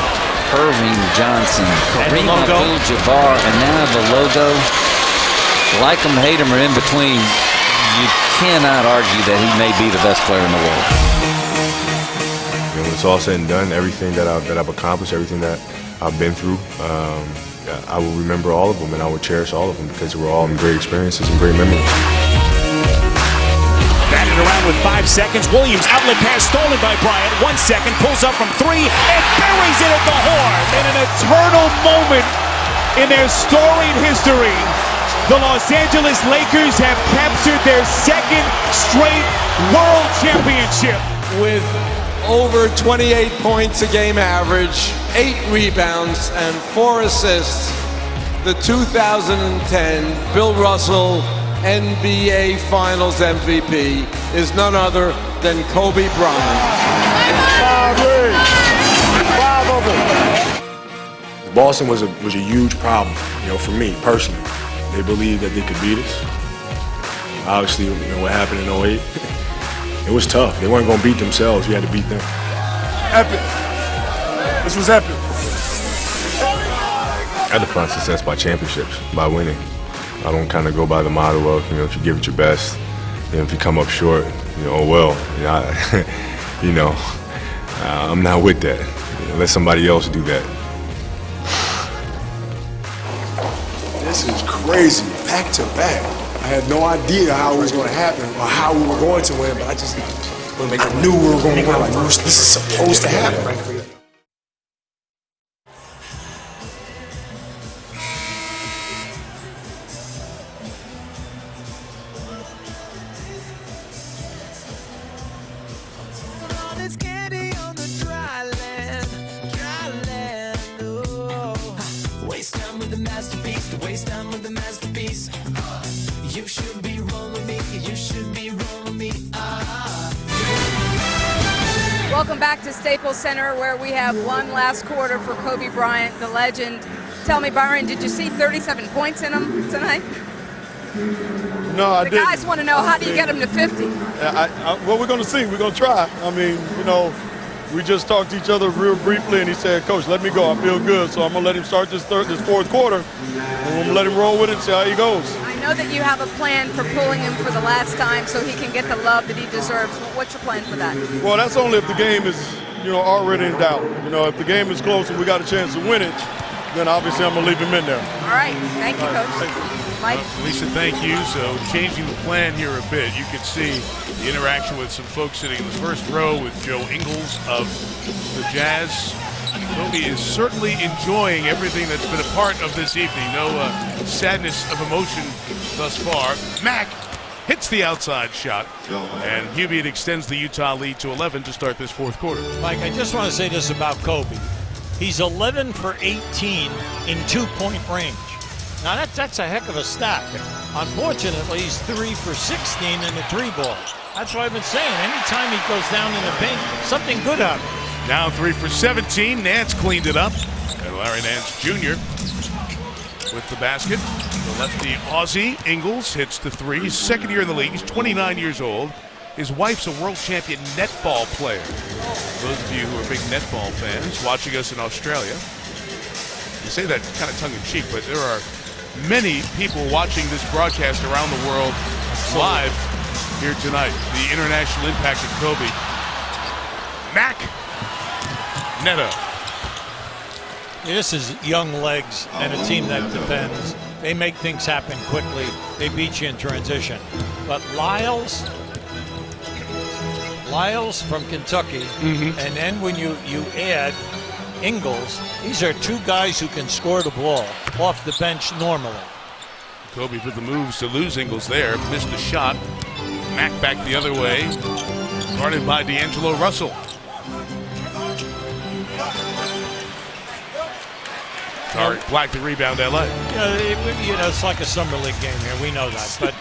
Irving Johnson, Kareem Abdul-Jabbar, and now the logo. Like him, hate him, or in between, you cannot argue that he may be the best player in the world. When it's all said and done, everything that I've accomplished, everything that I've been through, I will remember all of them and I will cherish all of them because they were all great experiences and great memories. Batted around with 5 seconds. Williams, outlet pass stolen by Bryant. 1 second, pulls up from 3 and buries it at the horn. In an eternal moment in their storied history, the Los Angeles Lakers have captured their second straight world championship. With over 28 points a game average, 8 rebounds, and 4 assists, the 2010 Bill Russell NBA Finals MVP is none other than Kobe Bryant. 5 of them. Boston was a huge problem, for me personally. They believed that they could beat us. Obviously, what happened in 08, it was tough. They weren't going to beat themselves. We had to beat them. Epic. This was epic. I define success by championships, by winning. I don't kind of go by the motto of, if you give it your best, if you come up short, oh well. I'm not with that. Let somebody else do that. This is crazy, back to back. I had no idea how it was going to happen or how we were going to win, but I knew we were going to win. Like, this is supposed to happen. You should be rolling me, you should be rolling me. Welcome back to Staples Center, where we have one last quarter for Kobe Bryant, the legend. Tell me, Byron, did you see 37 points in him tonight? No, I didn't. The guys want to know, how do you get him to 50? Well, we're going to see. We're going to try. I mean, we just talked to each other real briefly, and he said, Coach, let me go. I feel good. So I'm going to let him start this fourth quarter, and we're going to let him roll with it and see how he goes. I know that you have a plan for pulling him for the last time so he can get the love that he deserves. What's your plan for that? Well, that's only if the game is, already in doubt. If the game is close and we got a chance to win it, then obviously I'm going to leave him in there. All right. Thank you, Coach. Thank you. Mike? Lisa, thank you. So changing the plan here a bit, you can see the interaction with some folks sitting in the first row with Joe Ingles of the Jazz. Kobe is certainly enjoying everything that's been a part of this evening. No sadness of emotion thus far. Mack hits the outside shot, and Hubie extends the Utah lead to 11 to start this fourth quarter. Mike, I just want to say this about Kobe. He's 11 for 18 in 2-point range. Now that's a heck of a stat. Unfortunately, he's 3 for 16 in the 3-ball. That's what I've been saying. Anytime he goes down in the paint, something good happens. Now 3 for 17. Nance cleaned it up. And Larry Nance Jr. with the basket. The lefty Aussie Ingles hits the 3. He's second year in the league. He's 29 years old. His wife's a world champion netball player. Those of you who are big netball fans watching us in Australia, I say that kind of tongue-in-cheek, but there are many people watching this broadcast around the world live here tonight. The international impact of Kobe. Mac Neto. This is young legs and a team that defends. They make things happen quickly. They beat you in transition. But Lyles from Kentucky, and then when you add Ingles, these are two guys who can score the ball off the bench normally. Kobe with the moves to lose Ingles there. Missed the shot. Mac back the other way. Guarded by D'Angelo Russell. Tarek Black the rebound, LA. It's like a summer league game here. We know that, but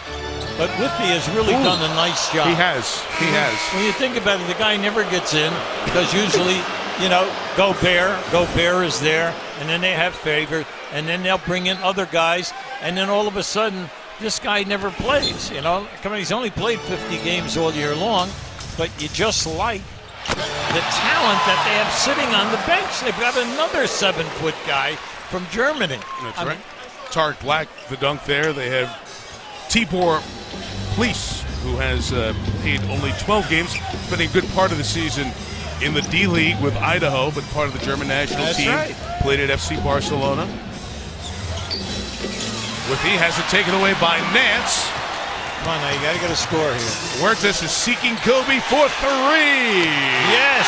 Whitby has really done a nice job. He has. When you think about it, the guy never gets in because usually, Gobert is there, and then they have favor, and then they'll bring in other guys, and then all of a sudden, this guy never plays. He's only played 50 games all year long, but you just like the talent that they have sitting on the bench. They've got another 7-foot guy from Germany. That's right. Tarek Black, the dunk there. They have Tibor Police, who has played only 12 games, spending a good part of the season in the D-League with Idaho, but part of the German national team. Right. Played at FC Barcelona. Whitby has it taken away by Nance. Come on now, you got to get a score here. Huertas is seeking Kobe for 3. Yes.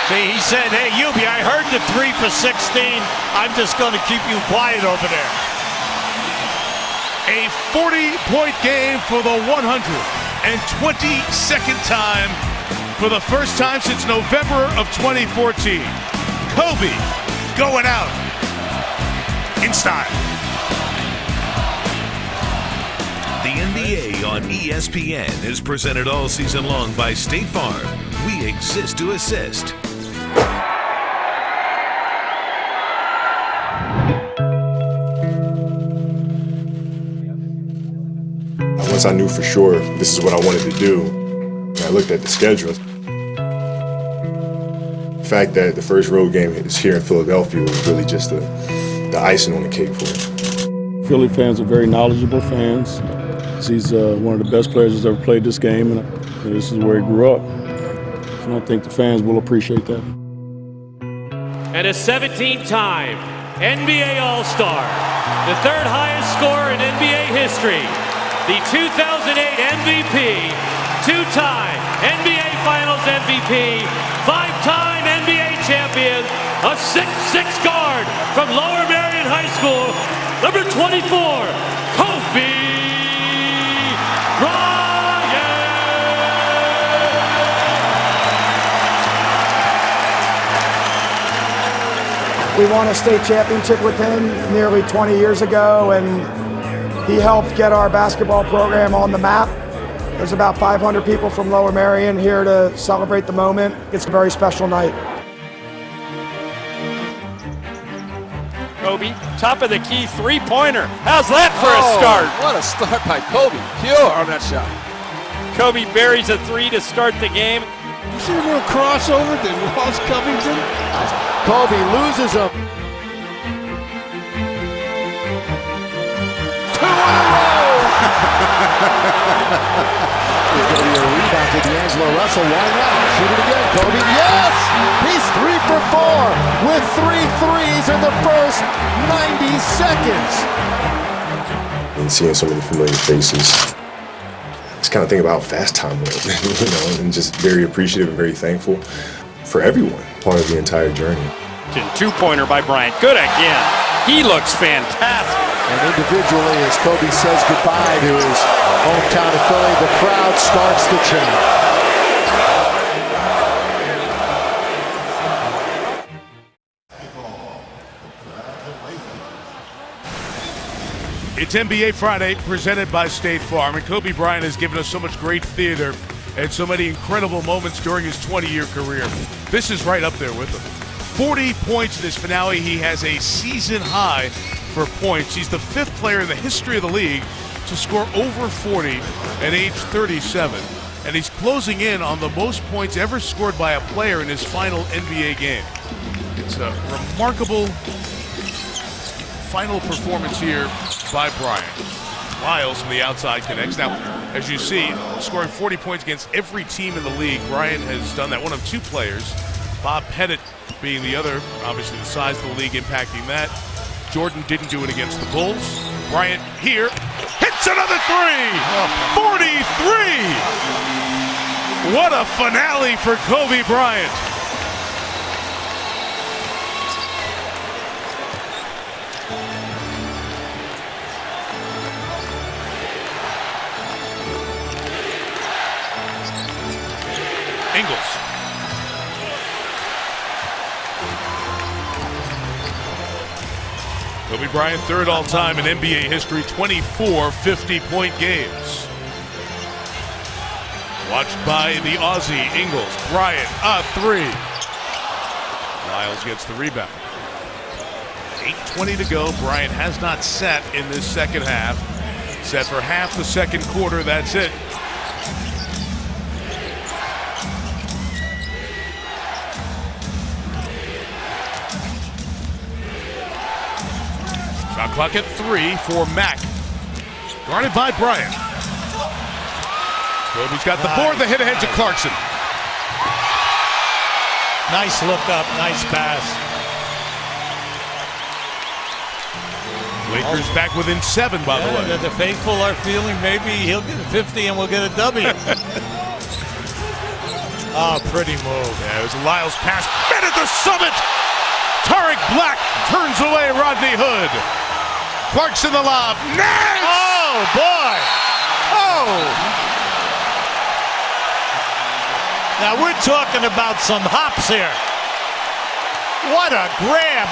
See, he said, hey, Yubi, I heard the 3 for 16. I'm just going to keep you quiet over there. A 40-point game for the 122nd time for the first time since November of 2014. Kobe going out in style. The NBA on ESPN is presented all season long by State Farm. We exist to assist. Once I knew for sure this is what I wanted to do, I looked at the schedule. The fact that the first road game is here in Philadelphia was really just the icing on the cake for it. Philly fans are very knowledgeable fans. He's one of the best players that's ever played this game, and this is where he grew up. And I think the fans will appreciate that. And a 17-time NBA All-Star, the third highest scorer in NBA history, the 2008 MVP, two-time NBA Finals MVP, five-time NBA champion, a 6'6" guard from Lower Merion High School, number 24, Kobe Bryant. We won a state championship with him nearly 20 years ago, and he helped get our basketball program on the map. There's about 500 people from Lower Merion here to celebrate the moment. It's a very special night. Kobe, top of the key three-pointer. How's that for a start? What a start by Kobe. Pure on that shot. Kobe buries a three to start the game. You see a little crossover to Ross Covington? Kobe loses him. 2 in a row! There's going to be a rebound to D'Angelo Russell. Why not? Shoot it again. Kobe, yes! He's 3 for 4 with 3 threes in the first 90 seconds. And seeing so many familiar faces, just kind of think about how fast time went, and just very appreciative and very thankful for everyone, part of the entire journey. Two-pointer by Bryant. Good again. He looks fantastic. And individually, as Kobe says goodbye to his hometown of Philly, the crowd starts to chant. It's NBA Friday, presented by State Farm, and Kobe Bryant has given us so much great theater and so many incredible moments during his 20-year career. This is right up there with him. 40 points in this finale. He has a season high for points. He's the 5th player in the history of the league to score over 40 at age 37. And he's closing in on the most points ever scored by a player in his final NBA game. It's a remarkable final performance here by Bryant. Lyles from the outside connects. Now, as you see, scoring 40 points against every team in the league, Bryant has done that. One of 2 players, Bob Pettit being the other, obviously the size of the league impacting that. Jordan didn't do it against the Bulls. Bryant here hits another 3! 43! What a finale for Kobe Bryant. Ingles. Kobe Bryant, 3rd all-time in NBA history, 24 50-point games. Watched by the Aussie, Ingles. Bryant, a 3. Lyles gets the rebound. 8:20 to go. Bryant has not set in this second half. Set for half the second quarter, that's it. Shot clock at 3 for Mack. Guarded by Bryant. Kobe's got the board, the hit ahead to Clarkson. Nice look up, nice pass. Lakers back within 7, by the way. The faithful are feeling maybe he'll get a 50 and we'll get a W. Oh, pretty move. Yeah, it was a Lyles pass. Men at the summit! Tariq Black turns away Rodney Hood. Clarkson the lob. Nance! Oh, boy! Oh! Now we're talking about some hops here. What a grab,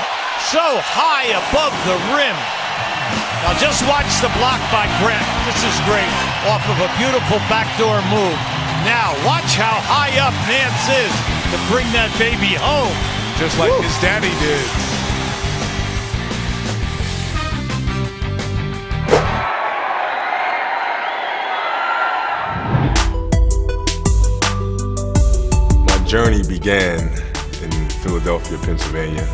so high above the rim. Now just watch the block by Grant. This is great, off of a beautiful backdoor move. Now watch how high up Nance is to bring that baby home. Just like his daddy did. Journey began in Philadelphia, Pennsylvania.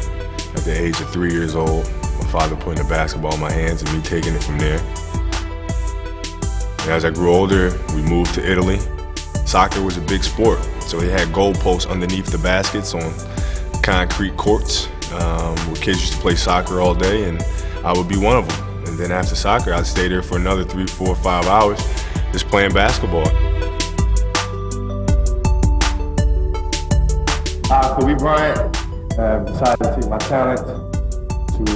At the age of 3 years old, my father putting a basketball in my hands and me taking it from there. And as I grew older, we moved to Italy. Soccer was a big sport, so they had goalposts underneath the baskets on concrete courts where kids used to play soccer all day, and I would be one of them. And then after soccer, I'd stay there for another 3, 4, 5 hours just playing basketball. Kobe Bryant decided to take my talent to the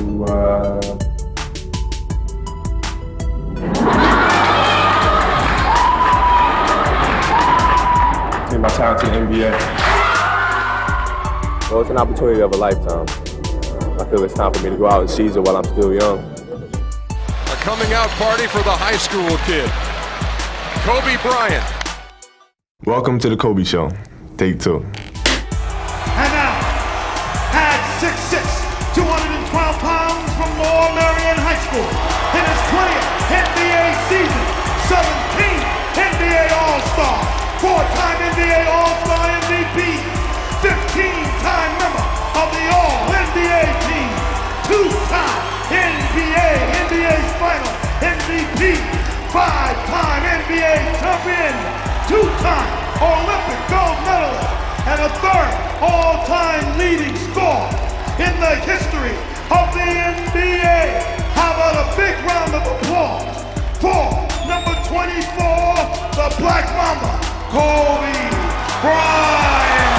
NBA. Well, it's an opportunity of a lifetime. I feel it's time for me to go out and seize it while I'm still young. A coming out party for the high school kid, Kobe Bryant. Welcome to the Kobe Show. Take 2. And now, at 6'6", 212 pounds from Lower Merion High School, in his 20th NBA season, 17th NBA All-Star, 4-time NBA All-Star MVP, 15-time member of the All-NBA team, 2-time NBA Final MVP, 5-time NBA champion, 2-time Olympic gold medalist, and a 3rd all-time leading scorer in the history of the NBA. How about a big round of applause for number 24, the Black Mamba, Kobe Bryant.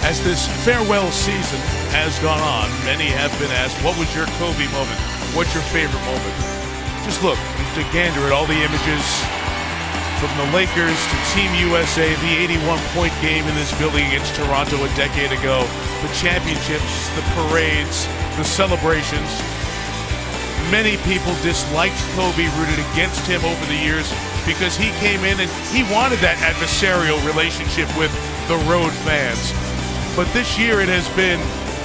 As this farewell season has gone on, many have been asked, what was your Kobe moment? What's your favorite moment? Just look, just a gander at all the images from the Lakers to Team USA, the 81-point game in this building against Toronto a decade ago, the championships, the parades, the celebrations. Many people disliked Kobe, rooted against him over the years because he came in and he wanted that adversarial relationship with the road fans. But this year it has been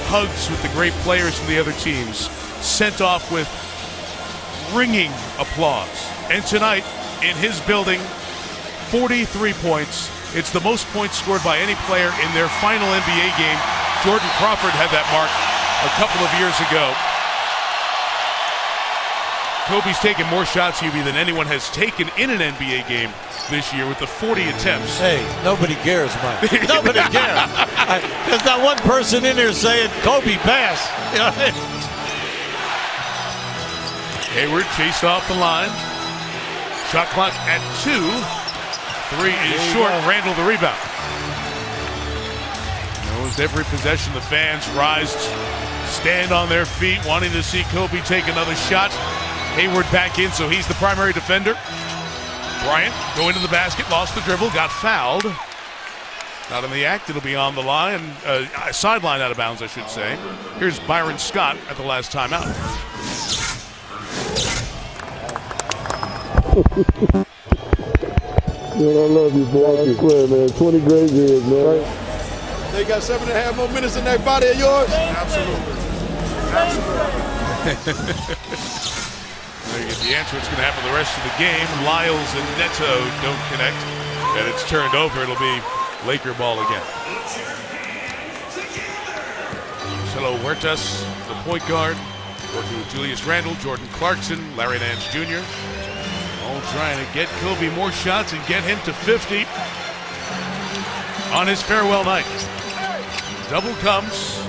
hugs with the great players from the other teams, sent off with ringing applause. And tonight, in his building, 43 points. It's the most points scored by any player in their final NBA game. Jordan Crawford had that mark a couple of years ago. Kobe's taken more shots, Hubie, than anyone has taken in an NBA game this year with the 40 attempts. Hey, nobody cares, Mike. Nobody cares. There's not one person in here saying Kobe pass. You know what I mean? Hayward chased off the line. Shot clock at 2. 3 is short. Randall the rebound. Knows every possession. The fans rise, stand on their feet, wanting to see Kobe take another shot. Hayward back in, so he's the primary defender. Bryant going to the basket, lost the dribble, got fouled. Not in the act. It'll be on the line, sideline out of bounds, I should say. Here's Byron Scott at the last timeout. Man, I love you, boy. I swear, man. 20 great years, man. They got 7.5 more minutes in that body of yours? Absolutely. There you get the answer. What's going to happen the rest of the game? Lyles and Neto don't connect, and it's turned over. It'll be Laker ball again. Marcelo Huertas, the point guard, working with Julius Randle, Jordan Clarkson, Larry Nance Jr. All trying to get Kobe more shots and get him to 50 on his farewell night. Double comes.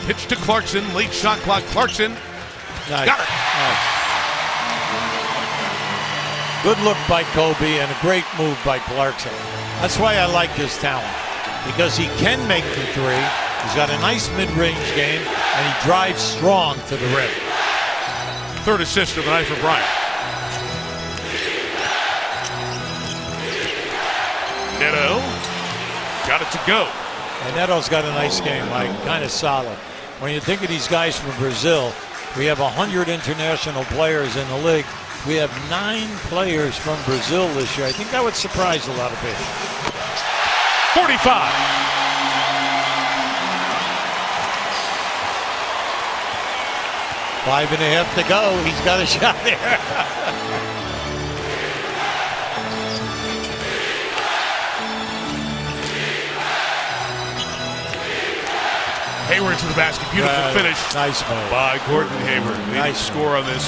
Pitch to Clarkson. Late shot clock. Clarkson. Nice. Got it. Nice. Good look by Kobe and a great move by Clarkson. That's why I like his talent, because he can make the three. He's got a nice mid-range game, and he drives strong to the rim. Third assist of the night for Bryant. Neto got it to go. And Neto's got a nice game, Mike, kind of solid. When you think of these guys from Brazil, we have 100 international players in the league. We have 9 players from Brazil this year. I think that would surprise a lot of people. 45. Five and a half to go. He's got a shot there. Hayward to the basket. Beautiful finish. Nice move by Gordon Hayward. Nice score on this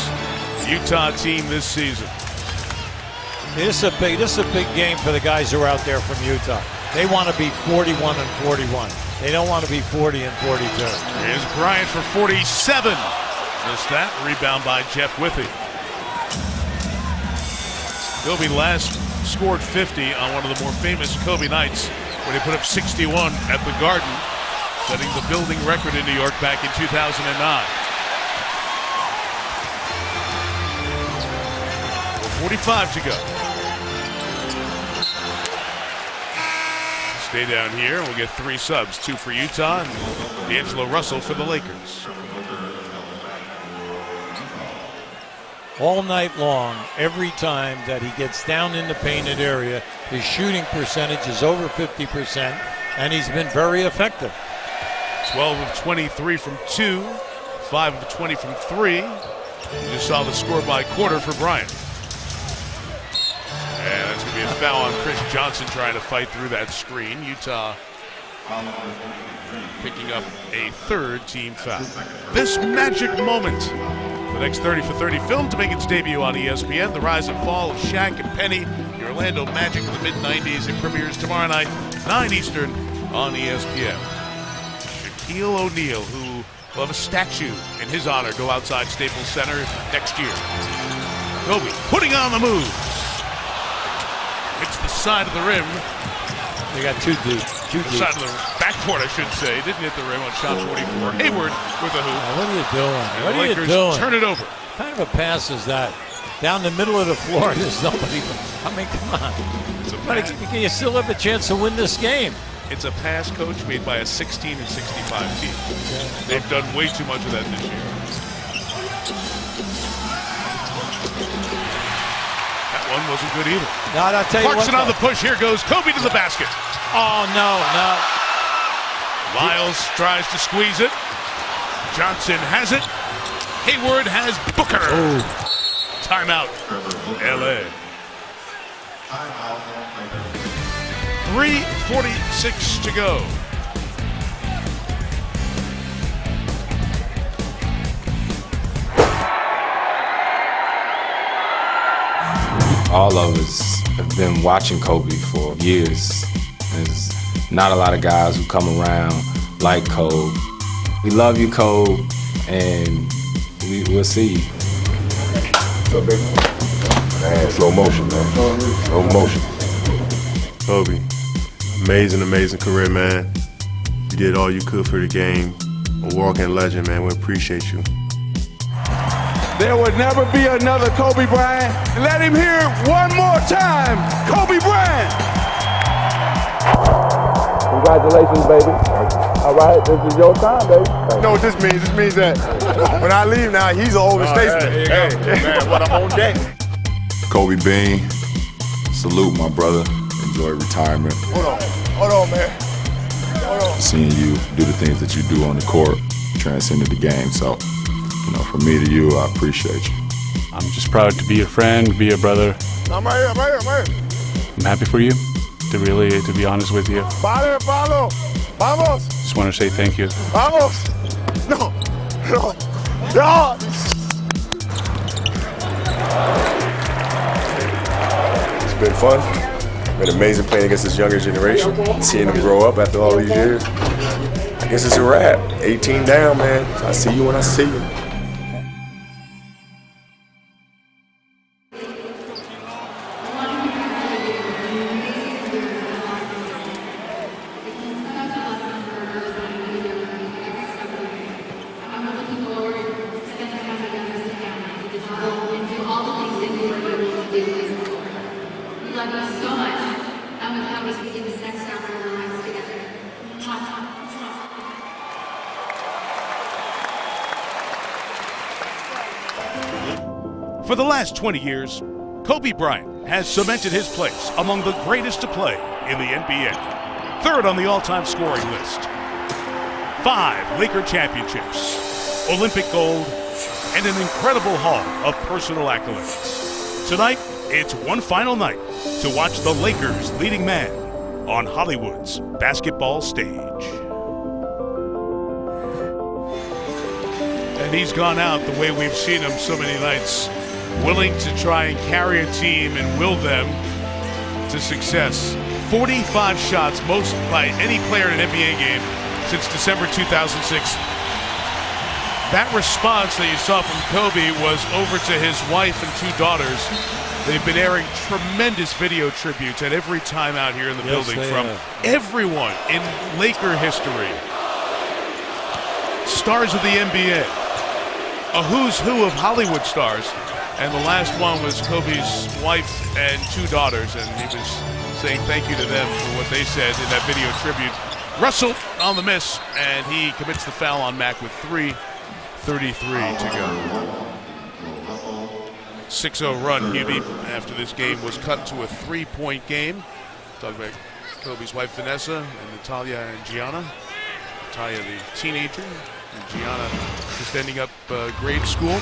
Utah team this season. This is a big game for the guys who are out there from Utah. They want to be 41 and 41. They don't want to be 40 and 42. Here's Bryant for 47. Missed that. Rebound by Jeff Withey. Kobe last scored 50 on one of the more famous Kobe nights when he put up 61 at the Garden, setting the building record in New York back in 2009. 45 to go. Stay down here, and we'll get 3 subs, 2 for Utah and D'Angelo Russell for the Lakers. All night long, every time that he gets down in the painted area, his shooting percentage is over 50%, and he's been very effective. 12 of 23 from 2, 5 of 20 from 3. You just saw the score by quarter for Bryant. And that's going to be a foul on Chris Johnson trying to fight through that screen. Utah picking up a third team foul. This magic moment. The next 30 for 30 film to make its debut on ESPN. The rise and fall of Shaq and Penny. The Orlando Magic in the mid-90s. It premieres tomorrow night, 9 Eastern on ESPN. Shaquille O'Neal, who will have a statue in his honor, go outside Staples Center next year. Kobe putting on the moves. Hits the side of the rim. They got 2 deep. Side of the backcourt, I should say. Didn't hit the rim on shot 44. Hayward with a hoop. What are you doing? And What the are Lakers you doing? turn it over. What kind of a pass is that? down the middle of the floor. There's nobody. I mean, come on. Can you still have a chance to win this game? It's a pass, Coach, made by a 16 and 65 team. They've done way too much of that this year. That one wasn't good either. No, I'll tell you Clarkson what, on the push. Here goes Kobe to the basket. Oh, no. Lyles tries to squeeze it. Johnson has it. Hayward has Booker. Timeout, LA. 3:46 to go. All of us have been watching Kobe for years. There's not a lot of guys who come around like Kobe. We love you, Kobe, and we'll see you. So big man, slow motion, man. Slow motion. Kobe, amazing career, man. You did all you could for the game. A walking legend, man. We appreciate you. There would never be another Kobe Bryant. Let him hear it one more time. Kobe Bryant. Congratulations, baby. All right, this is your time, baby. You know what this means? This means that when I leave now, he's an older statesman. Hey, man, what I'm on deck. Kobe Bean, salute my brother. Enjoy retirement. Hold on, man. Hold on. Seeing you do the things that you do on the court transcended the game. So, from me to you, I appreciate you. I'm just proud to be a friend, be a brother. I'm right here. I'm happy for you, to be honest with you. Pablo. Vamos. Just want to say thank you. Vamos. No. It's been fun. Been amazing playing against this younger generation. Seeing them grow up after all these years. I guess it's a wrap. 18 down, man. I see you when I see you. For the last 20 years, Kobe Bryant has cemented his place among the greatest to play in the NBA. Third on the all-time scoring list. 5 Laker championships, Olympic gold, and an incredible haul of personal accolades. Tonight, it's one final night to watch the Lakers' leading man on Hollywood's basketball stage. And he's gone out the way we've seen him so many nights, willing to try and carry a team and will them to success. 45 shots, most by any player in an NBA game since December 2006. That response that you saw from Kobe was over to his wife and 2 daughters. They've been airing tremendous video tributes at every time out here in the building from everyone in Laker history. Stars of the NBA, a who's who of Hollywood stars, and the last one was Kobe's wife and 2 daughters, and he was saying thank you to them for what they said in that video tribute. Russell on the miss, and he commits the foul on Mack with 3:33 to go. 6-0 run, Hubie, after this game was cut to a 3-point game. Talking about Kobe's wife, Vanessa, and Natalia and Gianna. Natalia, the teenager, and Gianna just ending up grade school.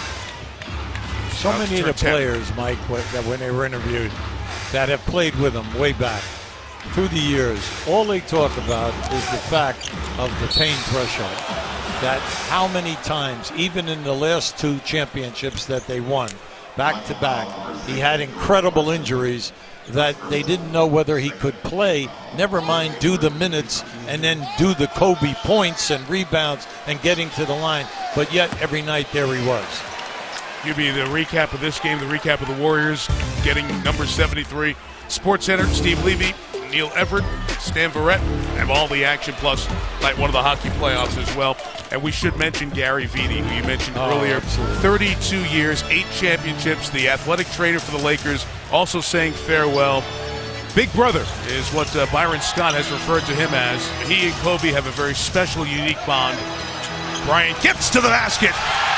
So many of the players, Mike, that when they were interviewed, that have played with him way back through the years, all they talk about is the fact of the pain threshold. That how many times, even in the last 2 championships that they won, back to back, he had incredible injuries that they didn't know whether he could play, never mind do the minutes and then do the Kobe points and rebounds and getting to the line. But yet every night there he was. Hubie, the recap of this game, the recap of the Warriors getting number 73. SportsCenter, Steve Levy, Neil Everett, Stan Verrett have all the action, plus night one of the hockey playoffs as well. And we should mention Gary Vitti, who you mentioned earlier. Absolutely. 32 years, 8 championships, the athletic trainer for the Lakers, also saying farewell. Big brother is what Byron Scott has referred to him as. He and Kobe have a very special, unique bond. Bryant gets to the basket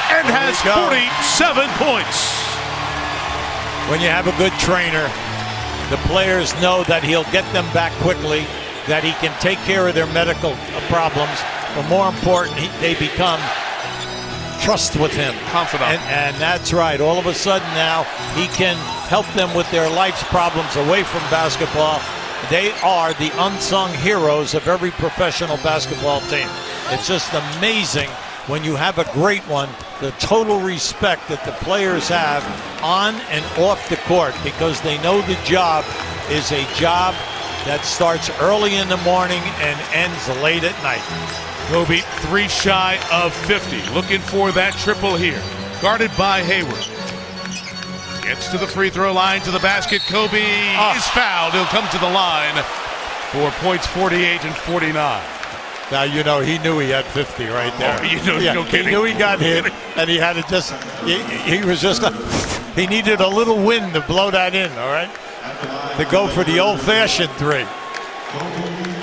and has 47 points. When you have a good trainer, the players know that he'll get them back quickly, that he can take care of their medical problems, but more important, they become trust with him. Confidant. And that's right. All of a sudden now, he can help them with their life's problems away from basketball. They are the unsung heroes of every professional basketball team. It's just amazing when you have a great one, the total respect that the players have on and off the court, because they know the job is a job that starts early in the morning and ends late at night. Kobe 3 shy of 50, looking for that triple here. Guarded by Hayward. Gets to the free throw line, to the basket. Kobe is fouled. He'll come to the line for points 48 and 49. Now, you know, he knew he had 50 right there. Oh, you know, no kidding. He knew he got hit, and he had to just, he was just, he needed a little wind to blow that in, all right? To go for the old-fashioned 3.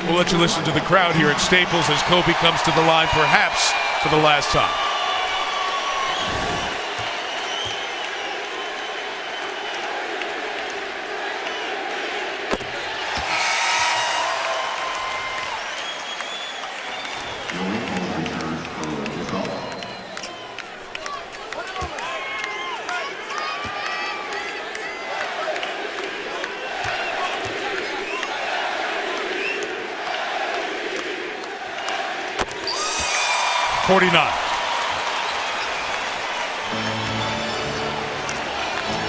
We'll let you listen to the crowd here at Staples as Kobe comes to the line, perhaps for the last time.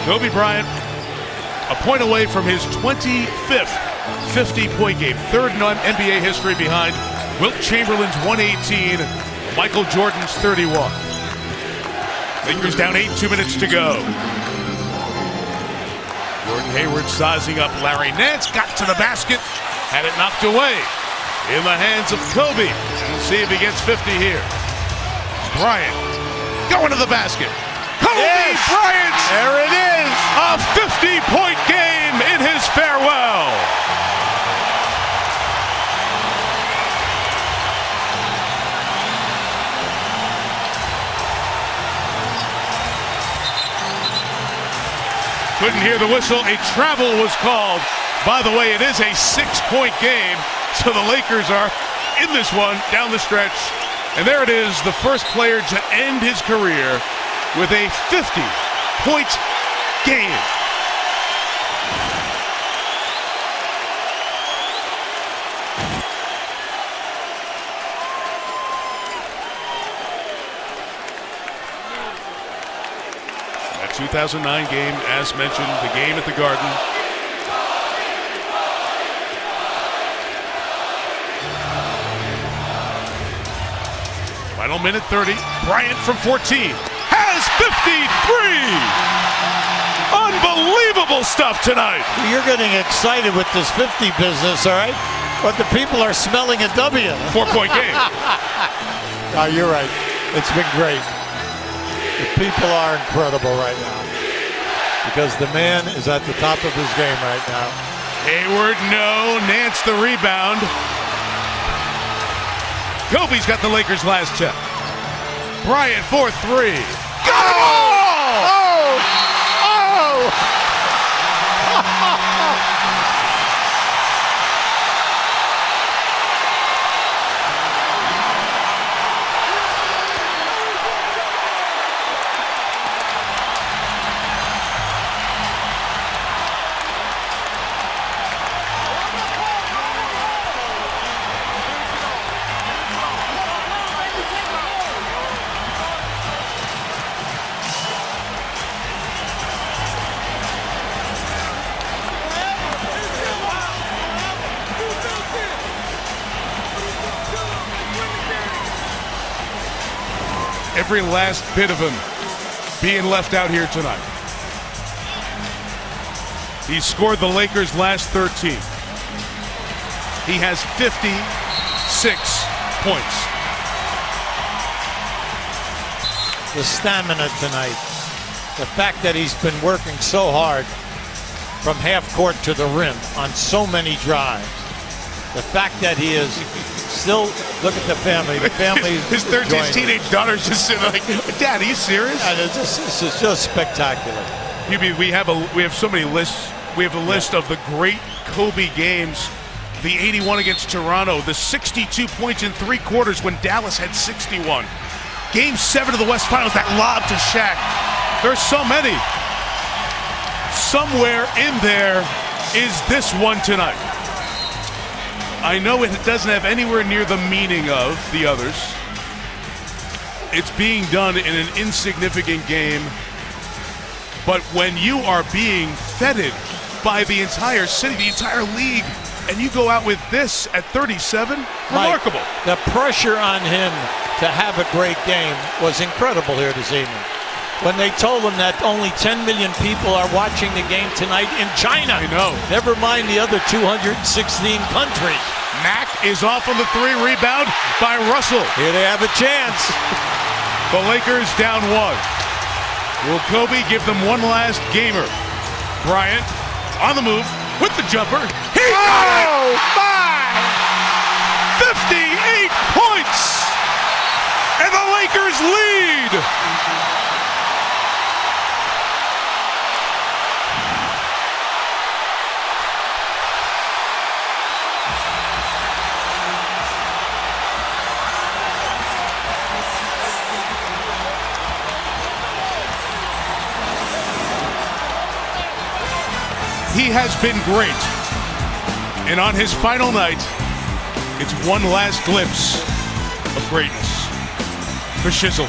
Kobe Bryant, a point away from his 25th 50-point game, third in NBA history behind Wilt Chamberlain's 118, Michael Jordan's 31. Lakers down 8, 2 minutes to go. Gordon Hayward sizing up Larry Nance, got to the basket, had it knocked away in the hands of Kobe. We'll see if he gets 50 here. Bryant going to the basket. Kobe Bryant! There it is! A 50-point game in his farewell. Couldn't hear the whistle. A travel was called. By the way, it is a 6-point game, so the Lakers are in this one down the stretch. And there it is, the first player to end his career with a 50-point game. That 2009 game, as mentioned, the game at the Garden. Final minute 30. Bryant from 14 has 53. Unbelievable stuff tonight. You're getting excited with this 50 business, all right? But the people are smelling a W. 4-point game. No, you're right. It's been great. The people are incredible right now because the man is at the top of his game right now. Hayward, no. Nance the rebound. Kobe's got the Lakers' last check. Bryant for 3. Got it all! Every last bit of him being left out here tonight. He scored the Lakers' last 13. He has 56 points. The stamina tonight. The fact that he's been working so hard from half court to the rim on so many drives. The fact that he is still, look at the family. The family his 13 teenage daughter's just sitting like, Dad, are you serious? This is just spectacular. We have so many lists. We have a list of the great Kobe games. The 81 against Toronto, the 62 points in 3 quarters when Dallas had 61. Game 7 of the West Finals, that lob to Shaq. There's so many. Somewhere in there is this one tonight. I know it doesn't have anywhere near the meaning of the others. It's being done in an insignificant game. But when you are being feted by the entire city, the entire league, and you go out with this at 37, remarkable. Mike, the pressure on him to have a great game was incredible here this evening. When they told him that only 10 million people are watching the game tonight in China. I know. Never mind the other 216 countries. Mack is off on the 3, rebound by Russell. Here they have a chance. The Lakers down 1. Will Kobe give them one last gamer? Bryant on the move with the jumper. He got it! Oh, my! 58 points! And the Lakers lead! He has been great. And on his final night, it's one last glimpse of greatness for Shizzle.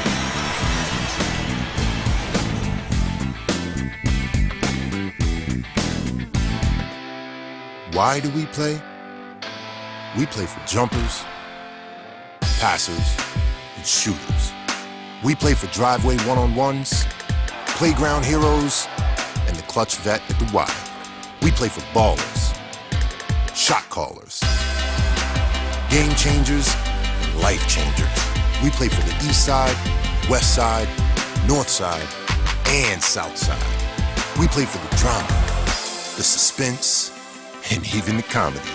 Why do we play? We play for jumpers, passers, and shooters. We play for driveway one-on-ones, playground heroes, and the clutch vet at the Y. We play for ballers, shot callers, game changers, and life changers. We play for the east side, west side, north side, and south side. We play for the drama, the suspense, and even the comedy.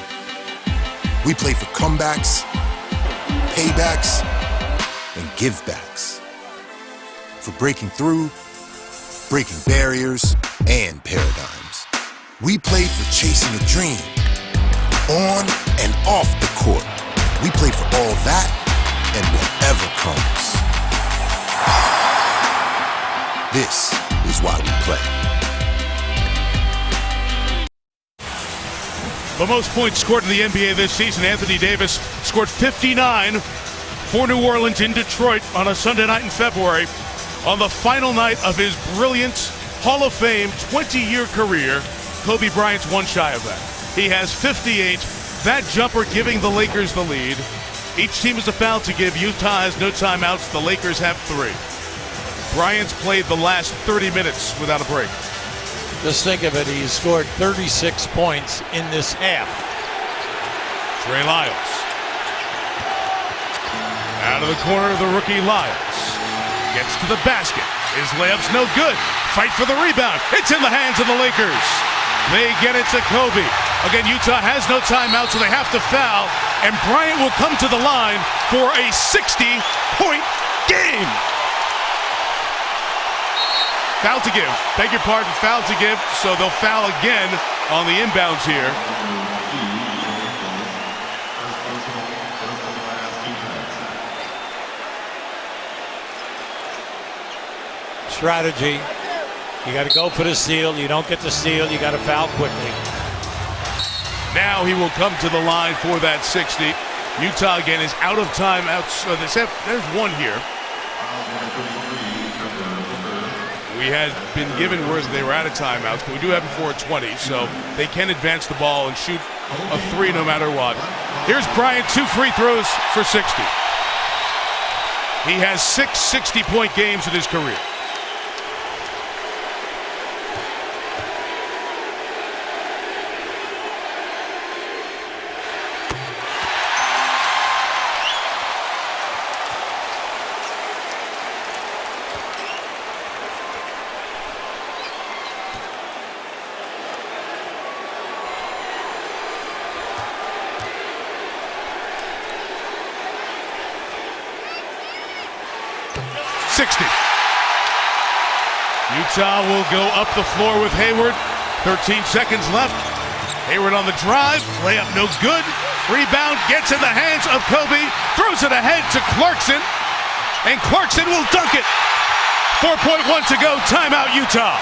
We play for comebacks, paybacks, and givebacks. For breaking through, breaking barriers, and paradigms. We play for chasing a dream, on and off the court. We play for all that and whatever comes. This is why we play. The most points scored in the NBA this season, Anthony Davis scored 59 for New Orleans in Detroit on a Sunday night in February. On the final night of his brilliant Hall of Fame 20-year career, Kobe Bryant's one shy of that. He has 58, that jumper giving the Lakers the lead. Each team has a foul to give. Utah has no timeouts. The Lakers have 3. Bryant's played the last 30 minutes without a break. Just think of it, he scored 36 points in this half. Trey Lyles. Out of the corner, the rookie Lyles. Gets to the basket. His layup's no good. Fight for the rebound. It's in the hands of the Lakers. They get it to Kobe. Again, Utah has no timeout, so they have to foul. And Bryant will come to the line for a 60-point game. Foul to give. Beg your pardon, foul to give. So they'll foul again on the inbounds here. Strategy. You got to go for the steal. You don't get the steal. You got to foul quickly. Now he will come to the line for that 60. Utah again is out of timeouts. There's one here. We had been given word that they were out of timeouts, but we do have them for a 20, so they can advance the ball and shoot a 3 no matter what. Here's Bryant, 2 free throws for 60. He has 6 60-point games in his career. 60. Utah will go up the floor with Hayward. 13 seconds left. Hayward on the drive. Layup no good. Rebound gets in the hands of Kobe. Throws it ahead to Clarkson. And Clarkson will dunk it. 4.1 to go. Timeout, Utah.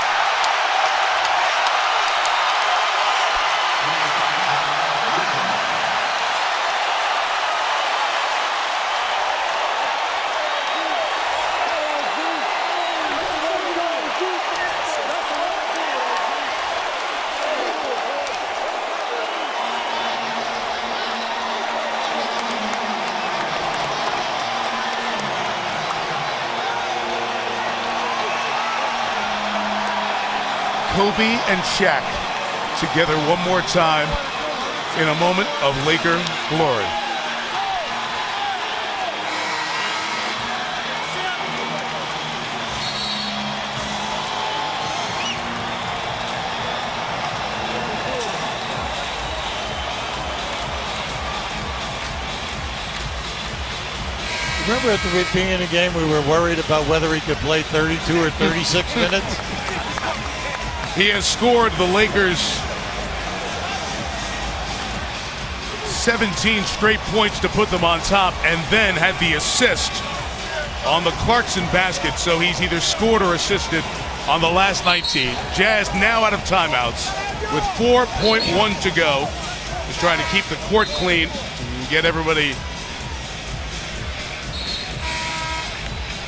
Kobe and Shaq together one more time in a moment of Laker glory. Remember at the beginning of the game we were worried about whether he could play 32 or 36 minutes? He has scored the Lakers 17 straight points to put them on top, and then had the assist on the Clarkson basket. So he's either scored or assisted on the last 19. Jazz now out of timeouts with 4.1 to go. Just trying to keep the court clean and get everybody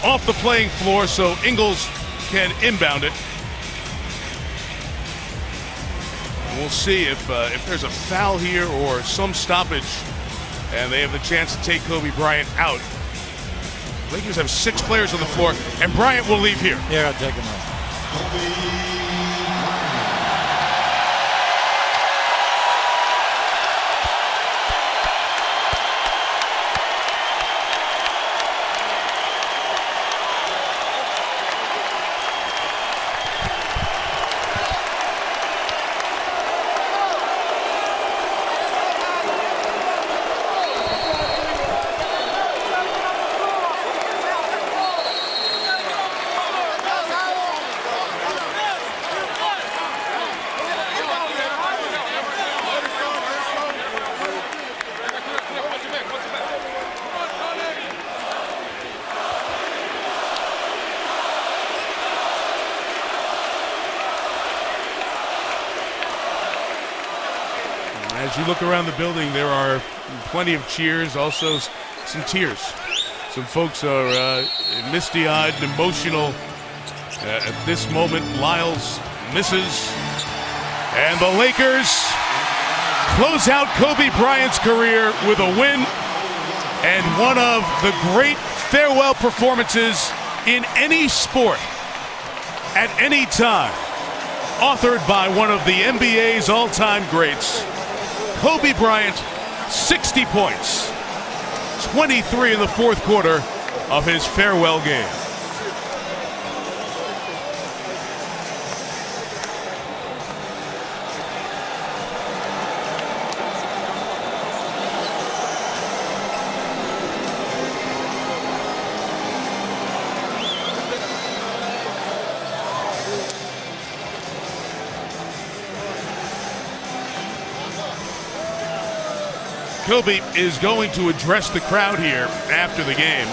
off the playing floor so Ingles can inbound it. We'll see if there's a foul here or some stoppage, and they have the chance to take Kobe Bryant out. Lakers have 6 players on the floor, and Bryant will leave here. Yeah, I'll take him out. As you look around the building, there are plenty of cheers, also some tears. Some folks are misty-eyed and emotional at this moment. Lyles misses, and the Lakers close out Kobe Bryant's career with a win and one of the great farewell performances in any sport at any time, authored by one of the NBA's all-time greats. Kobe Bryant, 60 points, 23 in the fourth quarter of his farewell game. Kobe is going to address the crowd here after the game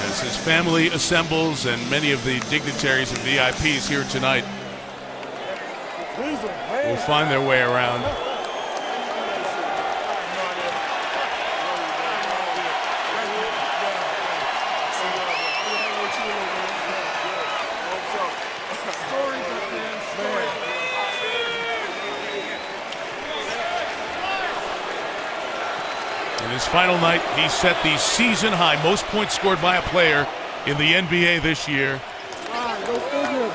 as his family assembles and many of the dignitaries and VIPs here tonight will find their way around. His final night, he set the season high most points scored by a player in the NBA this year. Go figure.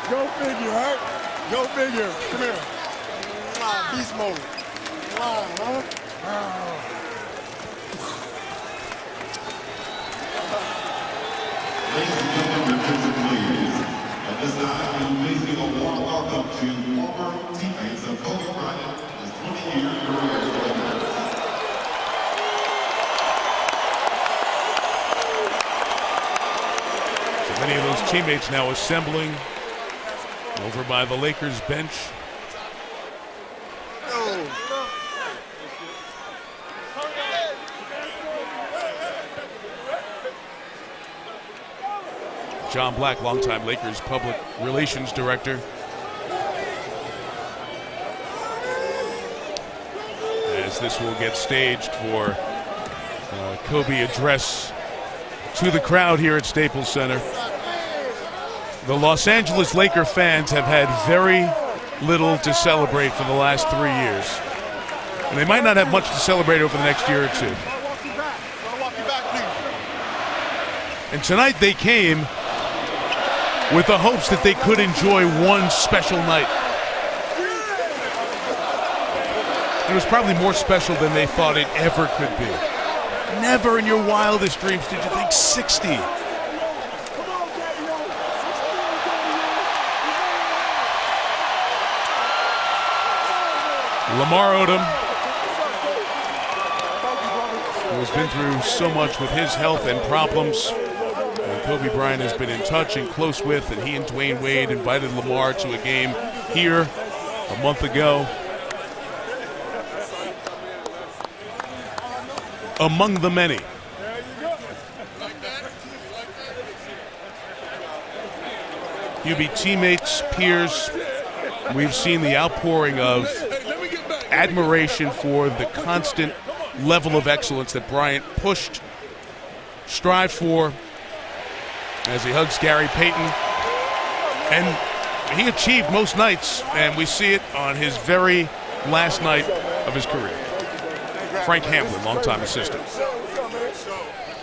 Go figure, right? Go figure. Come here. Beast mode. Huh? Ladies and gentlemen, please. At this time, please give a warm welcome to former teammates of Kobe Bryant, his 20-year career. teammates now assembling over by the Lakers bench. John Black, longtime Lakers public relations director. As this will get staged for Kobe address to the crowd here at Staples Center. The Los Angeles Laker fans have had very little to celebrate for the last 3 years. And they might not have much to celebrate over the next year or two. And tonight they came with the hopes that they could enjoy one special night. It was probably more special than they thought it ever could be. Never in your wildest dreams did you think 60. Lamar Odom, who has been through so much with his health and problems, and Kobe Bryant has been in touch and close with, and he and Dwayne Wade invited Lamar to a game here a month ago. Among the many. You'll be teammates, peers. We've seen the outpouring of admiration for the constant level of excellence that Bryant pushed, strived for, as he hugs Gary Payton. And he achieved most nights, and we see it on his very last night of his career. Frank Hamlin, longtime assistant.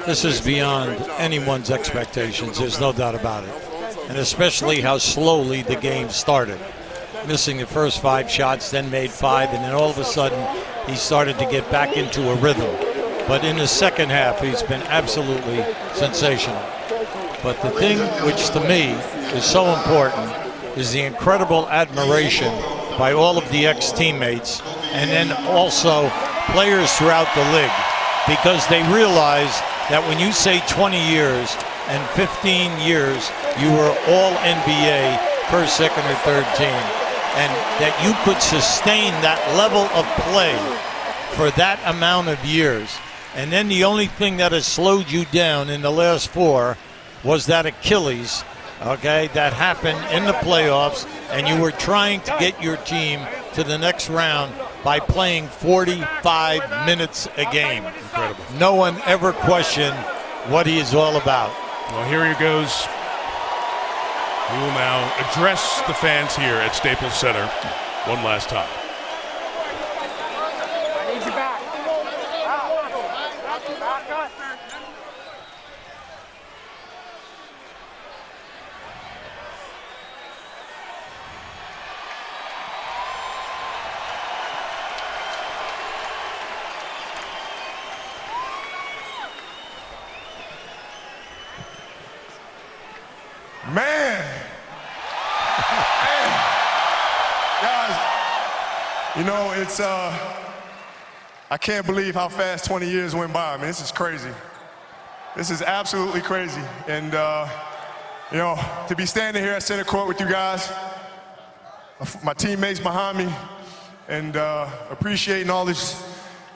This is beyond anyone's expectations, there's no doubt about it. And especially how slowly the game started. Missing the first 5 shots, then made 5, and then all of a sudden he started to get back into a rhythm. But in the second half, he's been absolutely sensational. But the thing which to me is so important is the incredible admiration by all of the ex-teammates and then also players throughout the league, because they realize that when you say 20 years and 15 years, you were all NBA, first, second, or third team, and that you could sustain that level of play for that amount of years. And then the only thing that has slowed you down in the last 4 was that Achilles, okay, that happened in the playoffs, and you were trying to get your team to the next round by playing 45 minutes a game. Incredible. No one ever questioned what he is all about. Well, here he goes. He will now address the fans here at Staples Center one last time. I need you back. Man. Guys, you know, it's, I can't believe how fast 20 years went by. I mean, this is crazy. This is absolutely crazy. And, you know, to be standing here at center court with you guys, my teammates behind me, and appreciating all this,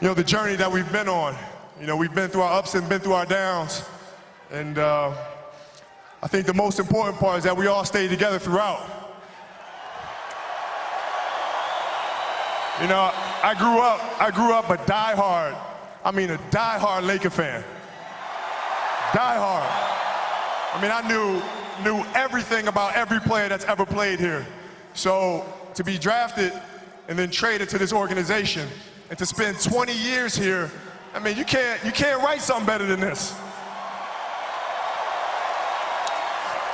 you know, the journey that we've been on. You know, we've been through our ups and been through our downs. And, I think the most important part is that we all stayed together throughout. You know, I grew up a diehard Laker fan. Diehard. I mean, I knew everything about every player that's ever played here. So to be drafted and then traded to this organization and to spend 20 years here, I mean, you can't write something better than this.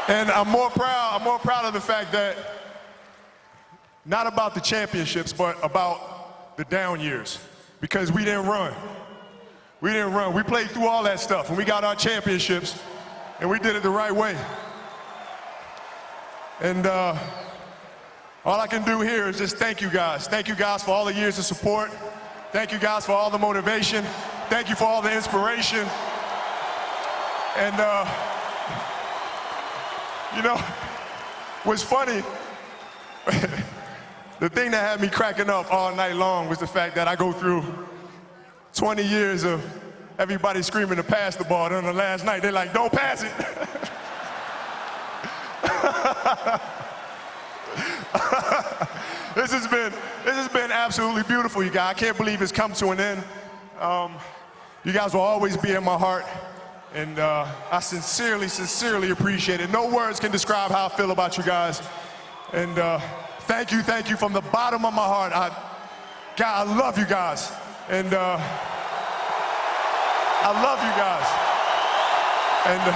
And I'm more proud of the fact that, not about the championships, but about the down years, because we didn't run. We didn't run. We played through all that stuff, and we got our championships, and we did it the right way. And all I can do here is just thank you guys. Thank you guys for all the years of support. Thank you guys for all the motivation. Thank you for all the inspiration. And You know, what's funny, the thing that had me cracking up all night long was the fact that I go through 20 years of everybody screaming to pass the ball. Then the last night, they're like, don't pass it. This has been absolutely beautiful, you guys. I can't believe it's come to an end. You guys will always be in my heart. And I sincerely appreciate it. No words can describe how I feel about you guys. And thank you from the bottom of my heart. God, I love you guys. And I love you guys. And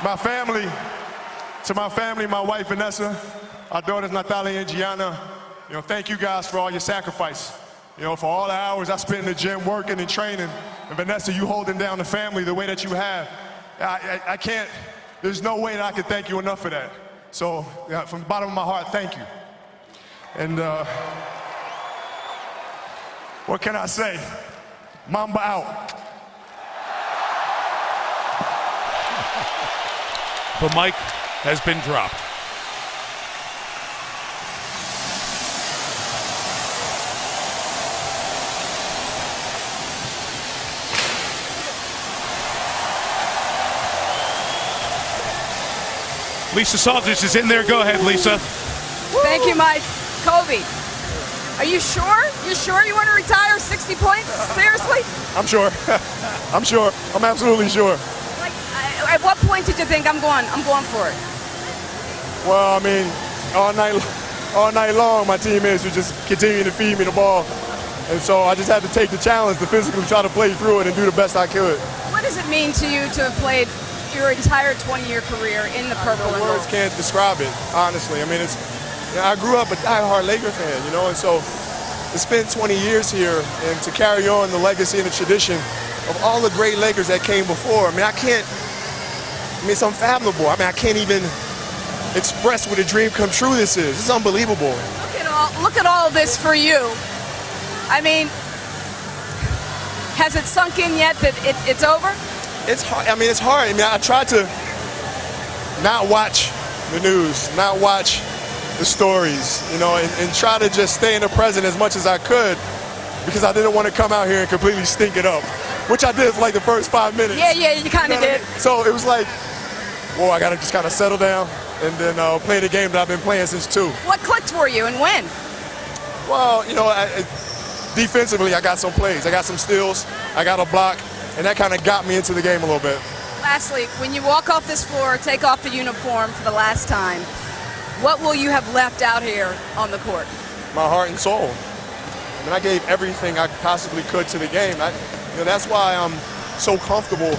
my family, my wife Vanessa, our daughters Natalia and Gianna, you know, thank you guys for all your sacrifice. You know, for all the hours I spent in the gym working and training. And Vanessa, you holding down the family the way that you have. I can't, there's no way that I can thank you enough for that. So, yeah, from the bottom of my heart, thank you. And what can I say? Mamba out. The mic has been dropped. Lisa Salters is in there. Go ahead, Lisa. Thank you, Mike. Kobe, are you sure? You sure you want to retire 60 points? Seriously? I'm sure. I'm sure. I'm absolutely sure. Like, at what point did you think I'm going for it? Well, I mean, all night long, my teammates were just continuing to feed me the ball. And so I just had to take the challenge to physically try to play through it and do the best I could. What does it mean to you to have played your entire 20-year career in the purple and words gold? Can't describe it, honestly. I mean, I grew up a diehard Laker fan, you know, and so to spend 20 years here and to carry on the legacy and the tradition of all the great Lakers that came before. I mean, it's unfathomable. I mean, I can't even express what a dream come true this is. It's unbelievable. Look at all of this for you. I mean, has it sunk in yet that it's over? It's hard. I mean, it's hard. I mean, I tried to not watch the news, not watch the stories, you know, and try to just stay in the present as much as I could because I didn't want to come out here and completely stink it up, which I did for like the first 5 minutes. Yeah, you kind of did. So it was like, whoa, I got to just kind of settle down and then play the game that I've been playing since 2. What clicked for you and when? Well, you know, defensively, I got some plays. I got some steals. I got a block. And that kind of got me into the game a little bit. Lastly, when you walk off this floor, take off the uniform for the last time, what will you have left out here on the court? My heart and soul. I mean, I gave everything I possibly could to the game. You know, that's why I'm so comfortable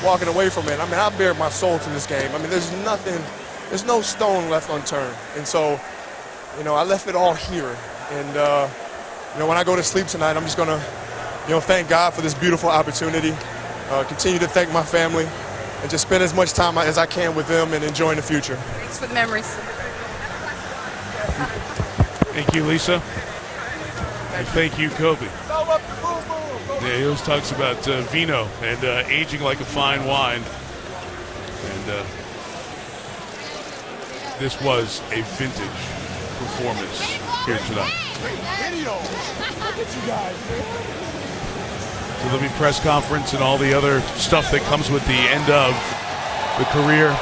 walking away from it. I mean, I bared my soul to this game. I mean, there's no stone left unturned. And so, you know, I left it all here. And, you know, when I go to sleep tonight, I'm just going to, you know, thank God for this beautiful opportunity. Continue to thank my family and just spend as much time as I can with them and enjoying the future. Thanks for the memories. Thank you, Lisa. And thank you, Kobe. Yeah, he always talks about vino and aging like a fine wine. And this was a vintage performance here tonight. Look at you guys. So there'll be press conference and all the other stuff that comes with the end of the career.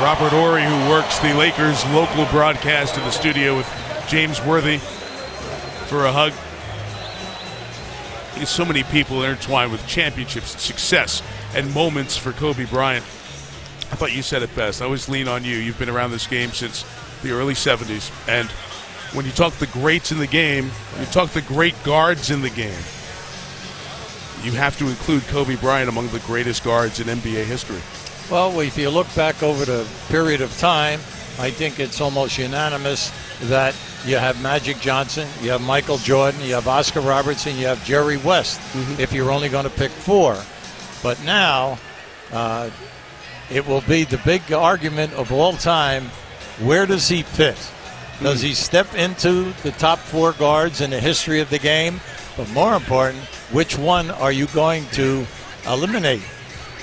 Robert Horry, who works the Lakers local broadcast in the studio with James Worthy for a hug. There's so many people intertwined with championships, success, and moments for Kobe Bryant. I thought you said it best. I always lean on you. You've been around this game since the early 70s. And when you talk the greats in the game, you talk the great guards in the game, you have to include Kobe Bryant among the greatest guards in NBA history. Well, if you look back over the period of time, I think it's almost unanimous that you have Magic Johnson, you have Michael Jordan, you have Oscar Robertson, you have Jerry West, if you're only going to pick 4. But now it will be the big argument of all time, where does he fit? Does he step into the top 4 guards in the history of the game? But more important, which one are you going to eliminate?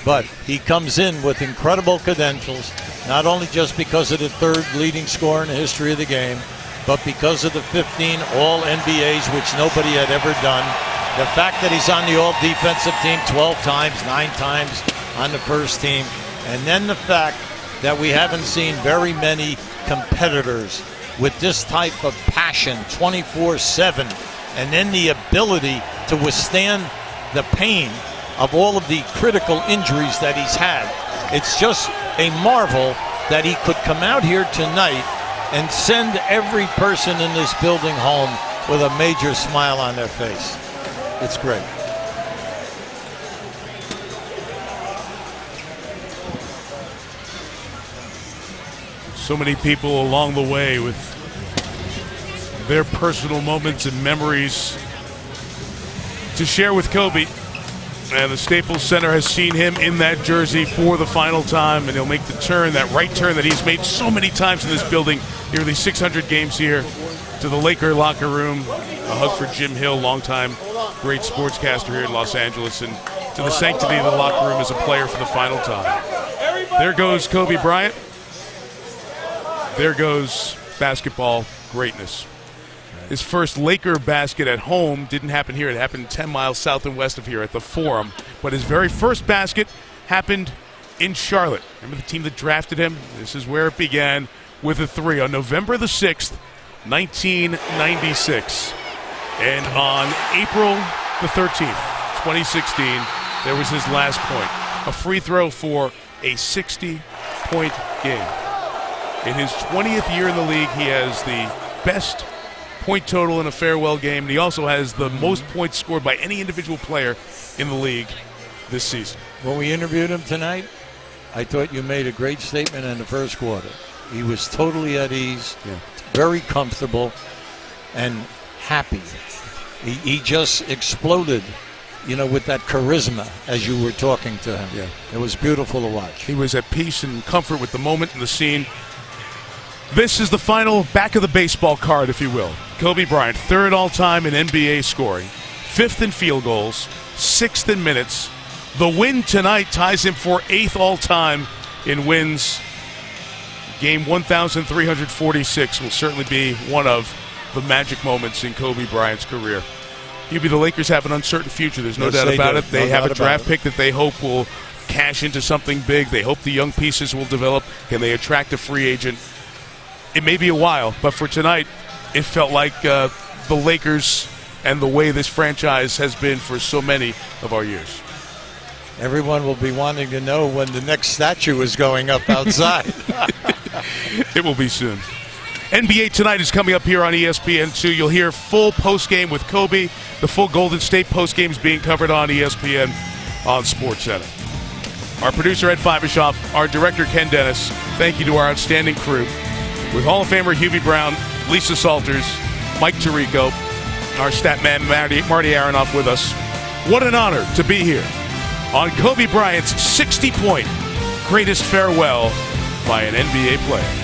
But he comes in with incredible credentials, not only just because of the third leading scorer in the history of the game, but because of the 15 All-NBAs, which nobody had ever done. The fact that he's on the All-Defensive team 12 times, 9 times on the first team, and then the fact that we haven't seen very many competitors with this type of passion 24/7, and then the ability to withstand the pain of all of the critical injuries that he's had. It's just a marvel that he could come out here tonight and send every person in this building home with a major smile on their face. It's great. So many people along the way with their personal moments and memories to share with Kobe. And the Staples Center has seen him in that jersey for the final time, and he'll make the turn, that right turn that he's made so many times in this building, nearly 600 games here, to the Laker locker room. A hug for Jim Hill, longtime great sportscaster here in Los Angeles, and to the sanctity of the locker room as a player for the final time. There goes Kobe Bryant. There goes basketball greatness. His first Laker basket at home didn't happen here. It happened 10 miles south and west of here at the Forum. But his very first basket happened in Charlotte. Remember the team that drafted him? This is where it began with a three on November the 6th, 1996. And on April the 13th, 2016, there was his last point. A free throw for a 60-point game. In his 20th year in the league, he has the best point total in a farewell game, and he also has the most points scored by any individual player in the league this season. When we interviewed him tonight, I thought you made a great statement in the first quarter. He was totally at ease, very comfortable, and happy. He just exploded, with that charisma as you were talking to him. Yeah. It was beautiful to watch. He was at peace and comfort with the moment and the scene. This is the final back of the baseball card, if you will. Kobe Bryant, third all-time in NBA scoring, fifth in field goals, sixth in minutes. The win tonight ties him for eighth all-time in wins. Game 1,346 will certainly be one of the magic moments in Kobe Bryant's career. Hubie, the Lakers have an uncertain future. There's no doubt about it. They have a draft pick that they hope will cash into something big. They hope the young pieces will develop. Can they attract a free agent? It may be a while, but for tonight, it felt like the Lakers and the way this franchise has been for so many of our years. Everyone will be wanting to know when the next statue is going up outside. It will be soon. NBA Tonight is coming up here on ESPN2. You'll hear full postgame with Kobe. The full Golden State postgame is being covered on ESPN on SportsCenter. Our producer, Ed Fiveshoff, our director, Ken Dennis. Thank you to our outstanding crew. With Hall of Famer Hubie Brown, Lisa Salters, Mike Tirico, our stat man Marty Aronoff with us. What an honor to be here on Kobe Bryant's 60-point greatest farewell by an NBA player.